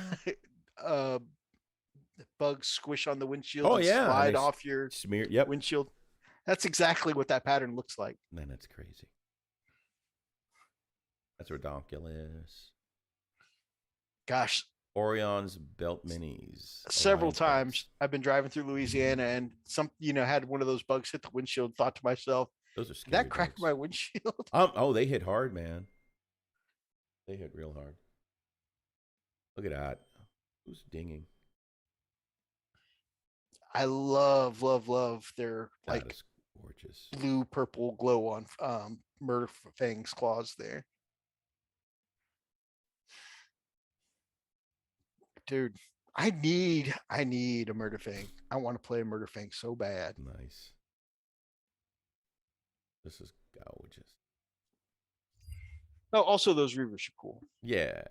uh bugs squish on the windshield Oh, and yeah, and slide they off your Smeared. Yep. windshield. That's exactly what that pattern looks like. Man, that's crazy. That's ridiculous. Gosh, Orion's belt minis. several Alliance times bugs. I've been driving through Louisiana and had one of those bugs hit the windshield, thought to myself, Those are did scary. that crack bugs. my windshield? Oh, they hit hard, man. They hit real hard. Look at that. Who's dinging? I love their That like is gorgeous. blue purple glow on Murder Fang's claws there. Dude, I need a Murder Fang. I want to play a Murder Fang so bad. Nice. This is gorgeous. Oh, also those Reavers are cool. Yeah,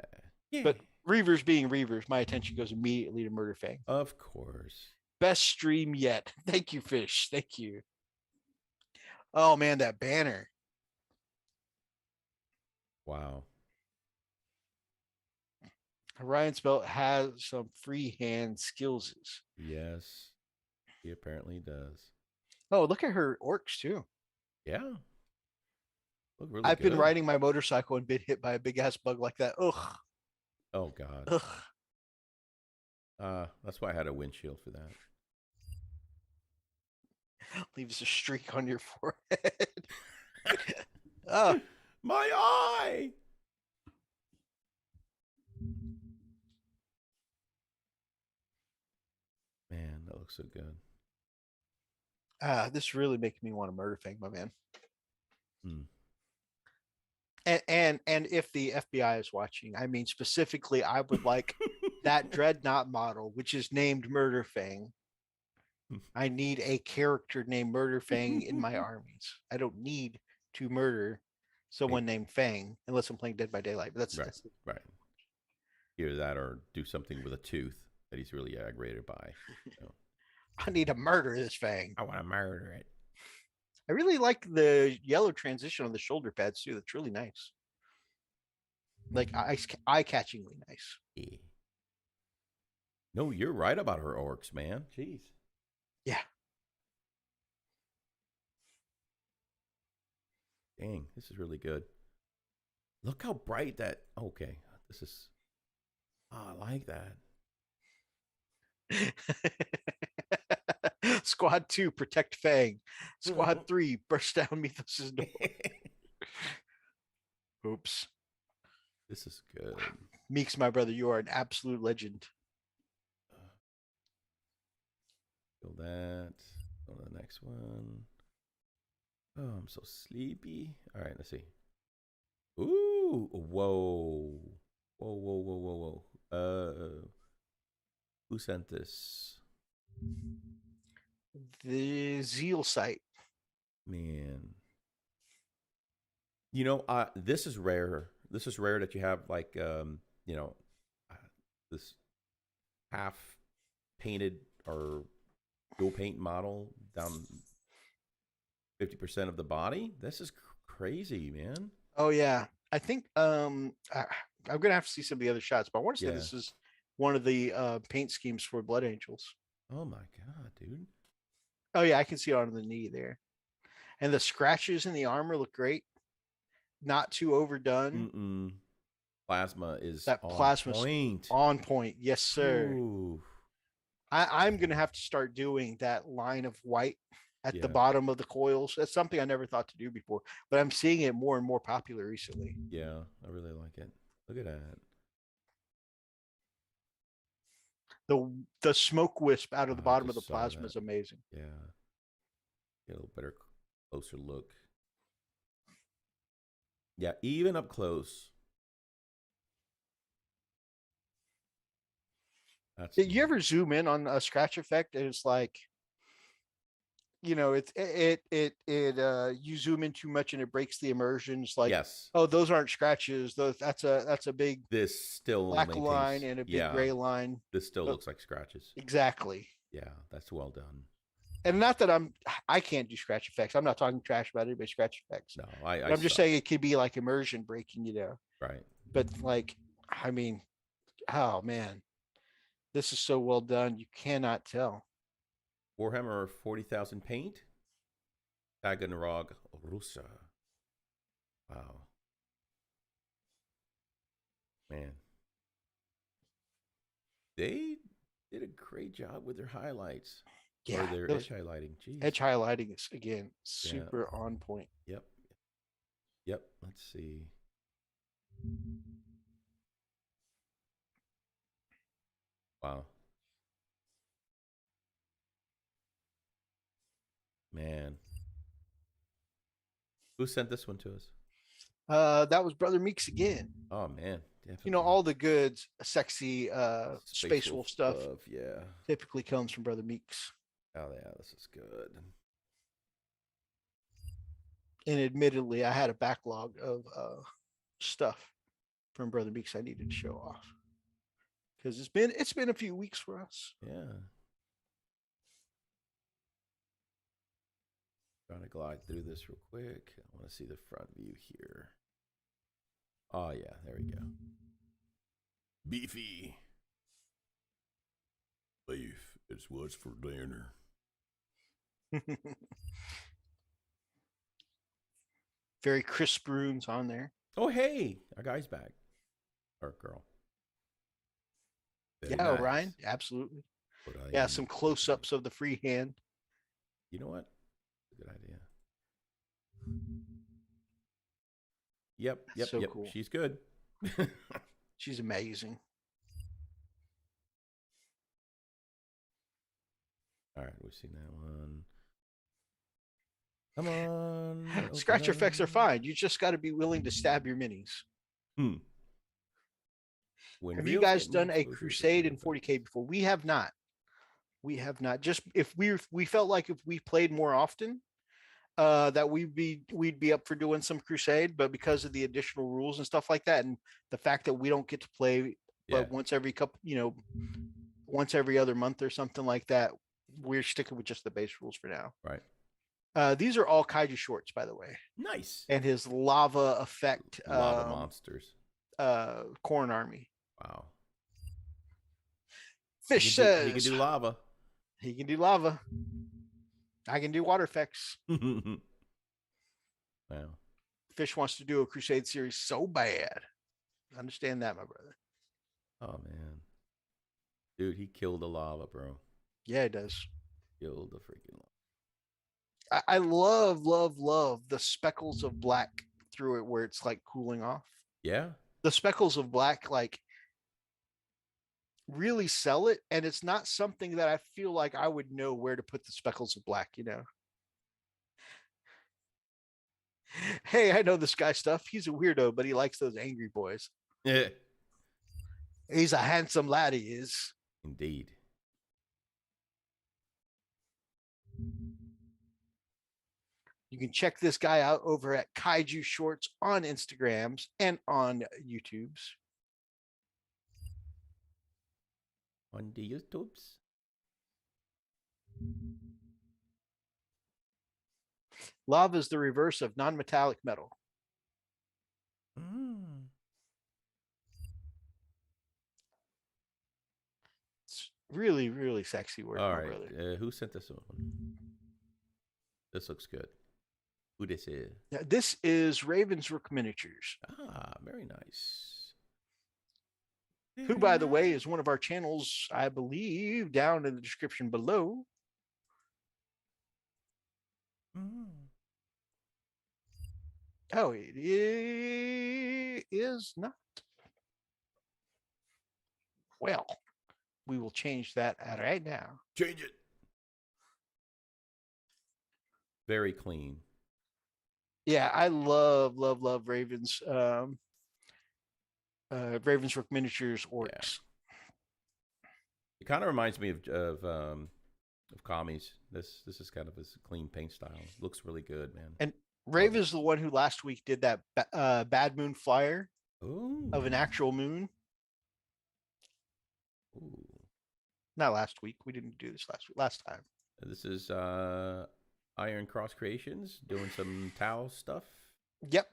Yeah. But Reavers being Reavers, my attention goes immediately to Murder Fang. of course. Best stream yet. Thank you, Fish. Thank you. Oh man, that banner. Wow. Orion's belt has some freehand skills. Yes, he apparently does. Oh, look at her orcs too. Yeah. Look really I've been good. riding my motorcycle and been hit by a big ass bug like that. Ugh. Oh God. Ugh. That's why I had a windshield for that. Leaves a streak on your forehead. Oh, My eye. Man, that looks so good. this really making me want to Murder Fang, my man. Hmm. And if the FBI is watching, I mean specifically, I would like that Dreadnought model, which is named Murder Fang. I need a character named Murder Fang in my armies. I don't need to murder someone named Fang unless I'm playing Dead by Daylight. But Right. that's Right. Either that or do something with a tooth that he's really aggravated by. I need to murder this Fang. I want to murder it. I really like the yellow transition on the shoulder pads too. That's really nice. Like eye-catchingly nice. Yeah. No, you're right about her orcs, man. Jeez. Yeah. Dang, this is really good. Look how bright that. Okay, this is. Oh, I like that. Squad 2, protect Fang. Squad 3, burst down Mythos's door. Oops. This is good. Meeks, my brother, you are an absolute legend. Kill that. Go to the next one. Oh, I'm so sleepy. All right, let's see. Ooh, whoa. Whoa. Who sent this? The Zeal site. Man. This is rare. This is rare that you have like this half painted or dual paint model down 50% of the body. This is crazy, man. Oh yeah. I think I'm gonna have to see some of the other shots, but I want to say Yeah. this is one of the paint schemes for Blood Angels. Oh my God, dude. Oh yeah, I can see it on the knee there. And the scratches in the armor look great. Not too overdone. Mm-mm. Plasma is That on plasma's point. on point. Yes, sir. Ooh. I'm going to have to start doing that line of white at the Yeah. bottom of the coils. That's something I never thought to do before, but I'm seeing it more and more popular recently. Yeah, I really like it. Look at that. The smoke wisp out of the Oh, I bottom of the just saw plasma that. is amazing. Yeah. Get a little better, closer look. Yeah, even up close. That's Did you ever zoom in on a scratch effect? And it's like, you know, you zoom in too much and it breaks the immersion. It's like, yes. oh, those aren't scratches. That's a big This still black maintains, line and a big gray line. This still But- looks like scratches. Exactly. Yeah, that's well done. And not that I can't do scratch effects. I'm not talking trash about anybody scratch effects. No, I'm just saying it could be like immersion breaking, you know. Right. But like, I mean, oh man, this is so well done. You cannot tell. Warhammer 40,000 paint. Taganrog Rusa. Wow. Man. They did a great job with their highlights. Yeah, Or their those edge highlighting. Jeez. edge highlighting is again super on point. Yep. Yep. Let's see. Wow. Man. Who sent this one to us? That was Brother Meeks again. Oh man. Definitely. You know, all the good, sexy, space wolf stuff Yeah. typically comes from Brother Meeks. Oh yeah, this is good. And admittedly, I had a backlog of stuff from Brother Meeks I needed to show off because it's been a few weeks for us. Yeah. Trying to glide through this real quick. I want to see the front view here. Oh yeah, there we go. Beefy. Beef is what's for dinner. Very crisp runes on there. Oh hey, our guy's back. Or girl. Very Yeah, nice. Orion, absolutely. Orion. Yeah, some close-ups of the free hand. You know what? Good idea. Yep, yep, So yep. cool. She's good. She's amazing. All right, we've seen that one. Come on. Scratch open effects are up. fine. You just got to be willing to stab your minis. When Have you reels guys get done more a exposure to crusade in different 40K before? We have not. We have not. Just if we felt like if we played more often, that we'd be up for doing some crusade, but because of the additional rules and stuff like that, and the fact that we don't get to play Yeah. but once every couple, you know, once every other month or something like that, we're sticking with just the base rules for now. Right. These are all Kaiju shorts, by the way, Nice. and his lava effect Lava monsters. corn army. Wow. Fish he says can do lava. he can do lava. I can do water effects. Wow. Fish wants to do a crusade series so bad. Understand that, my brother. Oh man. Dude, he killed the lava, bro. Yeah, it does. Killed the freaking lava. I love the speckles of black through it where it's like cooling off. Yeah. The speckles of black like really sell it, and it's not something that I feel like I would know where to put the speckles of black, you know. Hey, I know this guy stuff. He's a weirdo, but he likes those angry boys. Yeah. He's a handsome lad, he is. Indeed. You can check this guy out over at Kaiju Shorts on Instagrams and on YouTubes. On the YouTubes. Lava is the reverse of non-metallic metal. It's really, really sexy work, All my right. brother. Who sent this one? This looks good. Who this is? Yeah, this is Ravensrook Miniatures. Ah, very nice. who, by the way, is one of our channels, I believe, down in the description below. Oh, it is not. Well, we will change that right now. Change it. Very clean. Yeah, I love Ravens. Ravensbrook Miniatures Orcs. Yeah. It kind of reminds me of commies. This is kind of his clean paint style. Looks really good, man. And Raven's the one who last week did that Bad Moon flyer of an actual moon. Ooh. Not last week. We didn't do this last time. This is Iron Cross Creations doing some Tau stuff. Yep.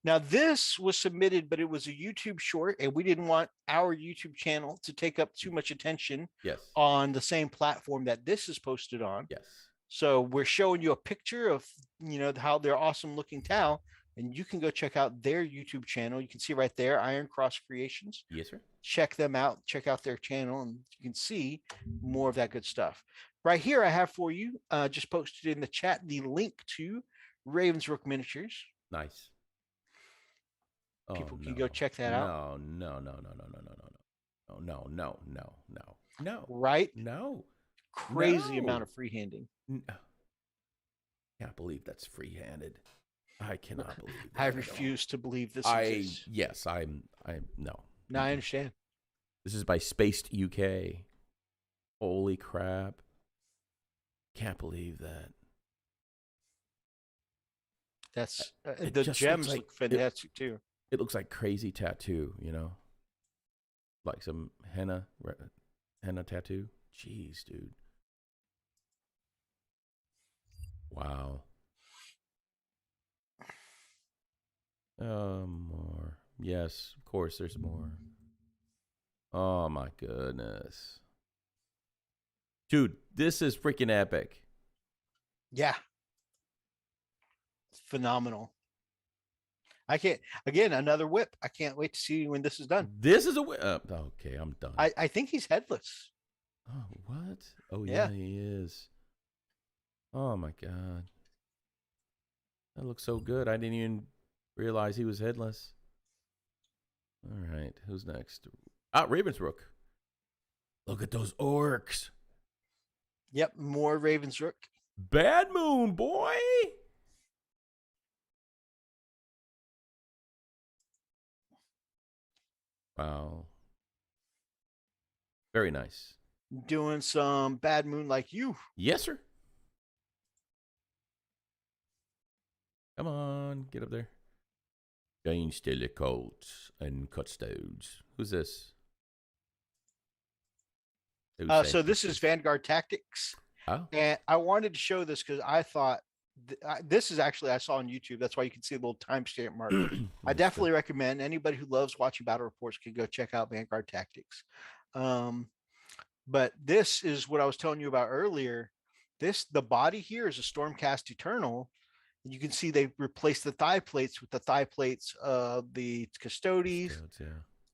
Now this was submitted, but it was a YouTube short, and we didn't want our YouTube channel to take up too much attention. Yes. On the same platform that this is posted on. Yes. So we're showing you a picture of, how they're awesome looking Tau, and you can go check out their YouTube channel. You can see right there, Iron Cross Creations. Yes, sir. Check them out. Check out their channel, and you can see more of that good stuff. Right here, I have for you, just posted in the chat, the link to Ravensbrook Miniatures. Nice. People can go check that out. No. Right? No. Crazy amount of freehanding. No. Can't believe that's free-handed. I cannot believe that. I refuse to believe this exists. Yes, I'm no. No, I understand. This is by Spaced UK. Holy crap. Can't believe that. That's It the just gems looks like look fantastic too. It looks like crazy tattoo, like some henna tattoo. Jeez, dude. Wow. More. Yes, of course there's more. Oh my goodness. Dude, this is freaking epic. Yeah. It's phenomenal. Another whip. I can't wait to see when this is done. This is a whip. Okay, I'm done. I think he's headless. Oh, what? Oh, yeah, he is. Oh, my God. That looks so good. I didn't even realize he was headless. All right, who's next? Ravensbrook. Look at those orcs. Yep, more Ravensbrook. Bad Moon, boy. Wow. Very nice. Doing some Bad Moon like you. Yes, sir. Come on, get up there. Change coats and cutstones. Who's this? So this is Vanguard Tactics. Oh. And I wanted to show this because I thought this is actually I saw on YouTube. That's why you can see a little timestamp mark. I definitely recommend anybody who loves watching battle reports can go check out Vanguard Tactics. But this is what I was telling you about earlier. The body here is a Stormcast Eternal. And you can see they replaced the thigh plates with the thigh plates of the Custodes. Yeah.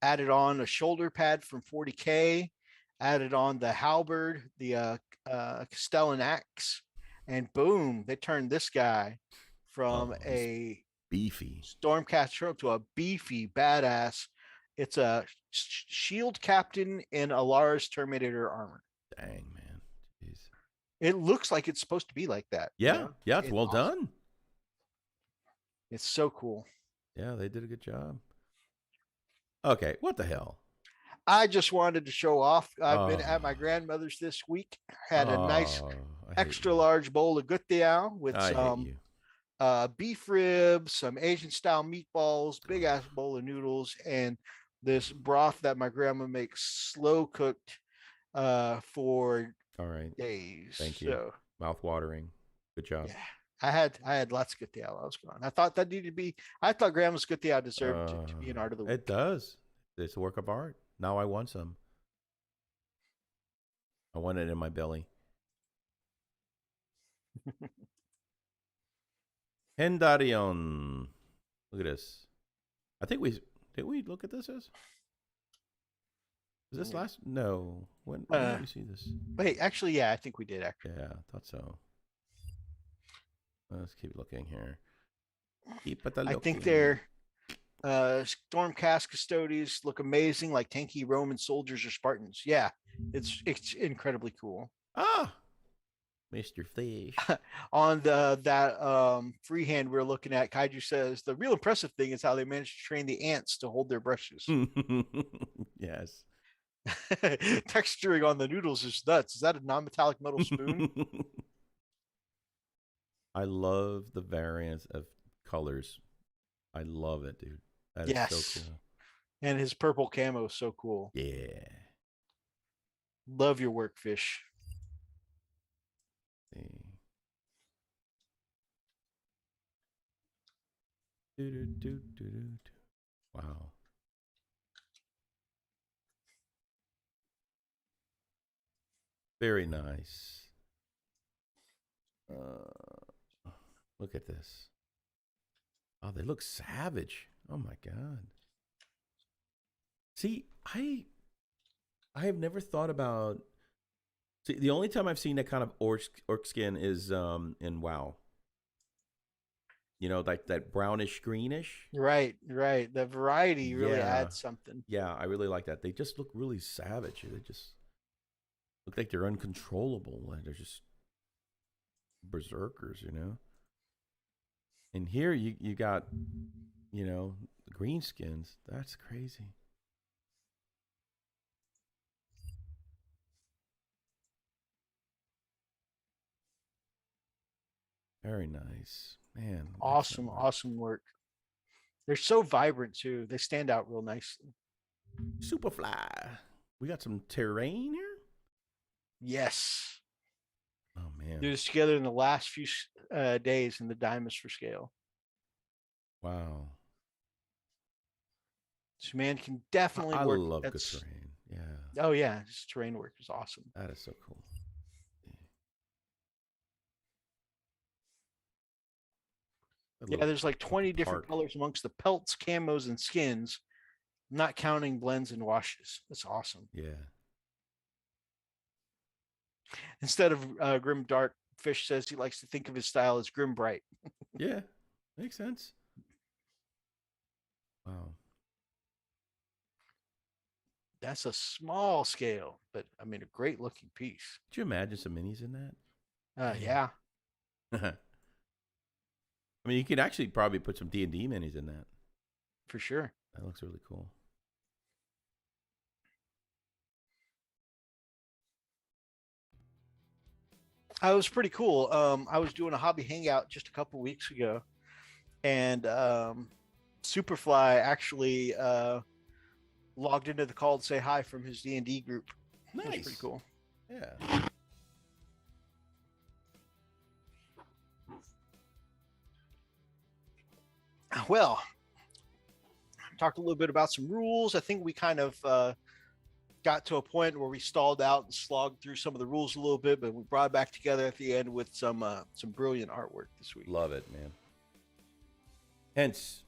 Added on a shoulder pad from 40K. Added on the halberd, the Castellan axe, and boom, they turned this guy from a beefy Stormcast to a beefy badass. It's a shield captain in Alara's Terminator armor. Dang, man. Jeez. It looks like it's supposed to be like that. Yeah, it's well awesome. Done. It's so cool. Yeah, they did a good job. Okay, what the hell? I just wanted to show off. I've been at my grandmother's this week. Had a nice extra large bowl of gutiao with some beef ribs, some Asian style meatballs, big ass bowl of noodles, and this broth that my grandma makes slow cooked for days. Thank you. So, mouth watering. Good job. Yeah. I had lots of gutiao. I was gone. I thought that needed to be. I thought grandma's gutiao deserved to be an art of the week. It does. It's a work of art. Now I want some. I want it in my belly. Hendarion. Look at this. I think did we look at this as? Is this last? No. When did we see this? Wait, actually, yeah, I think we did. Actually, Yeah, I thought so. Let's keep looking here. Keep it I think their Stormcast Custodies look amazing, like tanky Roman soldiers or Spartans. Yeah, it's incredibly cool. Ah, Mr. Fish. On that freehand we're looking at, Kaiju says the real impressive thing is how they managed to train the ants to hold their brushes. Yes. Texturing on the noodles is nuts. Is that a non-metallic metal spoon? I love the variance of colors. I love it, dude. That is so cool. And his purple camo is so cool. Yeah. Love your work, Fish. Wow. Very nice. Look at this. Oh, they look savage. Oh my god. See, I have never thought about. See, the only time I've seen that kind of orc skin is in WoW. You know, like that brownish greenish. Right. The variety really adds something. Yeah, I really like that. They just look really savage. They just look like they're uncontrollable. Like they're just berserkers, you know. And here you got, you know, green skins. That's crazy. Very nice, man. Awesome work. They're so vibrant too. They stand out real nicely. Superfly. We got some terrain here. Yes. Oh man. Do this together in the last few days in the Diamonds for Scale. Wow. This man can definitely work. I love good terrain. Yeah. Oh yeah, this terrain work is awesome. That is so cool. Yeah, there's like 20 different colors amongst the pelts, camos, and skins, not counting blends and washes. That's awesome. Yeah. Instead of Grim Dark, Fish says he likes to think of his style as Grim Bright. Yeah, makes sense. Wow. That's a small scale, but I mean, a great looking piece. Could you imagine some minis in that? Yeah. I mean, you could actually probably put some D&D minis in that. For sure. That looks really cool. It was pretty cool. I was doing a hobby hangout just a couple weeks ago, and Superfly actually logged into the call to say hi from his D&D group. Nice. That was pretty cool. Yeah. Well, talked a little bit about some rules. I think we kind of got to a point where we stalled out and slogged through some of the rules a little bit, but we brought it back together at the end with some brilliant artwork this week. Love it, man. Hence,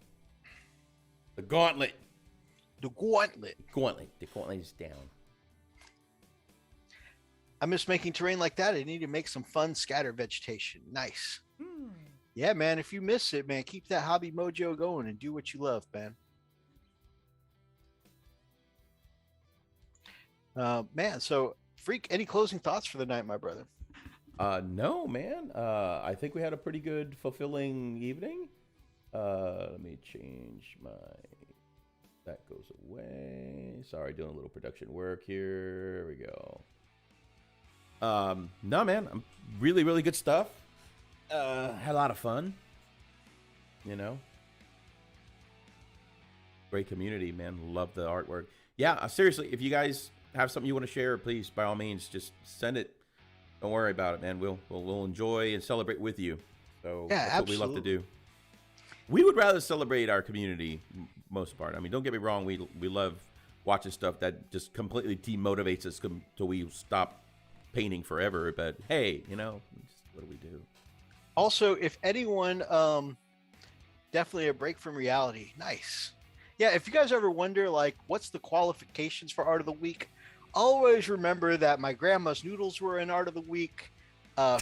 the gauntlet. The gauntlet. The gauntlet is down. I miss making terrain like that. I need to make some fun scatter vegetation. Nice. Yeah, man. If you miss it, man, keep that hobby mojo going and do what you love, man. Man, so Freak, any closing thoughts for the night, my brother? No, man. I think we had a pretty good, fulfilling evening. Let me change my... That goes away. Sorry, doing a little production work here. There we go. No, man. I'm really, really good stuff. Had a lot of fun. You know? Great community, man. Love the artwork. Yeah, seriously, if you guys have something you want to share, please, by all means, just send it. Don't worry about it, man. We'll enjoy and celebrate with you. So yeah, that's absolutely. what we love to do. We would rather celebrate our community most part. I mean, don't get me wrong. We love watching stuff that just completely demotivates us till we stop painting forever. But hey, you know, what do we do? Also, if anyone, definitely a break from reality. Nice. Yeah, if you guys ever wonder, like, what's the qualifications for Art of the Week? always remember that my grandma's noodles were an art of the week.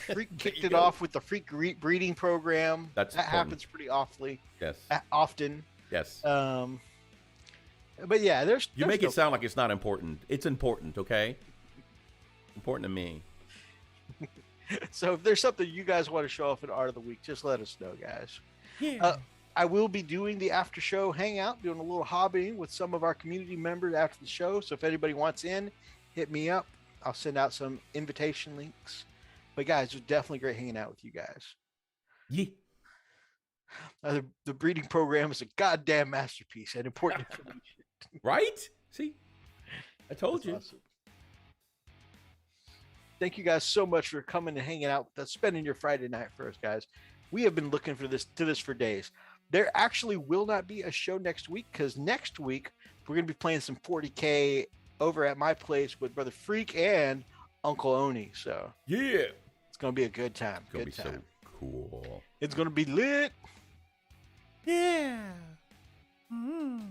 Freak kicked you it go. off with the freak breeding program. That's that important. happens pretty awfully. Yes. Often. Yes. But yeah, there's You make no it sound like it's not important. It's important, okay? Important to me. So if there's something you guys want to show off in Art of the Week, just let us know, guys. Yeah. I will be doing the after show hangout, doing a little hobbying with some of our community members after the show. So if anybody wants in, hit me up. I'll send out some invitation links. But guys, it was definitely great hanging out with you guys. Yeah. The breeding program is a goddamn masterpiece and important information. Right? See? I told That's you. awesome. Thank you guys so much for coming and hanging out with us, spending your Friday night for us, guys. We have been looking for this for days. There actually will not be a show next week because next week we're going to be playing some 40K over at my place with Brother Freak and Uncle Oni. So Yeah. it's going to be a good time. It's going to Good be time. so cool. It's going to be lit. Yeah. Mm.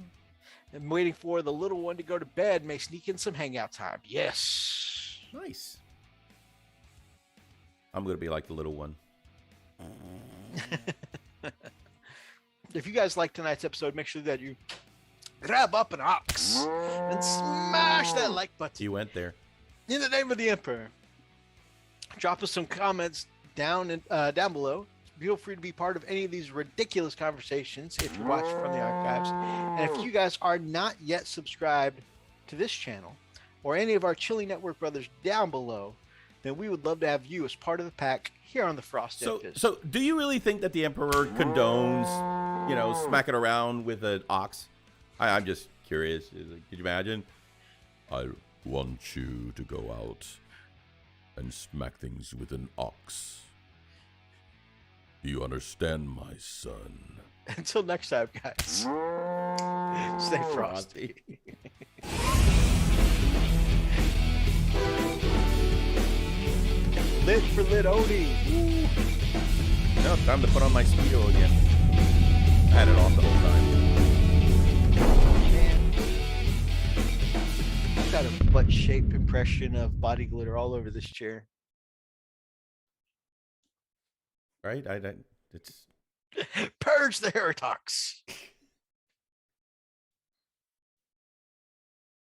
I'm waiting for the little one to go to bed. May sneak in some hangout time. Yes. Nice. I'm going to be like the little one. If you guys like tonight's episode, make sure that you grab up an ox and smash that like button. He went there. In the name of the Emperor. Drop us some comments down below. Feel free to be part of any of these ridiculous conversations if you're watching from the archives. And if you guys are not yet subscribed to this channel or any of our Chili Network brothers down below, then we would love to have you as part of the pack here on the Frosted Fist. So do you really think that the Emperor condones, smacking around with an ox? I'm just curious. Could you imagine? I want you to go out and smack things with an ox. Do you understand, my son? Until next time, guys. Stay frosty. Lit for lit Oni. Now it's time to put on my Speedo again. I had it off the whole time. Man. I've got a butt-shaped impression of body glitter all over this chair. Right? It's Purge the heretox.